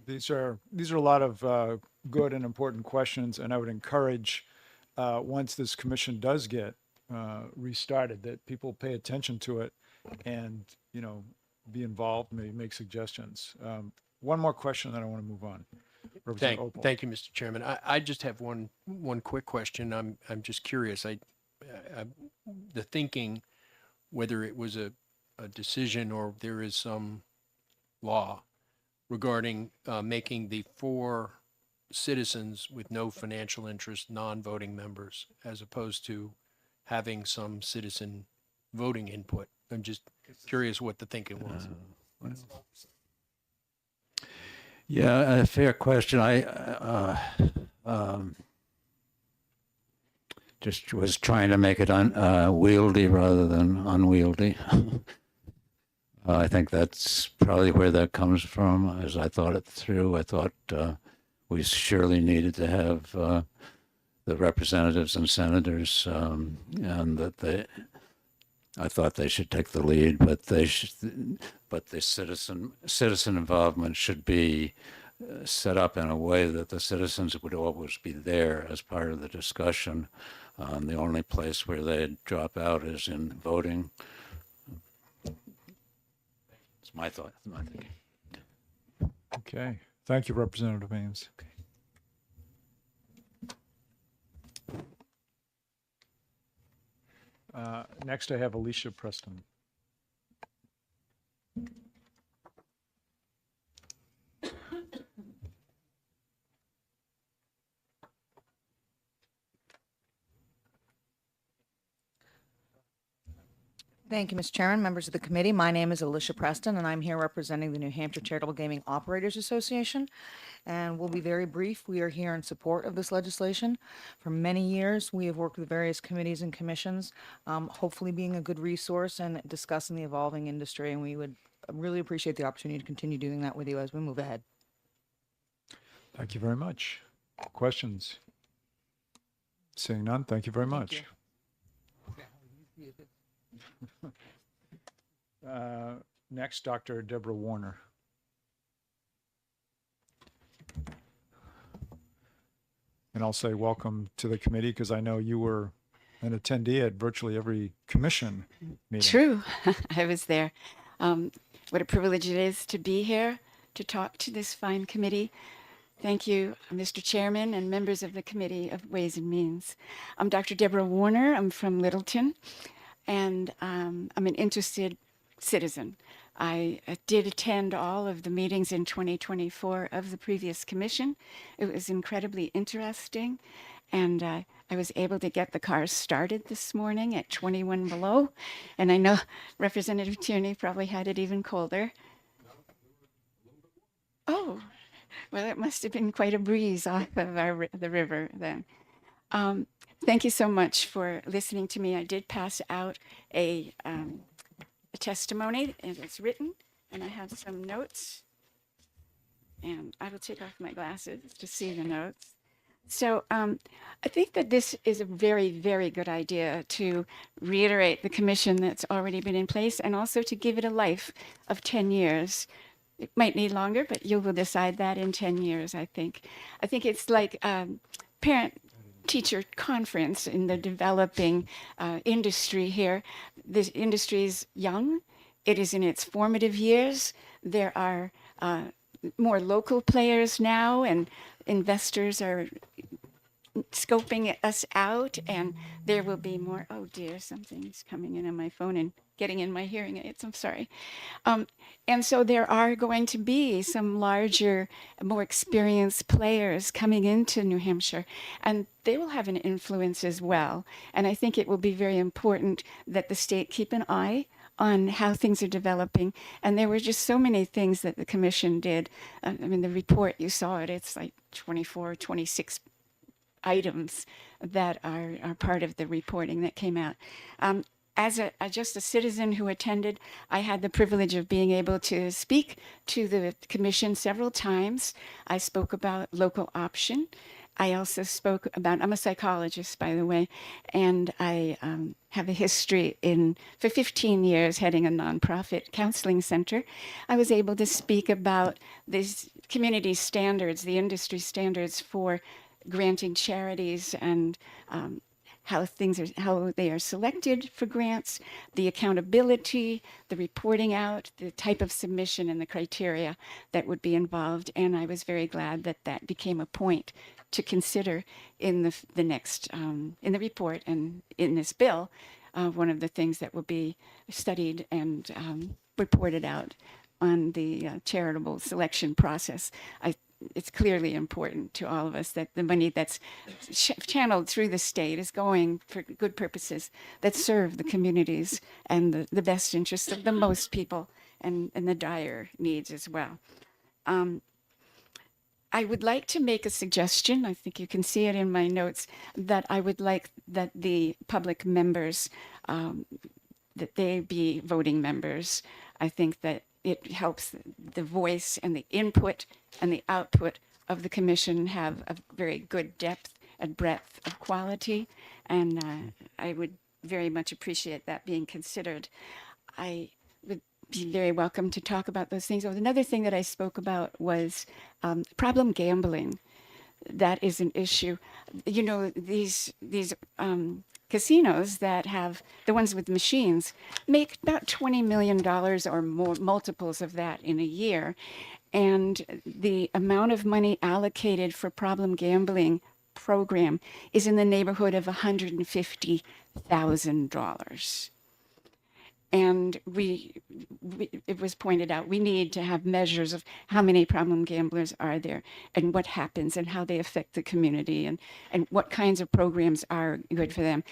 these are a lot of good and important questions, and I would encourage once this commission does get restarted, that people pay attention to it and be involved, maybe make suggestions. One more question, then I want to move on. Representative Opal. Thank you, Mr. Chairman. I just have one quick question. I'm just curious. The thinking, whether it was a decision or there is some law regarding making the 4 citizens with no financial interest non-voting members, as opposed to having some citizen voting input. I'm just curious what the thinking was. Yeah, a fair question. I just was trying to make it wieldy rather than unwieldy. I think that's probably where that comes from. As I thought it through, I thought we surely needed to have the representatives and senators, and that I thought they should take the lead, but the citizen involvement should be set up in a way that the citizens would always be there as part of the discussion. The only place where they drop out is in voting. It's my thought, my thinking. Okay, thank you, Representative Ames. Next, I have Alicia Preston. Thank you, Mr. Chairman, members of the committee. My name is Alicia Preston, and I'm here representing the New Hampshire Charitable Gaming Operators Association. And we'll be very brief. We are here in support of this legislation. For many years, we have worked with various committees and commissions, hopefully being a good resource and discussing the evolving industry. And we would really appreciate the opportunity to continue doing that with you as we move ahead. Thank you very much. Questions? Seeing none, thank you very much. Next, Dr. Deborah Warner. And I'll say welcome to the committee because I know you were an attendee at virtually every commission meeting. True. I was there. What a privilege it is to be here to talk to this fine committee. Thank you, Mr. Chairman and members of the Committee of Ways and Means. I'm Dr. Deborah Warner. I'm from Littleton, and I'm an interested citizen. I did attend all of the meetings in 2024 of the previous commission. It was incredibly interesting, and I was able to get the cars started this morning at 21 below, and I know Representative Tierney probably had it even colder. Oh, well, it must have been quite a breeze off of the river then. Thank you so much for listening to me. I did pass out a testimony, and it's written, and I have some notes. And I will take off my glasses to see the notes. So I think that this is a very, very good idea to reiterate the commission that's already been in place and also to give it a life of 10 years. It might need longer, but you will decide that in 10 years, I think. I think it's like parent-teacher conference in the developing industry here. This industry is young. It is in its formative years. There are more local players now, and investors are scoping us out, and there will be more. Oh dear, something's coming in on my phone and getting in my hearing aids. I'm sorry. And so there are going to be some larger, more experienced players coming into New Hampshire, and they will have an influence as well. And I think it will be very important that the state keep an eye on how things are developing. And there were just so many things that the commission did. I mean, the report, you saw it, it's like 24, 26 items that are part of the reporting that came out. As just a citizen who attended, I had the privilege of being able to speak to the commission several times. I spoke about local option. I also spoke about, I'm a psychologist, by the way, and I have a history for 15 years heading a nonprofit counseling center. I was able to speak about these community standards, the industry standards for granting charities, and how they are selected for grants, the accountability, the reporting out, the type of submission, and the criteria that would be involved. And I was very glad that that became a point to consider in the next in the report and in this bill. One of the things that will be studied and reported out on the charitable selection process. It's clearly important to all of us that the money that's channeled through the state is going for good purposes that serve the communities and the best interests of the most people and the dire needs as well. I would like to make a suggestion. I think you can see it in my notes, that I would like that the public members, that they be voting members. I think that it helps the voice and the input and the output of the commission have a very good depth and breadth of quality, and I would very much appreciate that being considered. I would be very welcome to talk about those things. Another thing that I spoke about was problem gambling. That is an issue. You know, these casinos that have, the ones with machines, make about $20 million or more, multiples of that in a year. And the amount of money allocated for problem gambling program is in the neighborhood of $150,000. And it was pointed out, we need to have measures of how many problem gamblers are there and what happens and how they affect the community and what kinds of programs are good for them.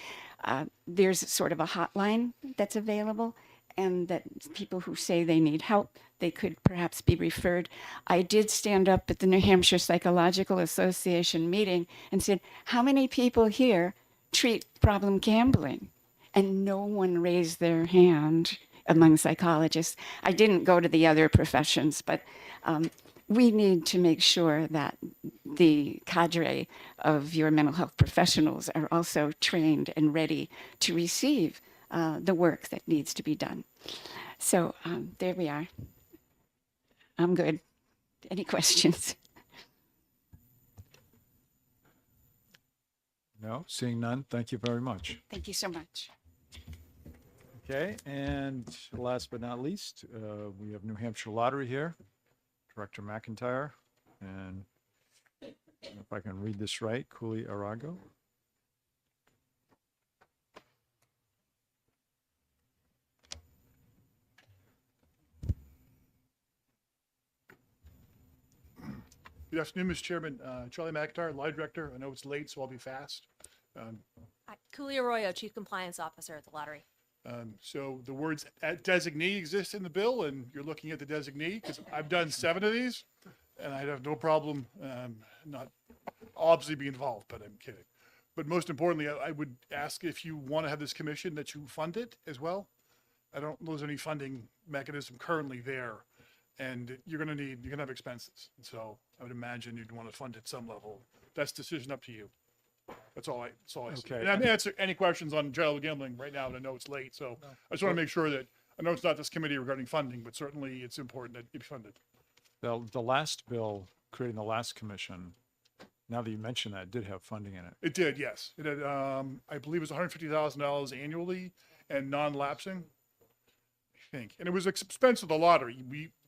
there's sort of a hotline that's available, and that people who say they need help, they could perhaps be referred. I did stand up at the New Hampshire Psychological Association meeting and said, how many people here treat problem gambling? And no one raised their hand among psychologists. I didn't go to the other professions, but we need to make sure that the cadre of your mental health professionals are also trained and ready to receive the work that needs to be done. So there we are. I'm good. Any questions? No, seeing none. Thank you very much. Thank you so much. Okay, and last but not least, we have New Hampshire Lottery here, Director McIntyre, and if I can read this right, Cooley Arago. Good afternoon, Mr. Chairman. Charlie McIntyre, Live Director. I know it's late, so I'll be fast. Cooley Arroyo, Chief Compliance Officer at the lottery. So the words designee exist in the bill, and you're looking at the designee, because I've done 7 of these, and I'd have no problem not obviously be involved, but I'm kidding. But most importantly, I would ask if you want to have this commission that you fund it as well. I don't know there's any funding mechanism currently there, and you're going to have expenses. And so I would imagine you'd want to fund at some level. That's decision up to you. That's all I see. Okay. And I may answer any questions on charitable gambling right now, but I know it's late. So I just want to make sure that, I know it's not this committee regarding funding, but certainly it's important that it be funded. The last bill, creating the last commission, now that you mention that, did have funding in it. It did, yes. It had, I believe it was $150,000 annually and non-lapsing, I think. And it was expense of the lottery.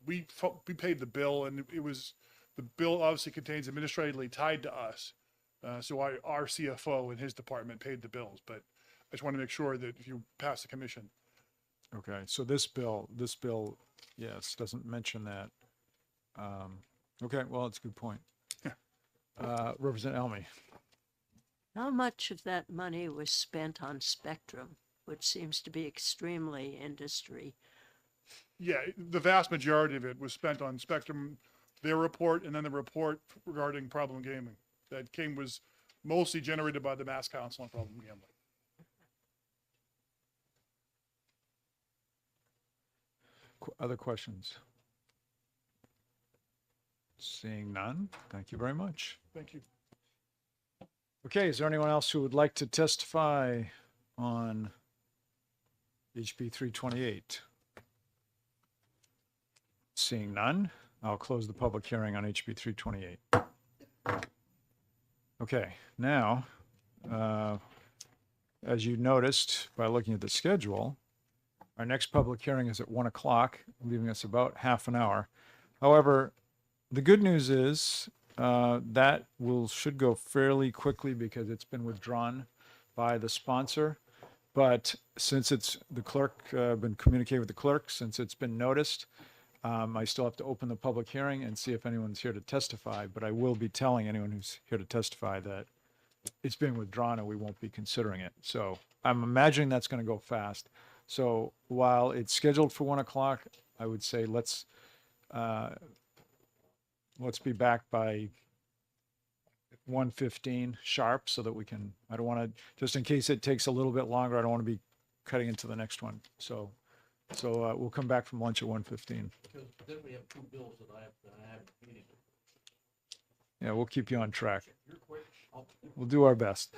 We paid the bill, and the bill obviously contains administratively tied to us. So our CFO and his department paid the bills, but I just want to make sure that if you pass the commission. Okay, so this bill, yes, doesn't mention that. Okay, well, it's a good point. Representative Elmy. How much of that money was spent on Spectrum, which seems to be extremely industry? Yeah, the vast majority of it was spent on Spectrum, their report, and then the report regarding problem gaming. That was mostly generated by the Mass Council on Problem Gambling. Other questions? Seeing none, thank you very much. Thank you. Okay, is there anyone else who would like to testify on HB 328? Seeing none, I'll close the public hearing on HB 328. Okay, now, as you noticed by looking at the schedule, our next public hearing is at 1 o'clock, leaving us about half an hour. However, the good news is that should go fairly quickly because it's been withdrawn by the sponsor. But since the clerk, been communicating with the clerk, since it's been noticed, I still have to open the public hearing and see if anyone's here to testify, but I will be telling anyone who's here to testify that it's been withdrawn and we won't be considering it. So I'm imagining that's going to go fast. So while it's scheduled for 1 o'clock, I would say let's be back by 1:15 sharp so that we can, I don't want to, just in case it takes a little bit longer, I don't want to be cutting into the next one. So we'll come back from lunch at 1:15. Because then we have 2 bills that I have meeting. Yeah, we'll keep you on track. You're quick. We'll do our best.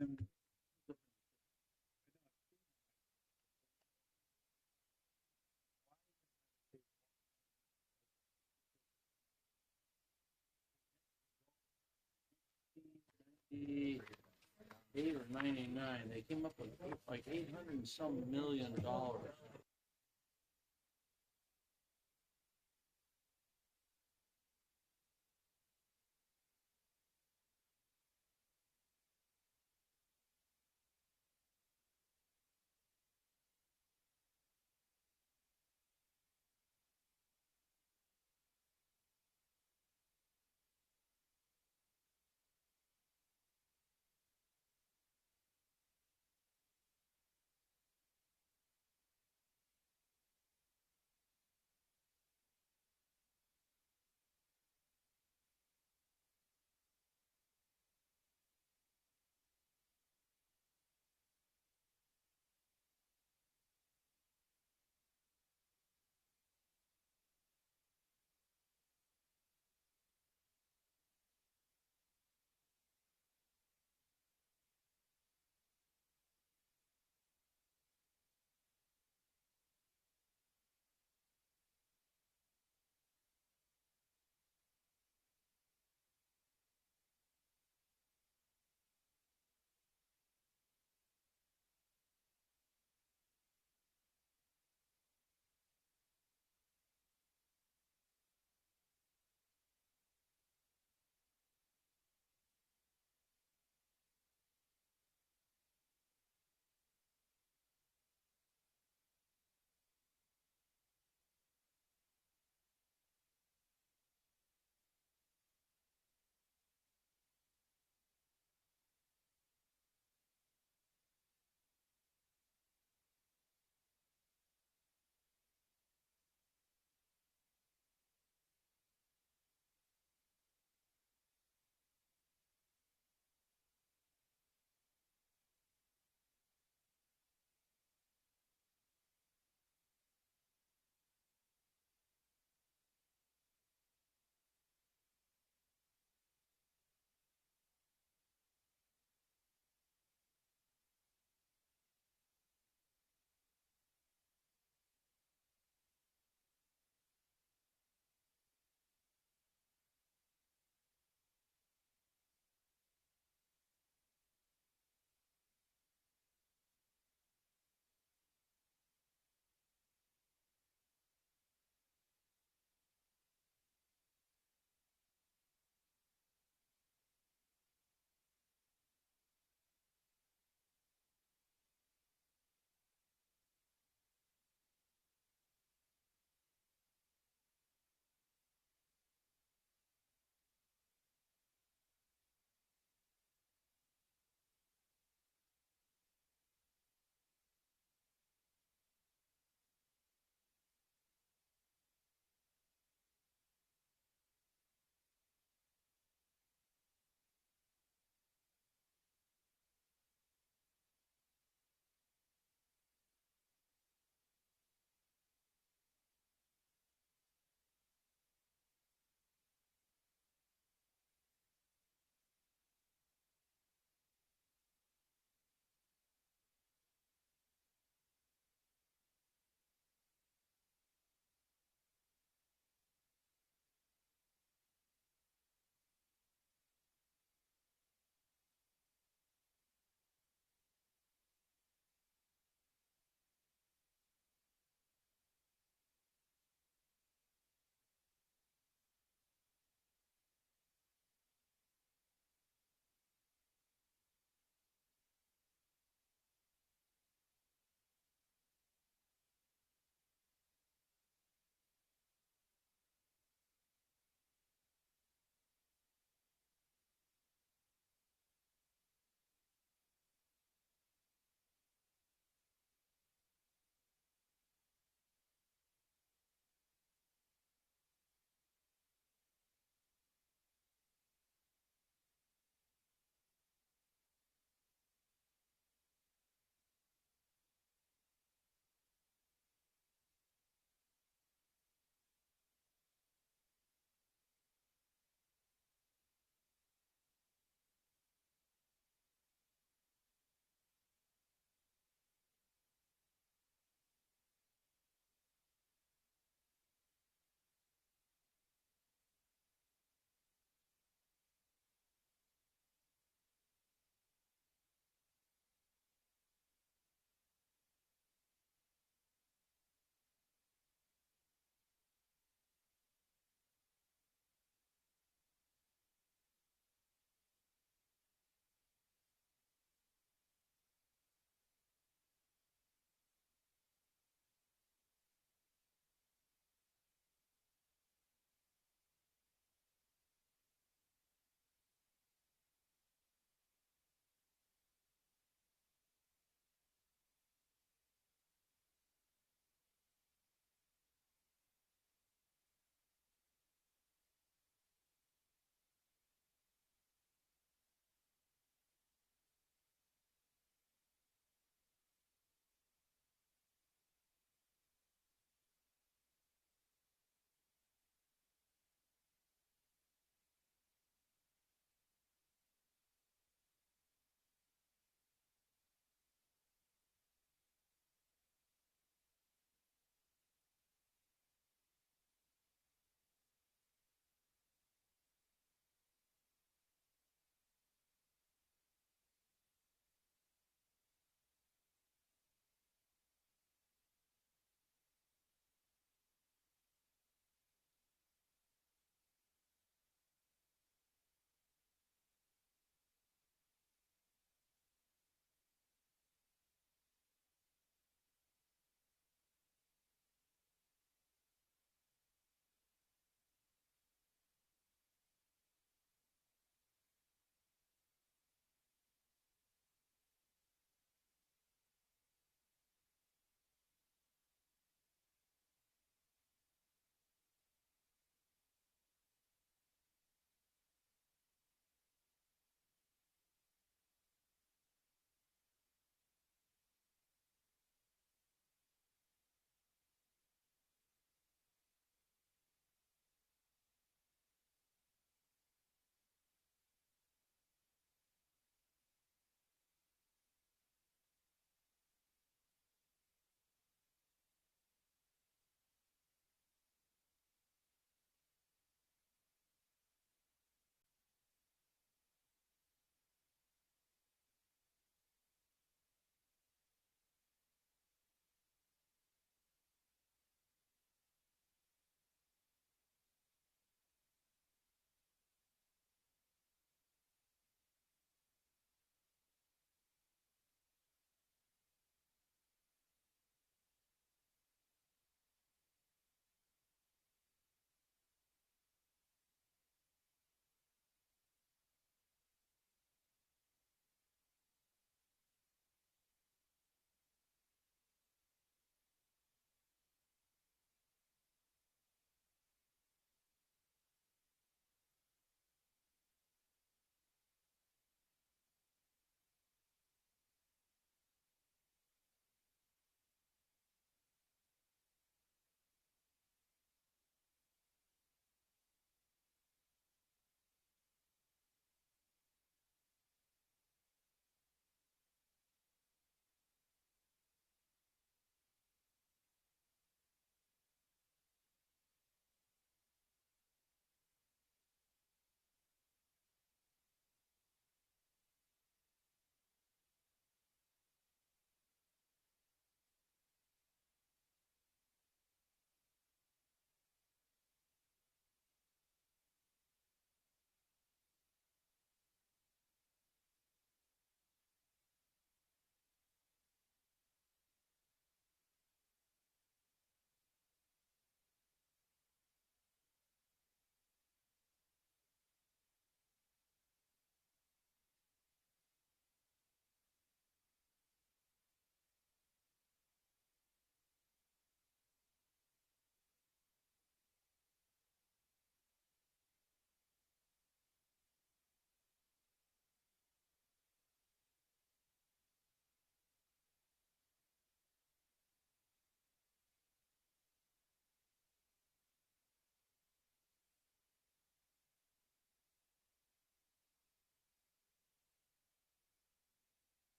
Eight or 99, they came up with like 800 and some $1 million.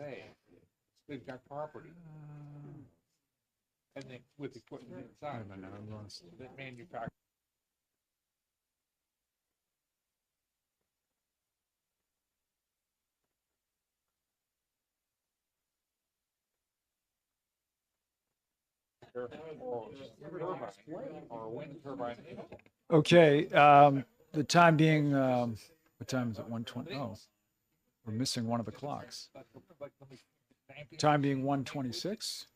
say, they've got property. And then with equipment inside, that manufacture. Or wind turbine. Okay, the time being, what time is it? 1:20? Oh, we're missing one of the clocks. Time being 1:26.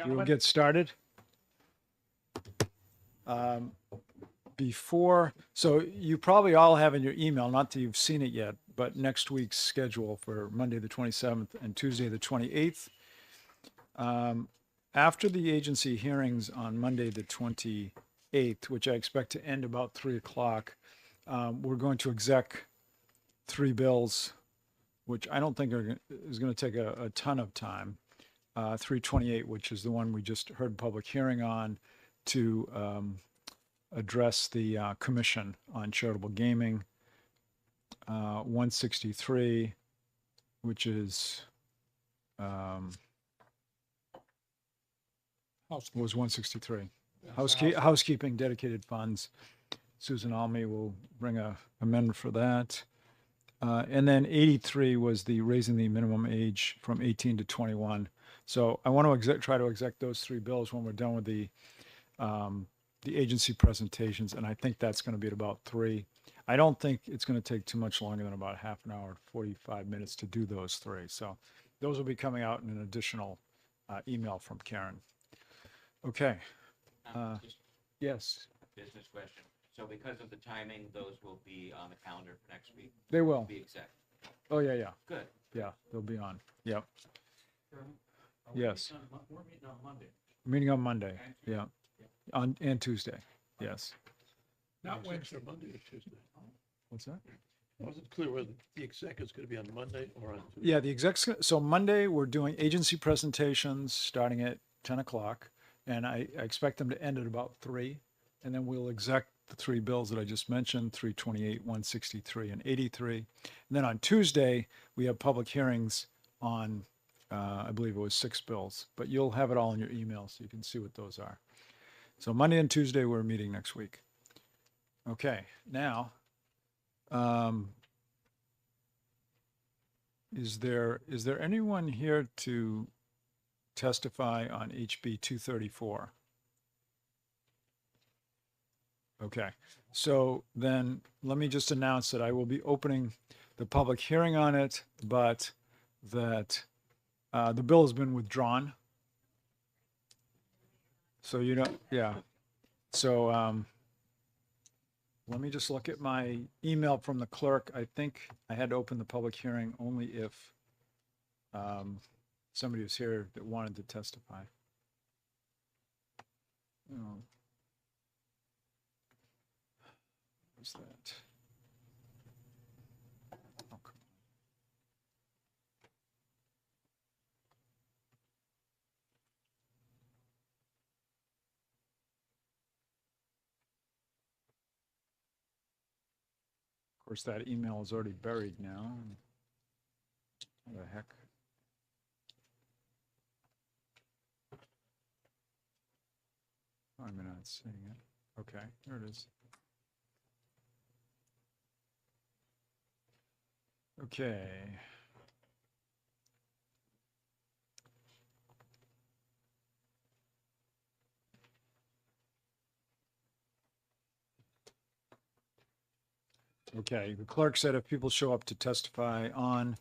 We will get started. So you probably all have in your email, not that you've seen it yet, but next week's schedule for Monday, the 27th and Tuesday, the 28th. After the agency hearings on Monday, the 28th, which I expect to end about 3 o'clock, we're going to exec 3 bills, which I don't think is going to take a ton of time. 328, which is the one we just heard public hearing on, to address the Commission on Charitable Gaming. 163, which is was 163. Housekeeping, dedicated funds. Susan Almy will bring a amendment for that. And then 83 was the raising the minimum age from 18 to 21. So I want to try to exec those 3 bills when we're done with the agency presentations, and I think that's going to be at about 3. I don't think it's going to take too much longer than about half an hour, 45 minutes to do those 3. So those will be coming out in an additional email from Karen. Okay. Just Yes, business question. So because of the timing, those will be on the calendar for next week? they will. Be exec. Oh, yeah. Good. Yeah, they'll be on. Yep. Yes. We're meeting on Monday. Meeting on Monday. Yeah. And Tuesday. Yes. Not Wednesday, Monday or Tuesday. What's that? I wasn't clear whether the exec is going to be on Monday or on Tuesday. Yeah, the execs. So Monday, we're doing agency presentations starting at 10 o'clock, and I expect them to end at about 3. And then we'll exec the 3 bills that I just mentioned, 328, 163, and 83. And then on Tuesday, we have public hearings on, I believe it was 6 bills, but you'll have it all in your email so you can see what those are. So Monday and Tuesday, we're meeting next week. Okay, now, is there anyone here to testify on HB 234? Okay, so then let me just announce that I will be opening the public hearing on it, but that the bill has been withdrawn. So you know, yeah. So let me just look at my email from the clerk. I think I had to open the public hearing only if somebody was here that wanted to testify. Oh. What's that? Oh, come on. Of course, that email is already buried now. What the heck? Why am I not seeing it? Okay, there it is. Okay. Okay, the clerk said if people show up to testify on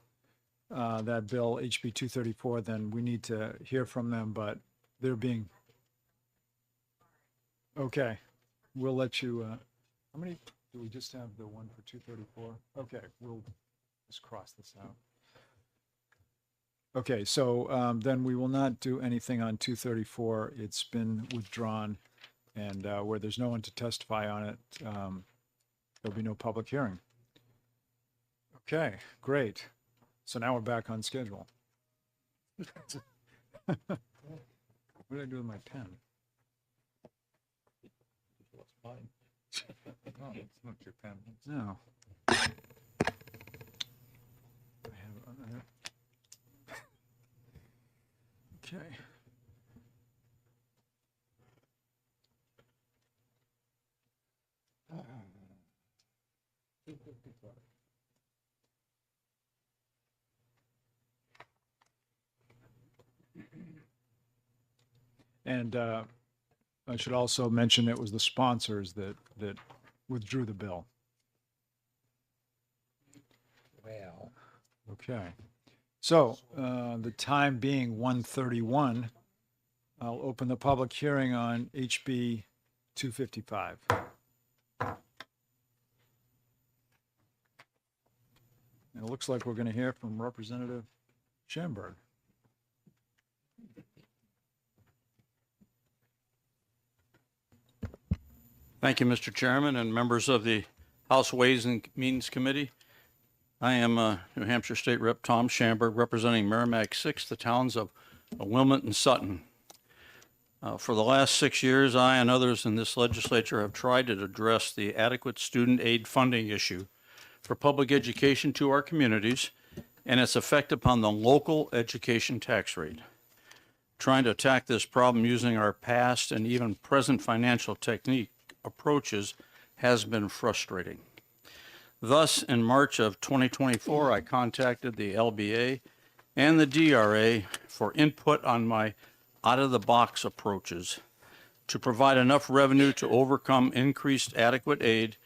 that bill, HB 234, then we need to hear from them, but they're being... Okay, we'll let you, how many, do we just have the one for 234? Okay, we'll just cross this out. Okay, so then we will not do anything on 234. It's been withdrawn, and where there's no one to testify on it, there'll be no public hearing. Okay, great. So now we're back on schedule. What did I do with my pen? Mine. No, it's not your pen. No. I have, Okay. And I should also mention it was the sponsors that withdrew the bill. Well. Okay. So the time being 1:31, I'll open the public hearing on HB 255. And it looks like we're going to hear from Representative Schamberg. Thank you, Mr. Chairman and members of the House Ways and Means Committee. I am New Hampshire State Rep Tom Schamberg, representing Merrimack 6, the towns of Wilmot and Sutton. For the last 6 years, I and others in this legislature have tried to address the adequate student aid funding issue for public education to our communities and its effect upon the local education tax rate. Trying to attack this problem using our past and even present financial technique approaches has been frustrating. Thus, in March of 2024, I contacted the LBA and the DRA for input on my out-of-the-box approaches to provide enough revenue to overcome increased adequate aid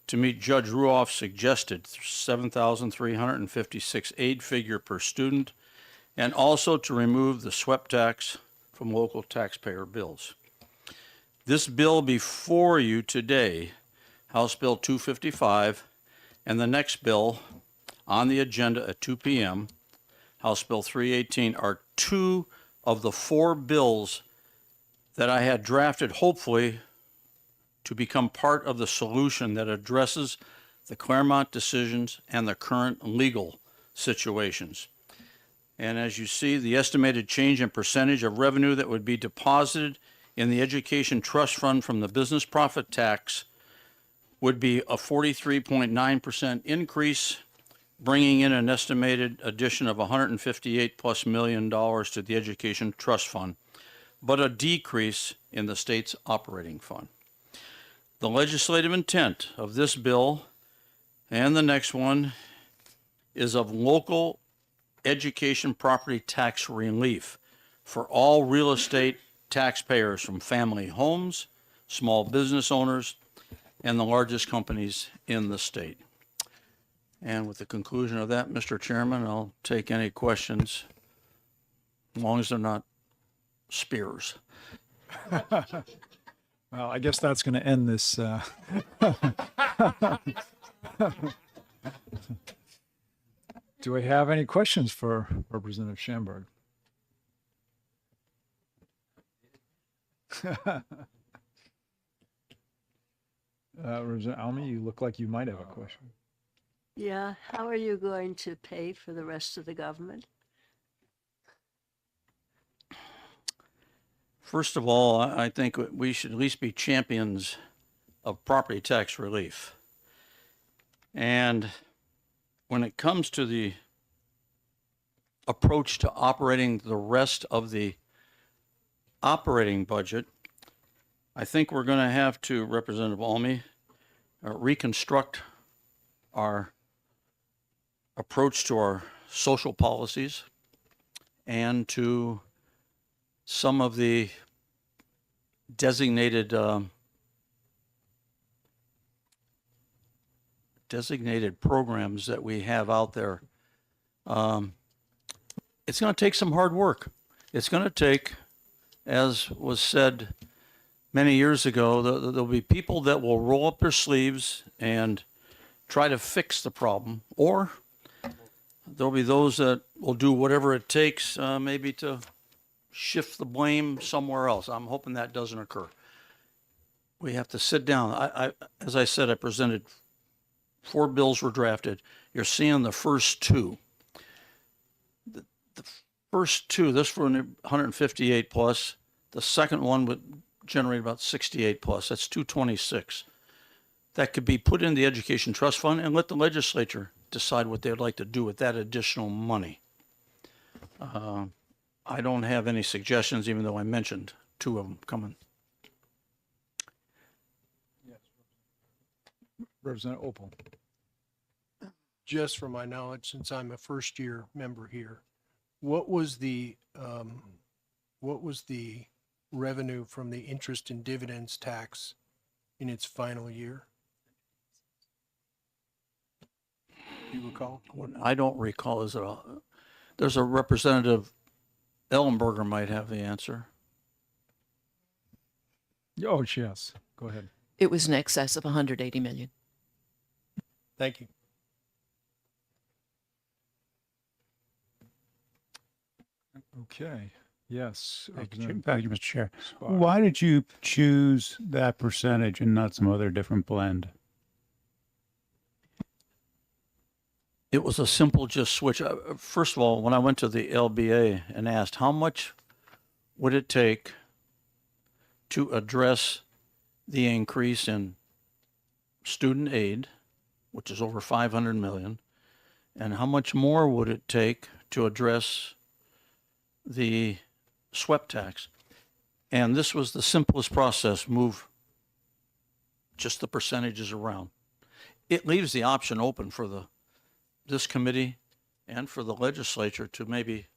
to meet Judge Ruoff's suggested $7,356 aid figure per student, and also to remove the swept tax from local taxpayer bills. This bill before you today, House Bill 255, and the next bill on the agenda at 2 p.m., House Bill 318, are two of the four bills that I had drafted, hopefully, to become part of the solution that addresses the Claremont decisions and the current legal situations. And as you see, the estimated change in percentage of revenue that would be deposited in the Education Trust Fund from the business profit tax would be a 43.9% increase, bringing in an estimated addition of $158+ million to the Education Trust Fund, but a decrease in the state's operating fund. The legislative intent of this bill and the next one is of local education property tax relief for all real estate taxpayers, from family homes, small business owners, and the largest companies in the state. And with the conclusion of that, Mr. Chairman, I'll take any questions, as long as they're not spears. Well, I guess that's going to end this. Do we have any questions for Representative Schamberg? Representative Almy, you look like you might have a question. Yeah, how are you going to pay for the rest of the government? First of all, I think we should at least be champions of property tax relief. And when it comes to the approach to operating the rest of the operating budget, I think we're going to have to, Representative Almy, reconstruct our approach to our social policies and to some of the designated programs that we have out there. It's going to take some hard work. It's going to take, as was said many years ago, there'll be people that will roll up their sleeves and try to fix the problem, or there'll be those that will do whatever it takes, maybe to shift the blame somewhere else. I'm hoping that doesn't occur. We have to sit down. As I said, I presented 4 bills were drafted. You're seeing the first 2. The first 2, this for 158 plus. The second one would generate about 68 plus. That's 226. That could be put in the Education Trust Fund and let the legislature decide what they'd like to do with that additional money. I don't have any suggestions, even though I mentioned two of them coming. Representative Opal. Just from my knowledge, since I'm a first year member here, what was the revenue from the interest and dividends tax in its final year? Do you recall? I don't recall. There's a representative, Ellenberger might have the answer. Oh, yes. Go ahead. It was in excess of 180 million. Thank you. Okay. Yes. Thank you, Representative Mr. Chair. Spar. Why did you choose that percentage and not some other different blend? It was a simple just switch. First of all, when I went to the LBA and asked how much would it take to address the increase in student aid, which is over 500 million, and how much more would it take to address the SWEP tax? And this was the simplest process, move just the percentages around. It leaves the option open for this committee and for the legislature to maybe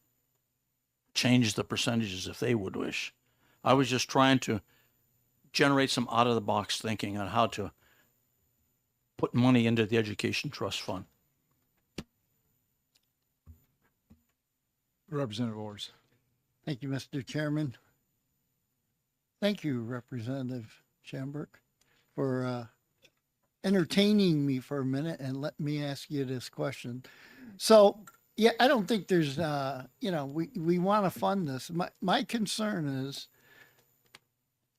change the percentages if they would wish. I was just trying to generate some out-of-the-box thinking on how to put money into the education trust fund. Representative Ors. Thank you, Mr. Chairman. Thank you, Representative Schamberg, for entertaining me for a minute and let me ask you this question. So, yeah, I don't think there's, we want to fund this. My concern is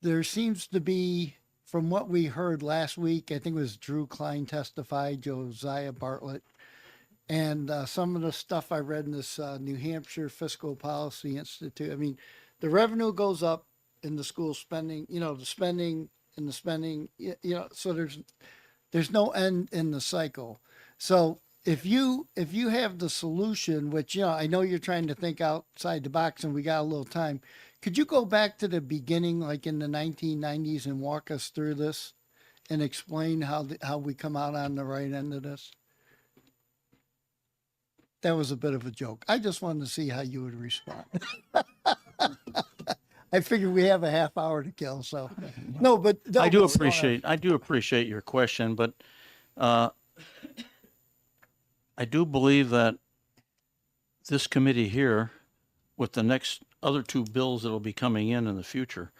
there seems to be, from what we heard last week, I think it was Drew Klein testified, Josiah Bartlett, and some of the stuff I read in this New Hampshire Fiscal Policy Institute. I mean, the revenue goes up in the school spending, the spending and the spending, so there's no end in the cycle. So if you have the solution, which, I know you're trying to think outside the box and we got a little time, could you go back to the beginning, like in the 1990s, and walk us through this and explain how we come out on the right end of this? That was a bit of a joke. I just wanted to see how you would respond. I figured we have a half hour to kill, so no, but I do appreciate your question, but I do believe that this committee here, with the next other two bills that will be coming in the future,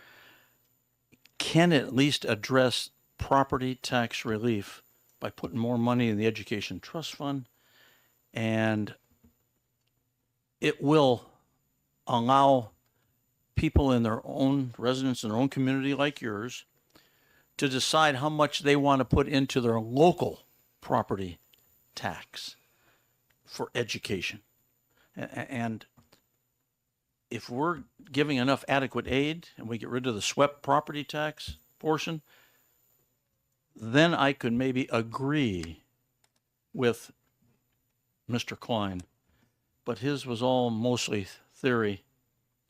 can at least address property tax relief by putting more money in the education trust fund, and it will allow people in their own residents in their own community like yours to decide how much they want to put into their local property tax for education. And if we're giving enough adequate aid and we get rid of the SWEP property tax portion, then I could maybe agree with Mr. Klein, but his was all mostly theory,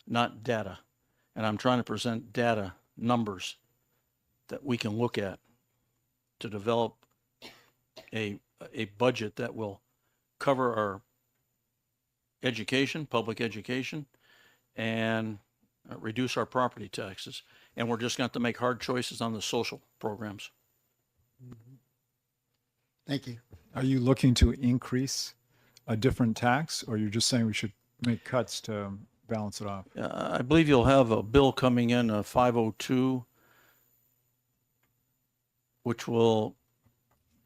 not data. And I'm trying to present data, numbers that we can look at to develop a budget that will cover our education, public education, and reduce our property taxes. And we're just going to have to make hard choices on the social programs. Thank you. Are you looking to increase a different tax, or you're just saying we should make cuts to balance it off? I believe you'll have a bill coming in, 502, which will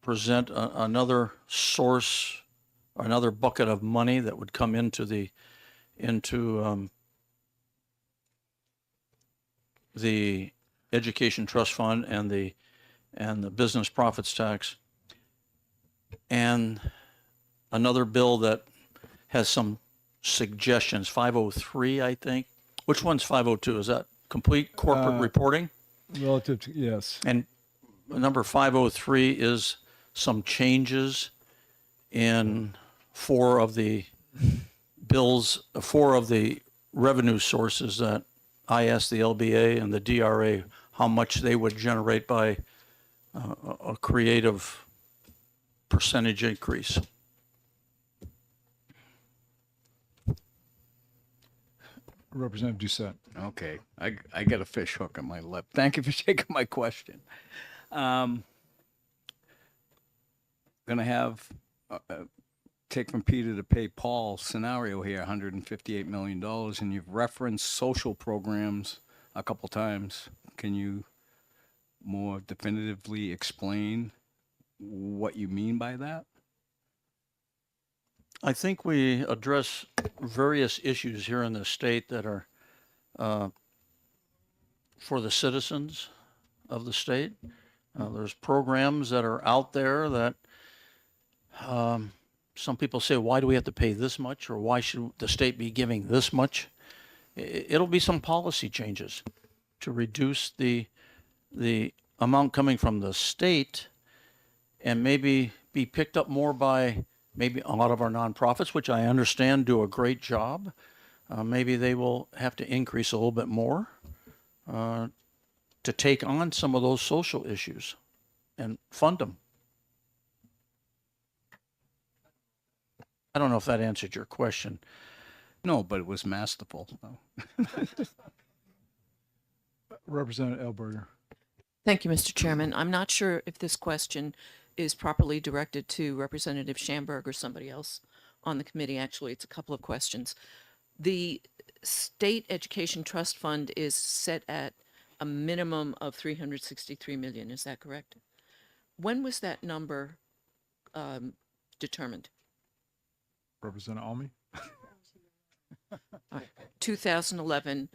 present another source, or another bucket of money that would come into the education trust fund and the business profits tax, and another bill that has some suggestions, 503, I think. Which one's 502? Is that complete corporate reporting? Relative to, yes. And number 503 is some changes in four of the revenue sources that I asked the LBA and the DRA how much they would generate by a creative percentage increase. Representative Doucette. Okay, I got a fish hook on my lip. Thank you for taking my question. Gonna have take from Peter to pay Paul scenario here, $158 million, and you've referenced social programs a couple times. Can you more definitively explain what you mean by that? I think we address various issues here in the state that are for the citizens of the state. There's programs that are out there that some people say, why do we have to pay this much, or why should the state be giving this much? It'll be some policy changes to reduce the amount coming from the state and maybe be picked up more by maybe a lot of our nonprofits, which I understand do a great job. Maybe they will have to increase a little bit more to take on some of those social issues and fund them. I don't know if that answered your question. No, but it was masterful. Representative Elberger. Thank you, Mr. Chairman. I'm not sure if this question is properly directed to Representative Schamberg or somebody else on the committee. Actually, it's a couple of questions. The State Education Trust Fund is set at a minimum of $363 million. Is that correct? When was that number determined? Representative Almy. 2011.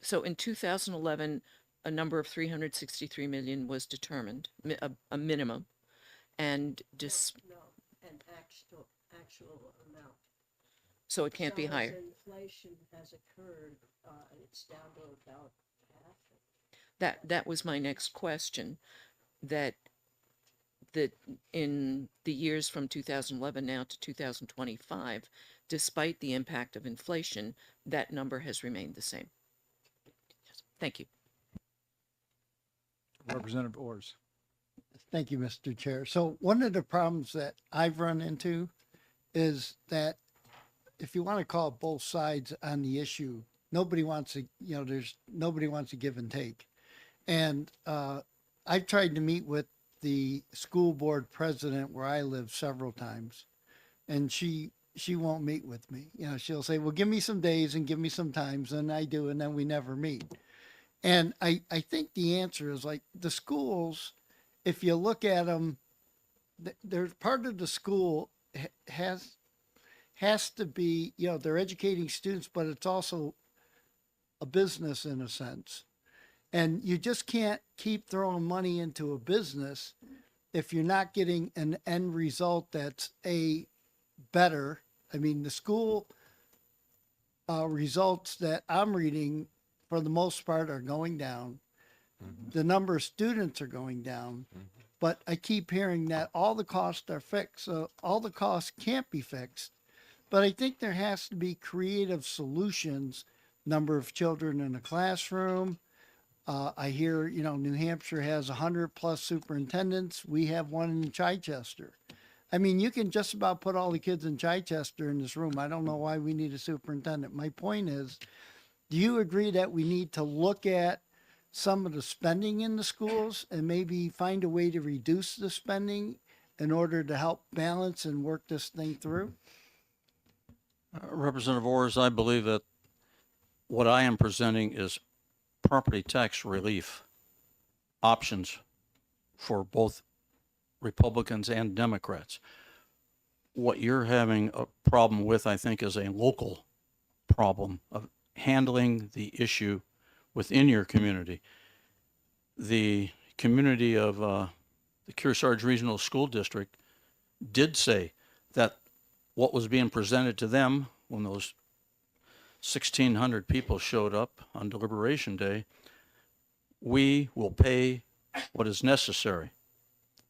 So in 2011, a number of 363 million was determined, a minimum, and An actual amount. so it can't be So as higher. inflation has occurred, it's down to about half. That was my next question, that in the years from 2011 now to 2025, despite the impact of inflation, that number has remained the same. Thank you. Representative Ors. Thank you, Mr. Chair. So one of the problems that I've run into is that if you want to call both sides on the issue, nobody wants to, nobody wants to give and take. And I've tried to meet with the school board president where I live several times, and she won't meet with me. She'll say, well, give me some days and give me some times, and I do, and then we never meet. And I think the answer is like the schools, if you look at them, there's part of the school has to be, they're educating students, but it's also a business in a sense. And you just can't keep throwing money into a business if you're not getting an end result that's better. I mean, the school results that I'm reading for the most part are going down. Mm-hmm. The number of students are going down, but I keep hearing that all the costs are fixed. So all the costs can't be fixed, but I think there has to be creative solutions. Number of children in a classroom. I hear, New Hampshire has 100+ superintendents. We have one in Chichester. I mean, you can just about put all the kids in Chichester in this room. I don't know why we need a superintendent. My point is, do you agree that we need to look at some of the spending in the schools and maybe find a way to reduce the spending in order to help balance and work this thing through? Representative Ors, I believe that what I am presenting is property tax relief options for both Republicans and Democrats. What you're having a problem with, I think, is a local problem of handling the issue within your community. The community of the Kearsarge Regional School District did say that what was being presented to them when those 1,600 people showed up on Deliberation Day, we will pay what is necessary.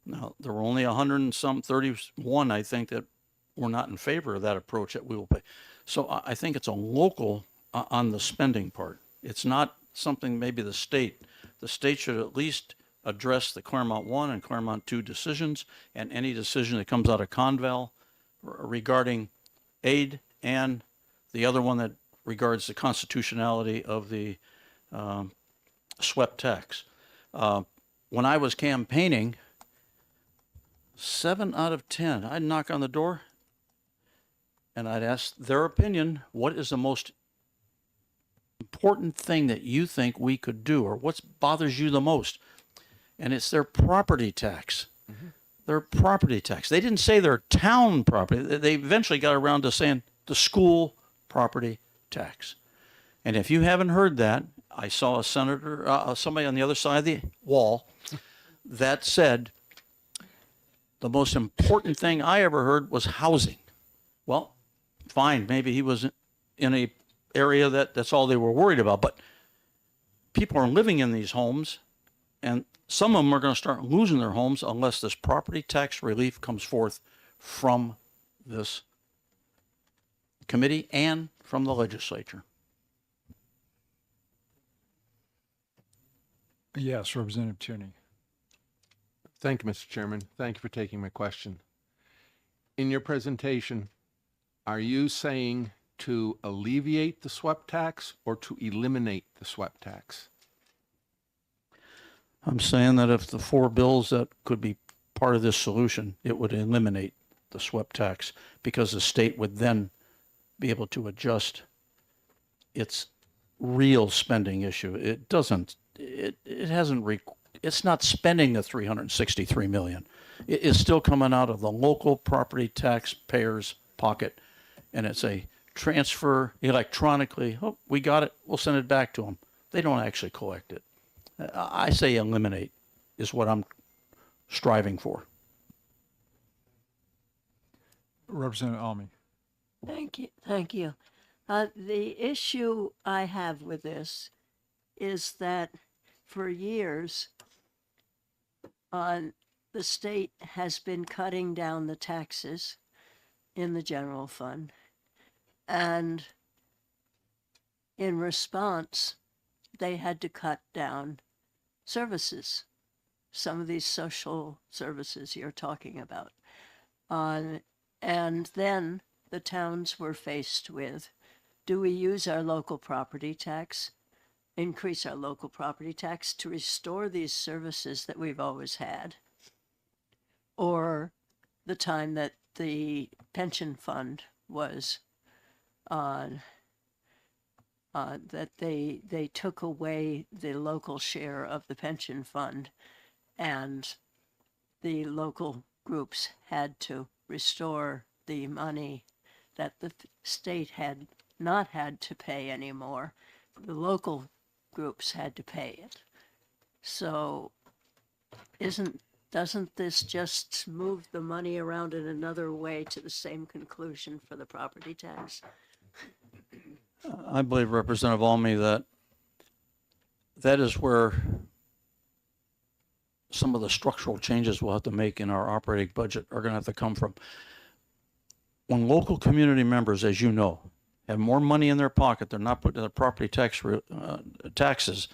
Now, there were only 131, I think, that we're not in favor of that approach that we will pay. So I think it's a local on the spending part. It's not something maybe the state should at least address the Claremont 1 and Claremont 2 decisions and any decision that comes out of Conval regarding aid, and the other one that regards the constitutionality of the swept tax. When I was campaigning, 7 out of 10, I'd knock on the door and I'd ask their opinion, what is the most important thing that you think we could do, or what bothers you the most? And it's their property tax. Their property tax. They didn't say their town property. They eventually got around to saying the school property tax. And if you haven't heard that, I saw a senator, somebody on the other side of the wall that said the most important thing I ever heard was housing. Well, fine, maybe he was in a area that's all they were worried about, but people are living in these homes, and some of them are going to start losing their homes unless this property tax relief comes forth from this committee and from the legislature. Yes, Representative Tierney. Thank you, Mr. Chairman. Thank you for taking my question. In your presentation, are you saying to alleviate the swept tax or to eliminate the swept tax? I'm saying that if the 4 bills that could be part of this solution, it would eliminate the swept tax, because the state would then be able to adjust its real spending issue. It doesn't, it hasn't, it's not spending the $363 million. It is still coming out of the local property taxpayer's pocket, and it's a transfer electronically. Oh, we got it. We'll send it back to them. They don't actually collect it. I say eliminate is what I'm striving for. Representative Almy. Thank you. Thank you. The issue I have with this is that for years, the state has been cutting down the taxes in the general fund. And in response, they had to cut down services, some of these social services you're talking about. And then the towns were faced with, do we use our local property tax, increase our local property tax to restore these services that we've always had? Or the time that the pension fund was on, that they took away the local share of the pension fund, and the local groups had to restore the money that the state had not had to pay anymore. The local groups had to pay it. So doesn't this just move the money around in another way to the same conclusion for the property tax? I believe, Representative Almy, that is where some of the structural changes we'll have to make in our operating budget are going to have to come from. When local community members, as you know, have more money in their pocket, they're not putting in the property taxes,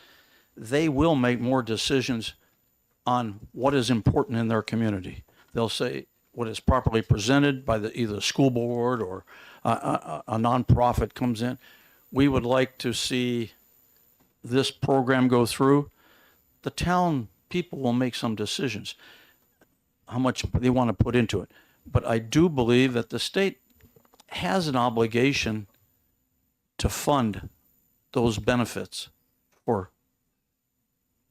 they will make more decisions on what is important in their community. They'll say what is properly presented by either the school board or a nonprofit comes in. We would like to see this program go through. The town people will make some decisions, how much they want to put into it. But I do believe that the state has an obligation to fund those benefits for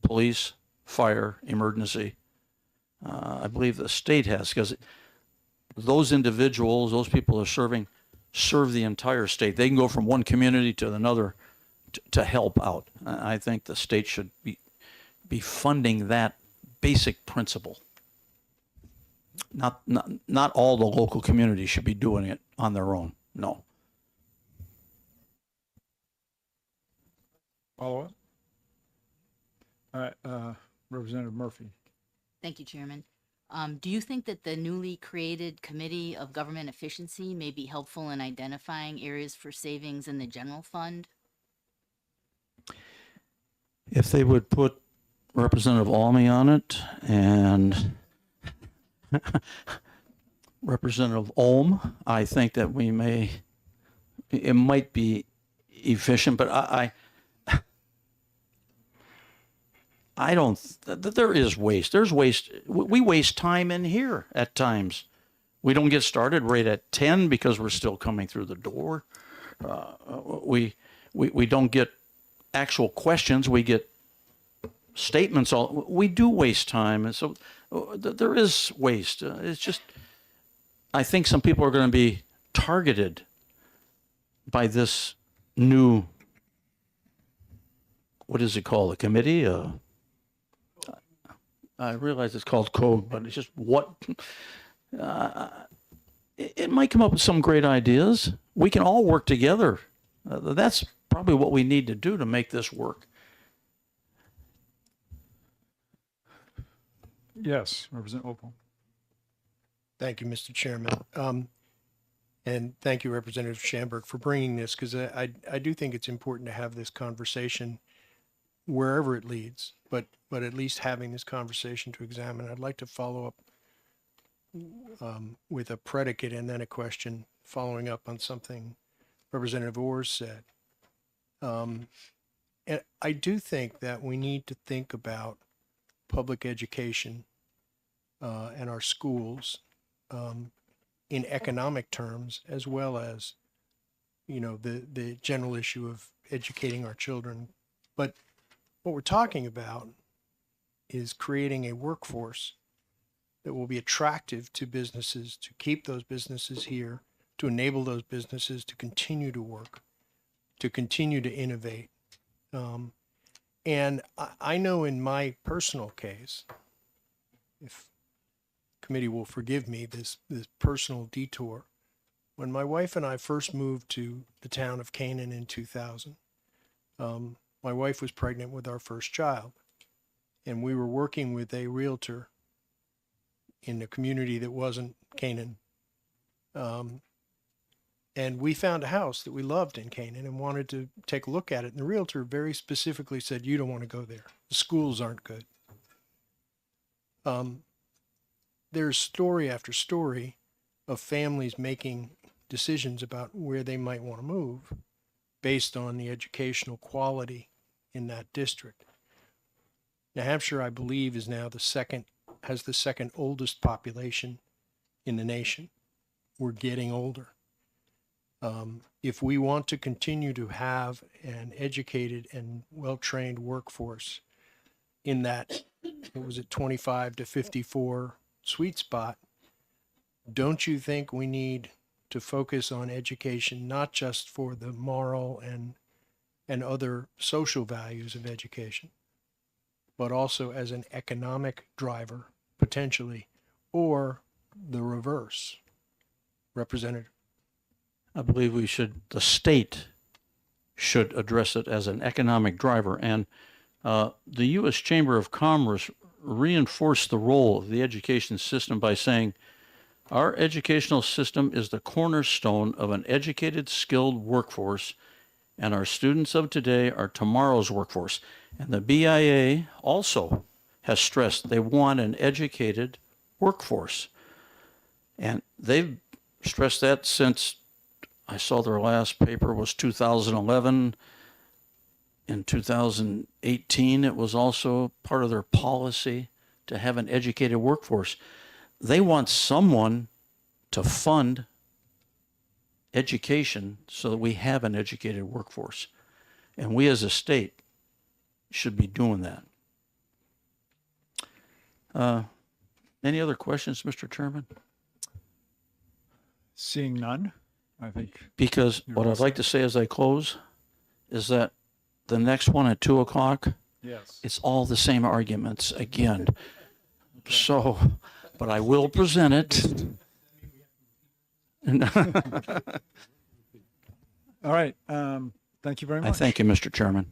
police, fire, emergency. I believe the state has, because those individuals, those people are serve the entire state. They can go from one community to another to help out. I think the state should be funding that basic principle. Not all the local communities should be doing it on their own. No. Follow up? All right, Representative Murphy. Thank you, Chairman. Do you think that the newly created Committee of Government Efficiency may be helpful in identifying areas for savings in the general fund? If they would put Representative Almy on it and Representative Ohm, I think that it might be efficient, but I don't, there is waste. There's waste. We waste time in here at times. We don't get started right at 10 because we're still coming through the door. We don't get actual questions. We get statements. We do waste time. And so there is waste. It's just, I think some people are going to be targeted by this new, what is it called? A committee? I realize it's called code, but it's just what, it might come up with some great ideas. We can all work together. That's probably what we need to do to make this work. Yes, Representative Opal. Thank you, Mr. Chairman. And thank you, Representative Schamberg, for bringing this, because I do think it's important to have this conversation wherever it leads, but at least having this conversation to examine. I'd like to follow up with a predicate and then a question following up on something Representative Orrs said. And I do think that we need to think about public education and our schools in economic terms, as well as, the general issue of educating our children. But what we're talking about is creating a workforce that will be attractive to businesses, to keep those businesses here, to enable those businesses to continue to work, to continue to innovate. And I know in my personal case, if committee will forgive me this personal detour, when my wife and I first moved to the town of Canaan in 2000, my wife was pregnant with our first child, and we were working with a realtor in a community that wasn't Canaan. And we found a house that we loved in Canaan and wanted to take a look at it. And the realtor very specifically said, "You don't want to go there. The schools aren't good." There's story after story of families making decisions about where they might want to move based on the educational quality in that district. New Hampshire, I believe, has the second oldest population in the nation. We're getting older. If we want to continue to have an educated and well-trained workforce in that, 25 to 54 sweet spot, don't you think we need to focus on education, not just for the moral and other social values of education, but also as an economic driver, potentially, or the reverse? Representative. I believe the state should address it as an economic driver. And the U.S. Chamber of Commerce reinforced the role of the education system by saying, our educational system is the cornerstone of an educated, skilled workforce, and our students of today are tomorrow's workforce. And the BIA also has stressed they want an educated workforce. And they've stressed that since I saw their last paper was 2011. In 2018, it was also part of their policy to have an educated workforce. They want someone to fund education so that we have an educated workforce. And we as a state should be doing that. Any other questions, Mr. Chairman? Seeing none, I think. Because what I'd like to say as I close is that the next one at 2:00, yes, it's all the same arguments again. So, but I will present it. All right. Thank you very much. I thank you, Mr. Chairman.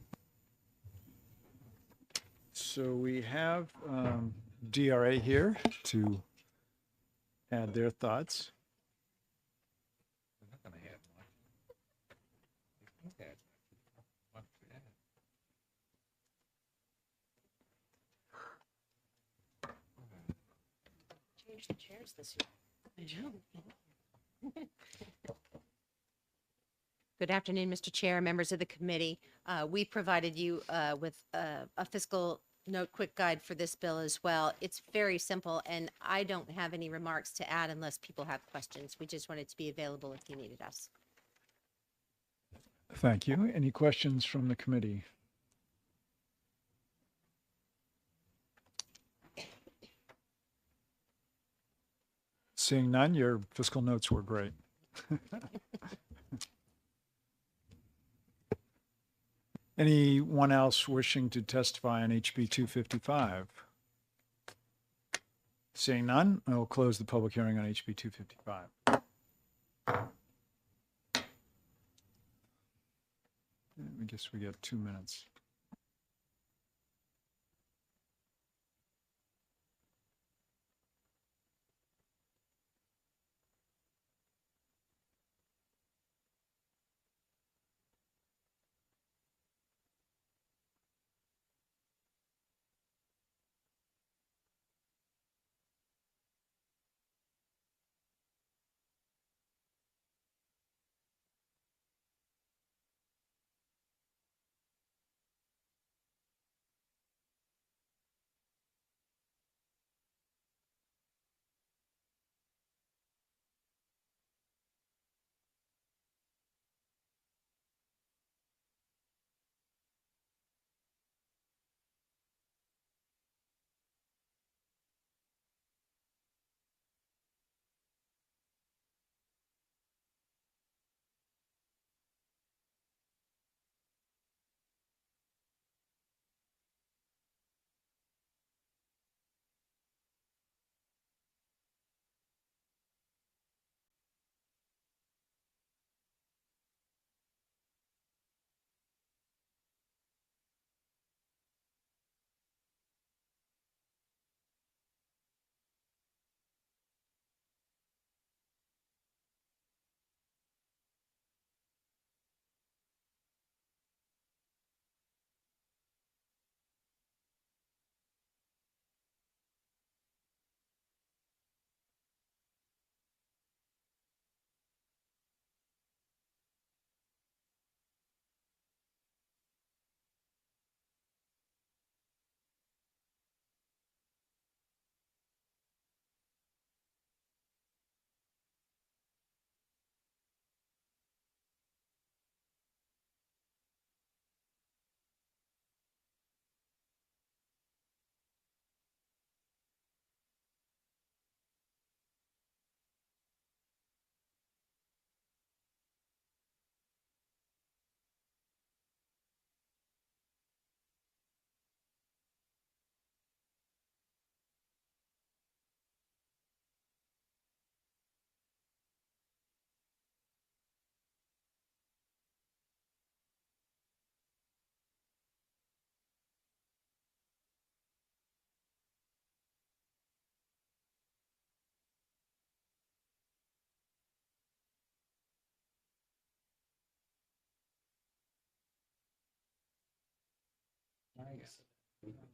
So we have DRA here to add their thoughts. Change the chairs this year. Good afternoon, Mr. Chair, members of the committee. We provided you with a fiscal note quick guide for this bill as well. It's very simple, and I don't have any remarks to add unless people have questions. We just wanted to be available if you needed us. Thank you. Any questions from the committee? Seeing none, your fiscal notes were great. Anyone else wishing to testify on HB 255? Seeing none, I will close the public hearing on HB 255. I guess we get 2 minutes.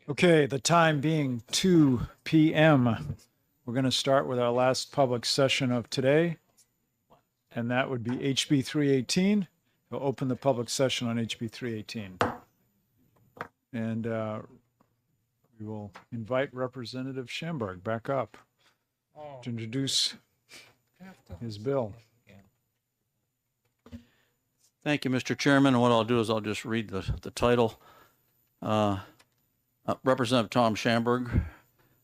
Okay, the time being 2 p.m. We're going to start with our last public session of today, and that would be HB 318. We'll open the public session on HB 318. And we will invite Representative Schamberg back up to introduce his bill. Thank you, Mr. Chairman. And what I'll do is I'll just read the title. Representative Tom Schamberg,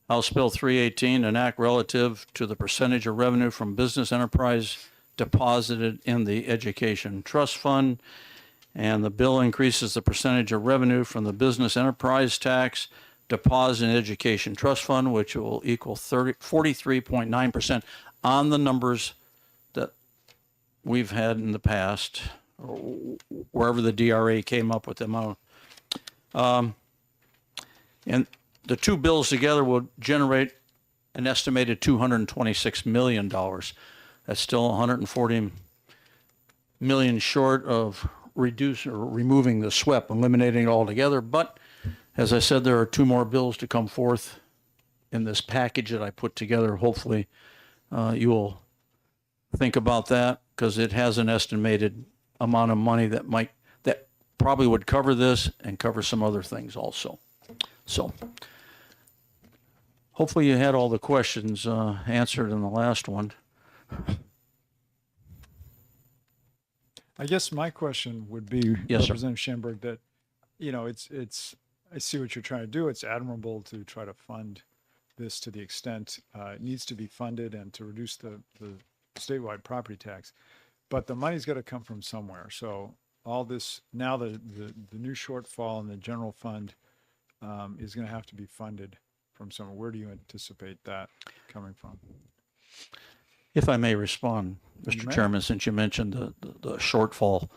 House Bill 318, an act relative to the percentage of revenue from business enterprise deposited in the Education Trust Fund. And the bill increases the percentage of revenue from the business enterprise tax deposit in Education Trust Fund, which will equal 43.9% on the numbers that we've had in the past, or wherever the DRA came up with them. And the two bills together will generate an estimated $226 million. That's still 140 million short of removing the SWEP, eliminating it altogether. But as I said, there are two more bills to come forth in this package that I put together. Hopefully, you will think about that, because it has an estimated amount of money that probably would cover this and cover some other things also. So hopefully you had all the questions answered in the last one. I guess my question would be, Yes, sir. Representative Schamberg, that, it's, I see what you're trying to do. It's admirable to try to fund this to the extent it needs to be funded and to reduce the statewide property tax. But the money's got to come from somewhere. So all this, now the new shortfall in the general fund is going to have to be funded from somewhere. Where do you anticipate that coming from? If I may respond, You Mr. may. Chairman, since you mentioned the shortfall,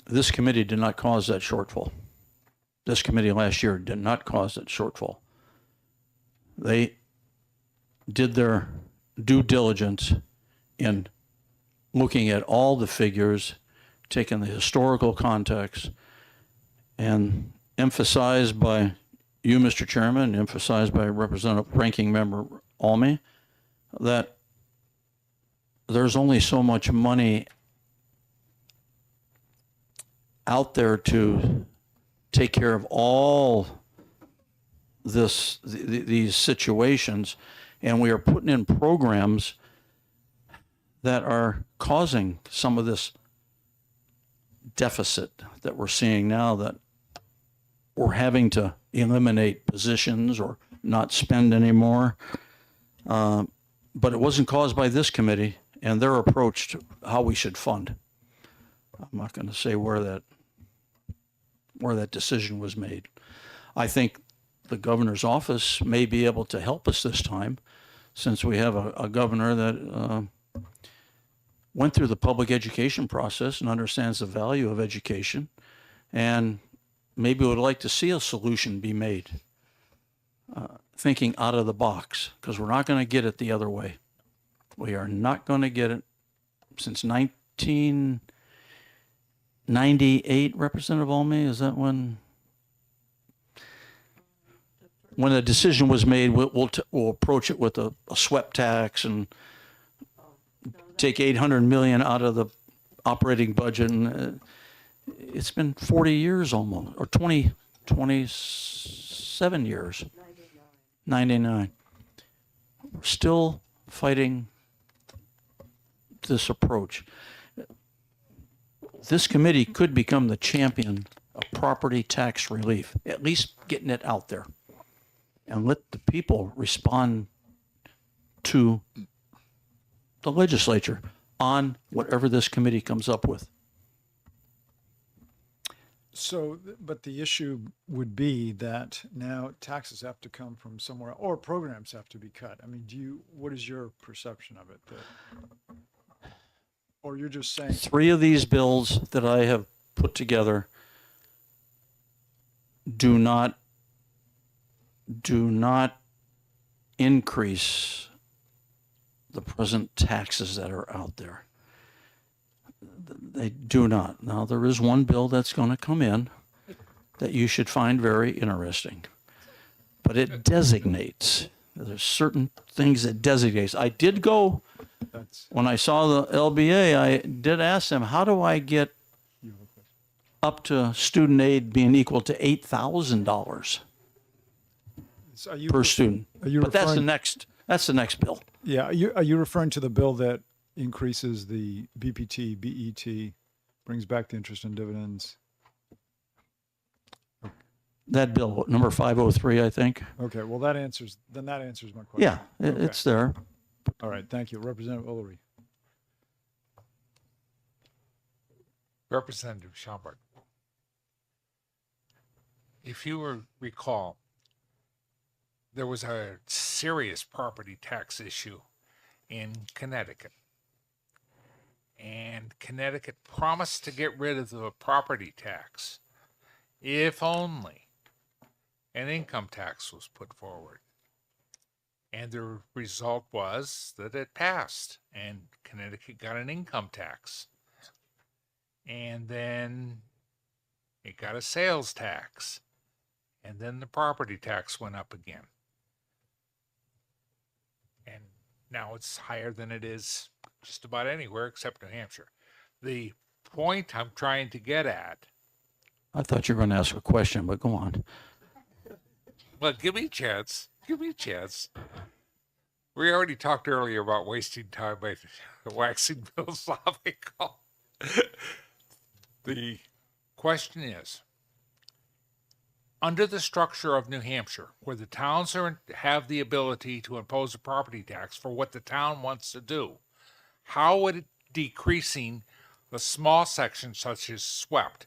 this committee did not cause that shortfall. This committee last year did not cause that shortfall. They did their due diligence in looking at all the figures, taking the historical context, and emphasized by you, Mr. Chairman, emphasized by Representative Ranking Member Alme, that there's only so much money out there to take care of all these situations, and we are putting in programs that are causing some of this deficit that we're seeing now, that we're having to eliminate positions or not spend anymore. But it wasn't caused by this committee and their approach to how we should fund. I'm not going to say where that decision was made. I think the governor's office may be able to help us this time, since we have a governor that went through the public education process and understands the value of education, and maybe would like to see a solution be made, thinking out of the box, because we're not going to get it the other way. We are not going to get it. Since 1998, Representative Alme, is that when the decision was made? We'll approach it with a SWEP tax and take $800 million out of the operating budget, and it's been 40 years almost, or 27 years. 99. We're still fighting this approach. This committee could become the champion of property tax relief, at least getting it out there, and let the people respond to the legislature on whatever this committee comes up with. So, but the issue would be that now taxes have to come from somewhere, or programs have to be cut. I mean, what is your perception of it? Or you're just saying? 3 of these bills that I have put together do not increase the present taxes that are out there. They do not. Now, there is one bill that's going to come in that you should find very interesting, but it designates. There's certain things that designates. I did go, when I saw the LBA, I did ask them, how do I get up to student aid being equal to $8,000 per student? But that's the next bill. Yeah. Are you referring to the bill that increases the BPT, BET, brings back the interest and dividends? That bill, number 503, I think. Okay. Well, that answers my question. Yeah, Okay. it's there. All right. Thank you. Representative Ullery. Representative Schomburg, if you recall, there was a serious property tax issue in Connecticut. And Connecticut promised to get rid of the property tax if only an income tax was put forward. And the result was that it passed, and Connecticut got an income tax. And then it got a sales tax. And then the property tax went up again. And now it's higher than it is just about anywhere except New Hampshire. The point I'm trying to get at, I thought you were going to ask a question, but go on. well, give me a chance. Give me a chance. We already talked earlier about wasting time by waxing philosophical. The question is, under the structure of New Hampshire, where the towns have the ability to impose a property tax for what the town wants to do, how would it decreasing the small sections such as swept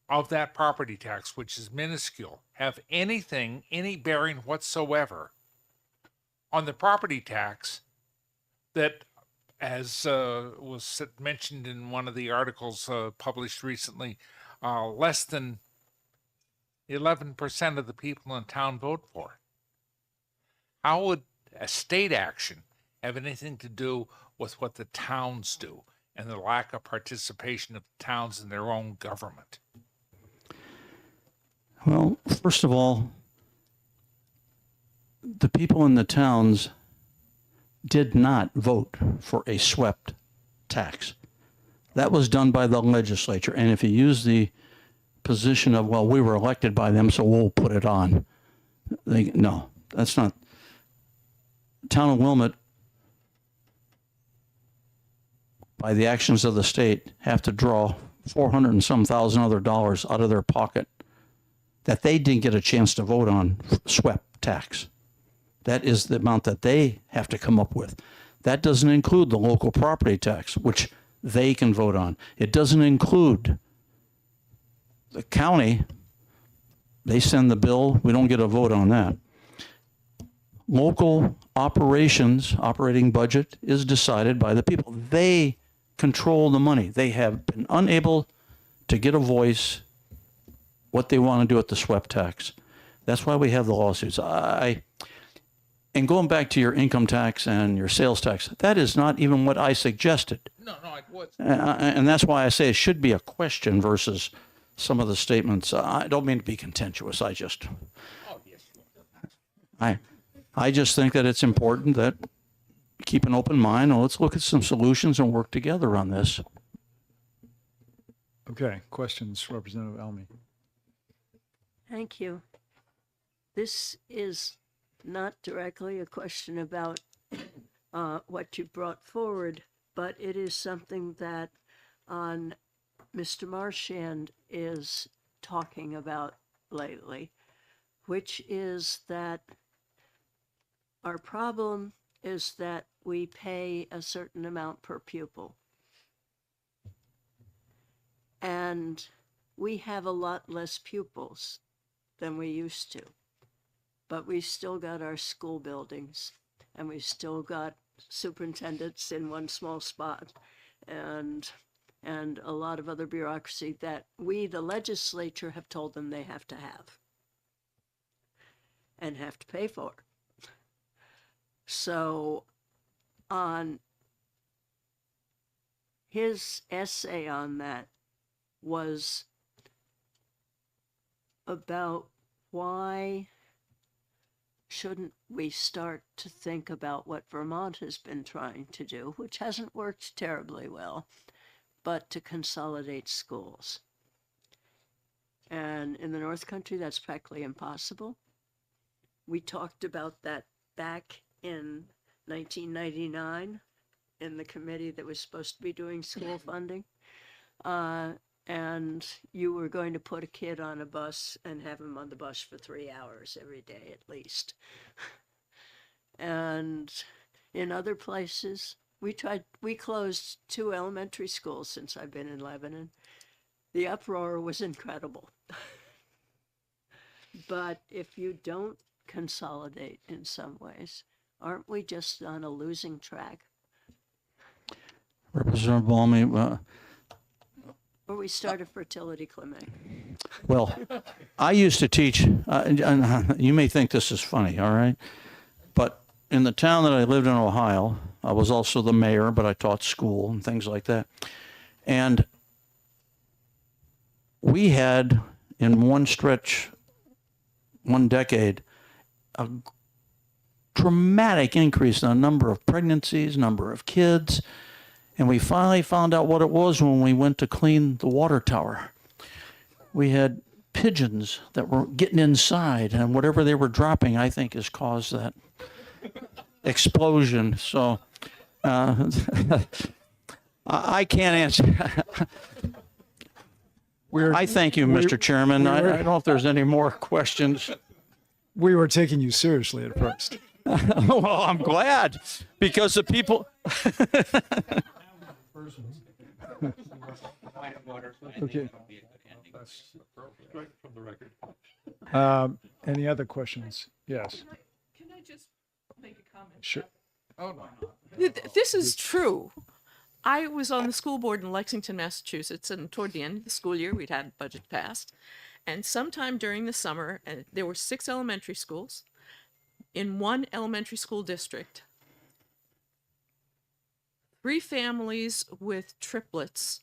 of that property tax, which is minuscule, have any bearing whatsoever on the property tax that, as was mentioned in one of the articles published recently, less than 11% of the people in town vote for? How would a state action have anything to do with what the towns do and the lack of participation of the towns in their own government? Well, first of all, the people in the towns did not vote for a swept tax. That was done by the legislature. And if you use the position of, well, we were elected by them, so we'll put it on. No, that's not. Town of Wilmot, by the actions of the state, have to draw 400 and some thousand other dollars out of their pocket that they didn't get a chance to vote on swept tax. That is the amount that they have to come up with. That doesn't include the local property tax, which they can vote on. It doesn't include the county. They send the bill. We don't get a vote on that. Local operating budget is decided by the people. They control the money. They have been unable to get a voice what they want to do with the swept tax. That's why we have the lawsuits. And going back to your income tax and your sales tax, that is not even what I suggested. No, it was. And that's why I say it should be a question versus some of the statements. I don't mean to be contentious. I just think that it's important that keep an open mind and let's look at some solutions and work together on this. Okay, questions, Representative Elmy. Thank you. This is not directly a question about what you brought forward, but it is something that Mr. Marchand is talking about lately, which is that our problem is that we pay a certain amount per pupil. And we have a lot less pupils than we used to. But we still got our school buildings, and we still got superintendents in one small spot, and a lot of other bureaucracy that we, the legislature, have told them they have to have and have to pay for. So on his essay on that was about why shouldn't we start to think about what Vermont has been trying to do, which hasn't worked terribly well, but to consolidate schools. And in the North Country, that's practically impossible. We talked about that back in 1999 in the committee that was supposed to be doing school funding. And you were going to put a kid on a bus and have him on the bus for 3 hours every day at least. And in other places, we closed 2 elementary schools since I've been in Lebanon. The uproar was incredible. But if you don't consolidate in some ways, aren't we just on a losing track? Representative Balmy, Or we start a fertility clinic. Well, I used to teach, and you may think this is funny, all right? But in the town that I lived in, Ohio, I was also the mayor, but I taught school and things like that. And we had, in one stretch, one decade, a dramatic increase in the number of pregnancies, number of kids. And we finally found out what it was when we went to clean the water tower. We had pigeons that were getting inside, and whatever they were dropping, I think, has caused that explosion. So I can't answer. I thank you, Mr. Chairman. I don't know if there's any more questions. We were taking you seriously at first. Well, I'm glad, because the people. Okay. Any other questions? Yes. Can I just make a comment? Sure. This is true. I was on the school board in Lexington, Massachusetts, and toward the end of the school year, we'd had budget passed. And sometime during the summer, there were 6 elementary schools. In one elementary school district, 3 families with triplets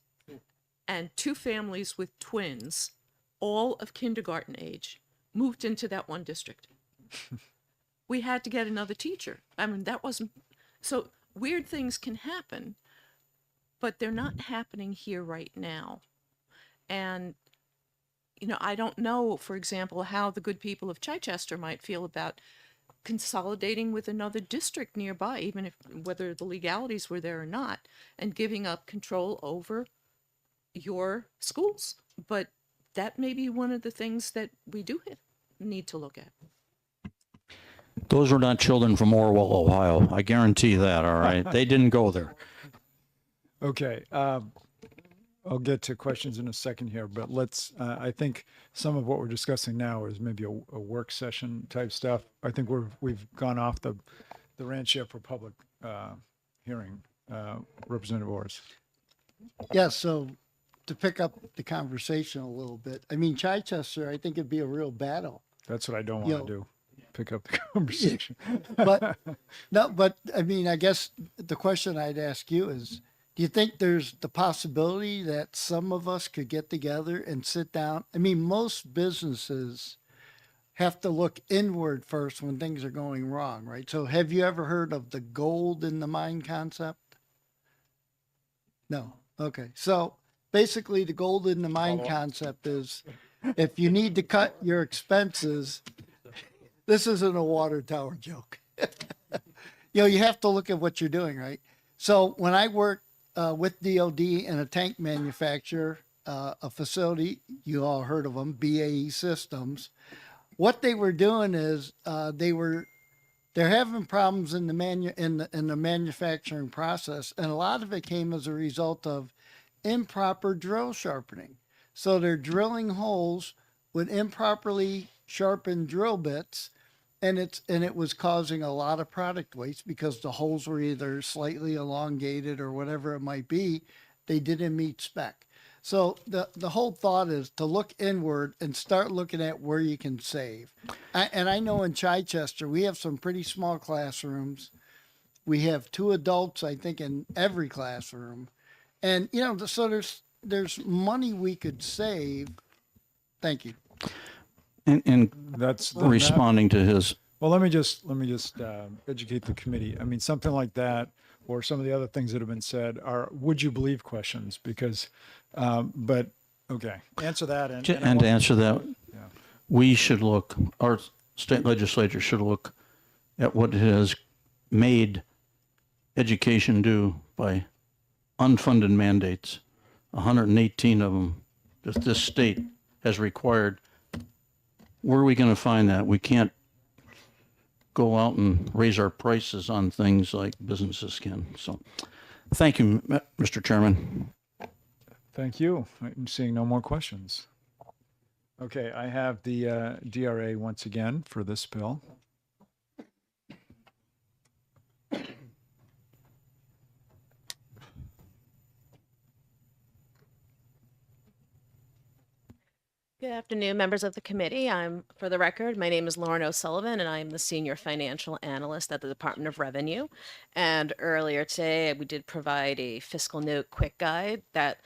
and 2 families with twins, all of kindergarten age, moved into that one district. We had to get another teacher. I mean, that wasn't, so weird things can happen, but they're not happening here right now. And, you know, I don't know, for example, how the good people of Chichester might feel about consolidating with another district nearby, even if whether the legalities were there or not, and giving up control over your schools. But that may be one of the things that we do need to look at. Those were not children from Orwell, Ohio. I guarantee that, all right? They didn't go there. Okay. I'll get to questions in a second here, but let's, I think some of what we're discussing now is maybe a work session type stuff. I think we've gone off the rant here for public hearing. Representative Orrs. Yeah, so to pick up the conversation a little bit, I mean, Chichester, I think it'd be a real battle. That's what I don't You want to know, do. Pick up the conversation. But no, but I mean, I guess the question I'd ask you is, do you think there's the possibility that some of us could get together and sit down? I mean, most businesses have to look inward first when things are going wrong, right? So have you ever heard of the gold in the mine concept? No. Okay. So basically the gold in the mine concept is if you need to cut your expenses, this isn't a water tower joke. You know, you have to look at what you're doing, right? So when I worked with DOD and a tank manufacturer, a facility, you all heard of them, BAE Systems. What they were doing is they're having problems in the manufacturing process, and a lot of it came as a result of improper drill sharpening. So they're drilling holes with improperly sharpened drill bits, and it was causing a lot of product waste because the holes were either slightly elongated or whatever it might be. They didn't meet spec. So the whole thought is to look inward and start looking at where you can save. And I know in Chichester, we have some pretty small classrooms. We have 2 adults, I think, in every classroom. And, you know, so there's money we could save. Thank you. And that's responding to his. Well, let me just educate the committee. I mean, something like that, or some of the other things that have been said are "would you believe" questions. Because, but okay, answer that and To answer that, we should look. Our state legislature should look at what it has made education do by unfunded mandates. 118 of them that this state has required. Where are we going to find that? We can't go out and raise our prices on things like businesses can. So thank you, Mr. Chairman. Thank you. I'm seeing no more questions. Okay, I have the DRA once again for this bill. Good afternoon, members of the committee. For the record, my name is Lauren O'Sullivan, and I'm the Senior Financial Analyst at the Department of Revenue. And earlier today, we did provide a fiscal note quick guide that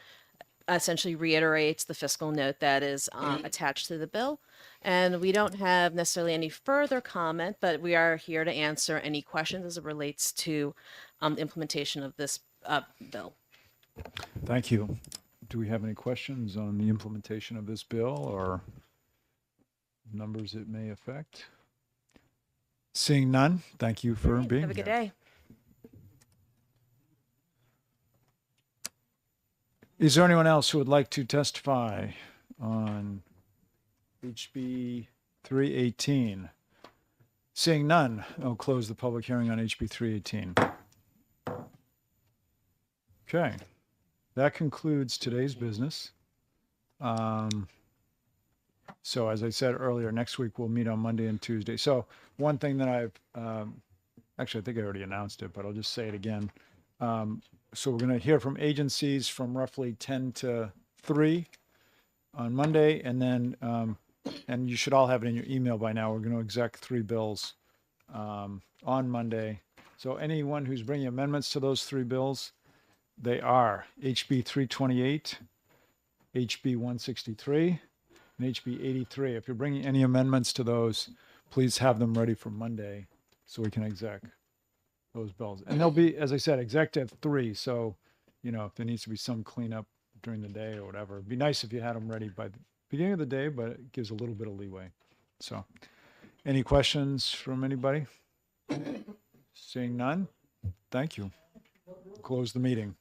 essentially reiterates the fiscal note that is attached to the bill. And we don't have necessarily any further comment, but we are here to answer any questions as it relates to the implementation of this bill. Thank you. Do we have any questions on the implementation of this bill or numbers it may affect? Seeing none, thank you for being Have a good here. day. Is there anyone else who would like to testify on HB 318? Seeing none, I'll close the public hearing on HB 318. Okay, that concludes today's business. So as I said earlier, next week we'll meet on Monday and Tuesday. So one thing that I've, actually I think I already announced it, but I'll just say it again. So we're going to hear from agencies from roughly 10 to 3 on Monday, and then, and you should all have it in your email by now. We're going to exec 3 bills on Monday. So anyone who's bringing amendments to those 3 bills, they are HB 328, HB 163, and HB 83. If you're bringing any amendments to those, please have them ready for Monday so we can exec those bills. And they'll be, as I said, exec at 3. So, you know, if there needs to be some cleanup during the day or whatever, it'd be nice if you had them ready by the beginning of the day, but it gives a little bit of leeway. So any questions from anybody? Seeing none, thank you. Close the meeting.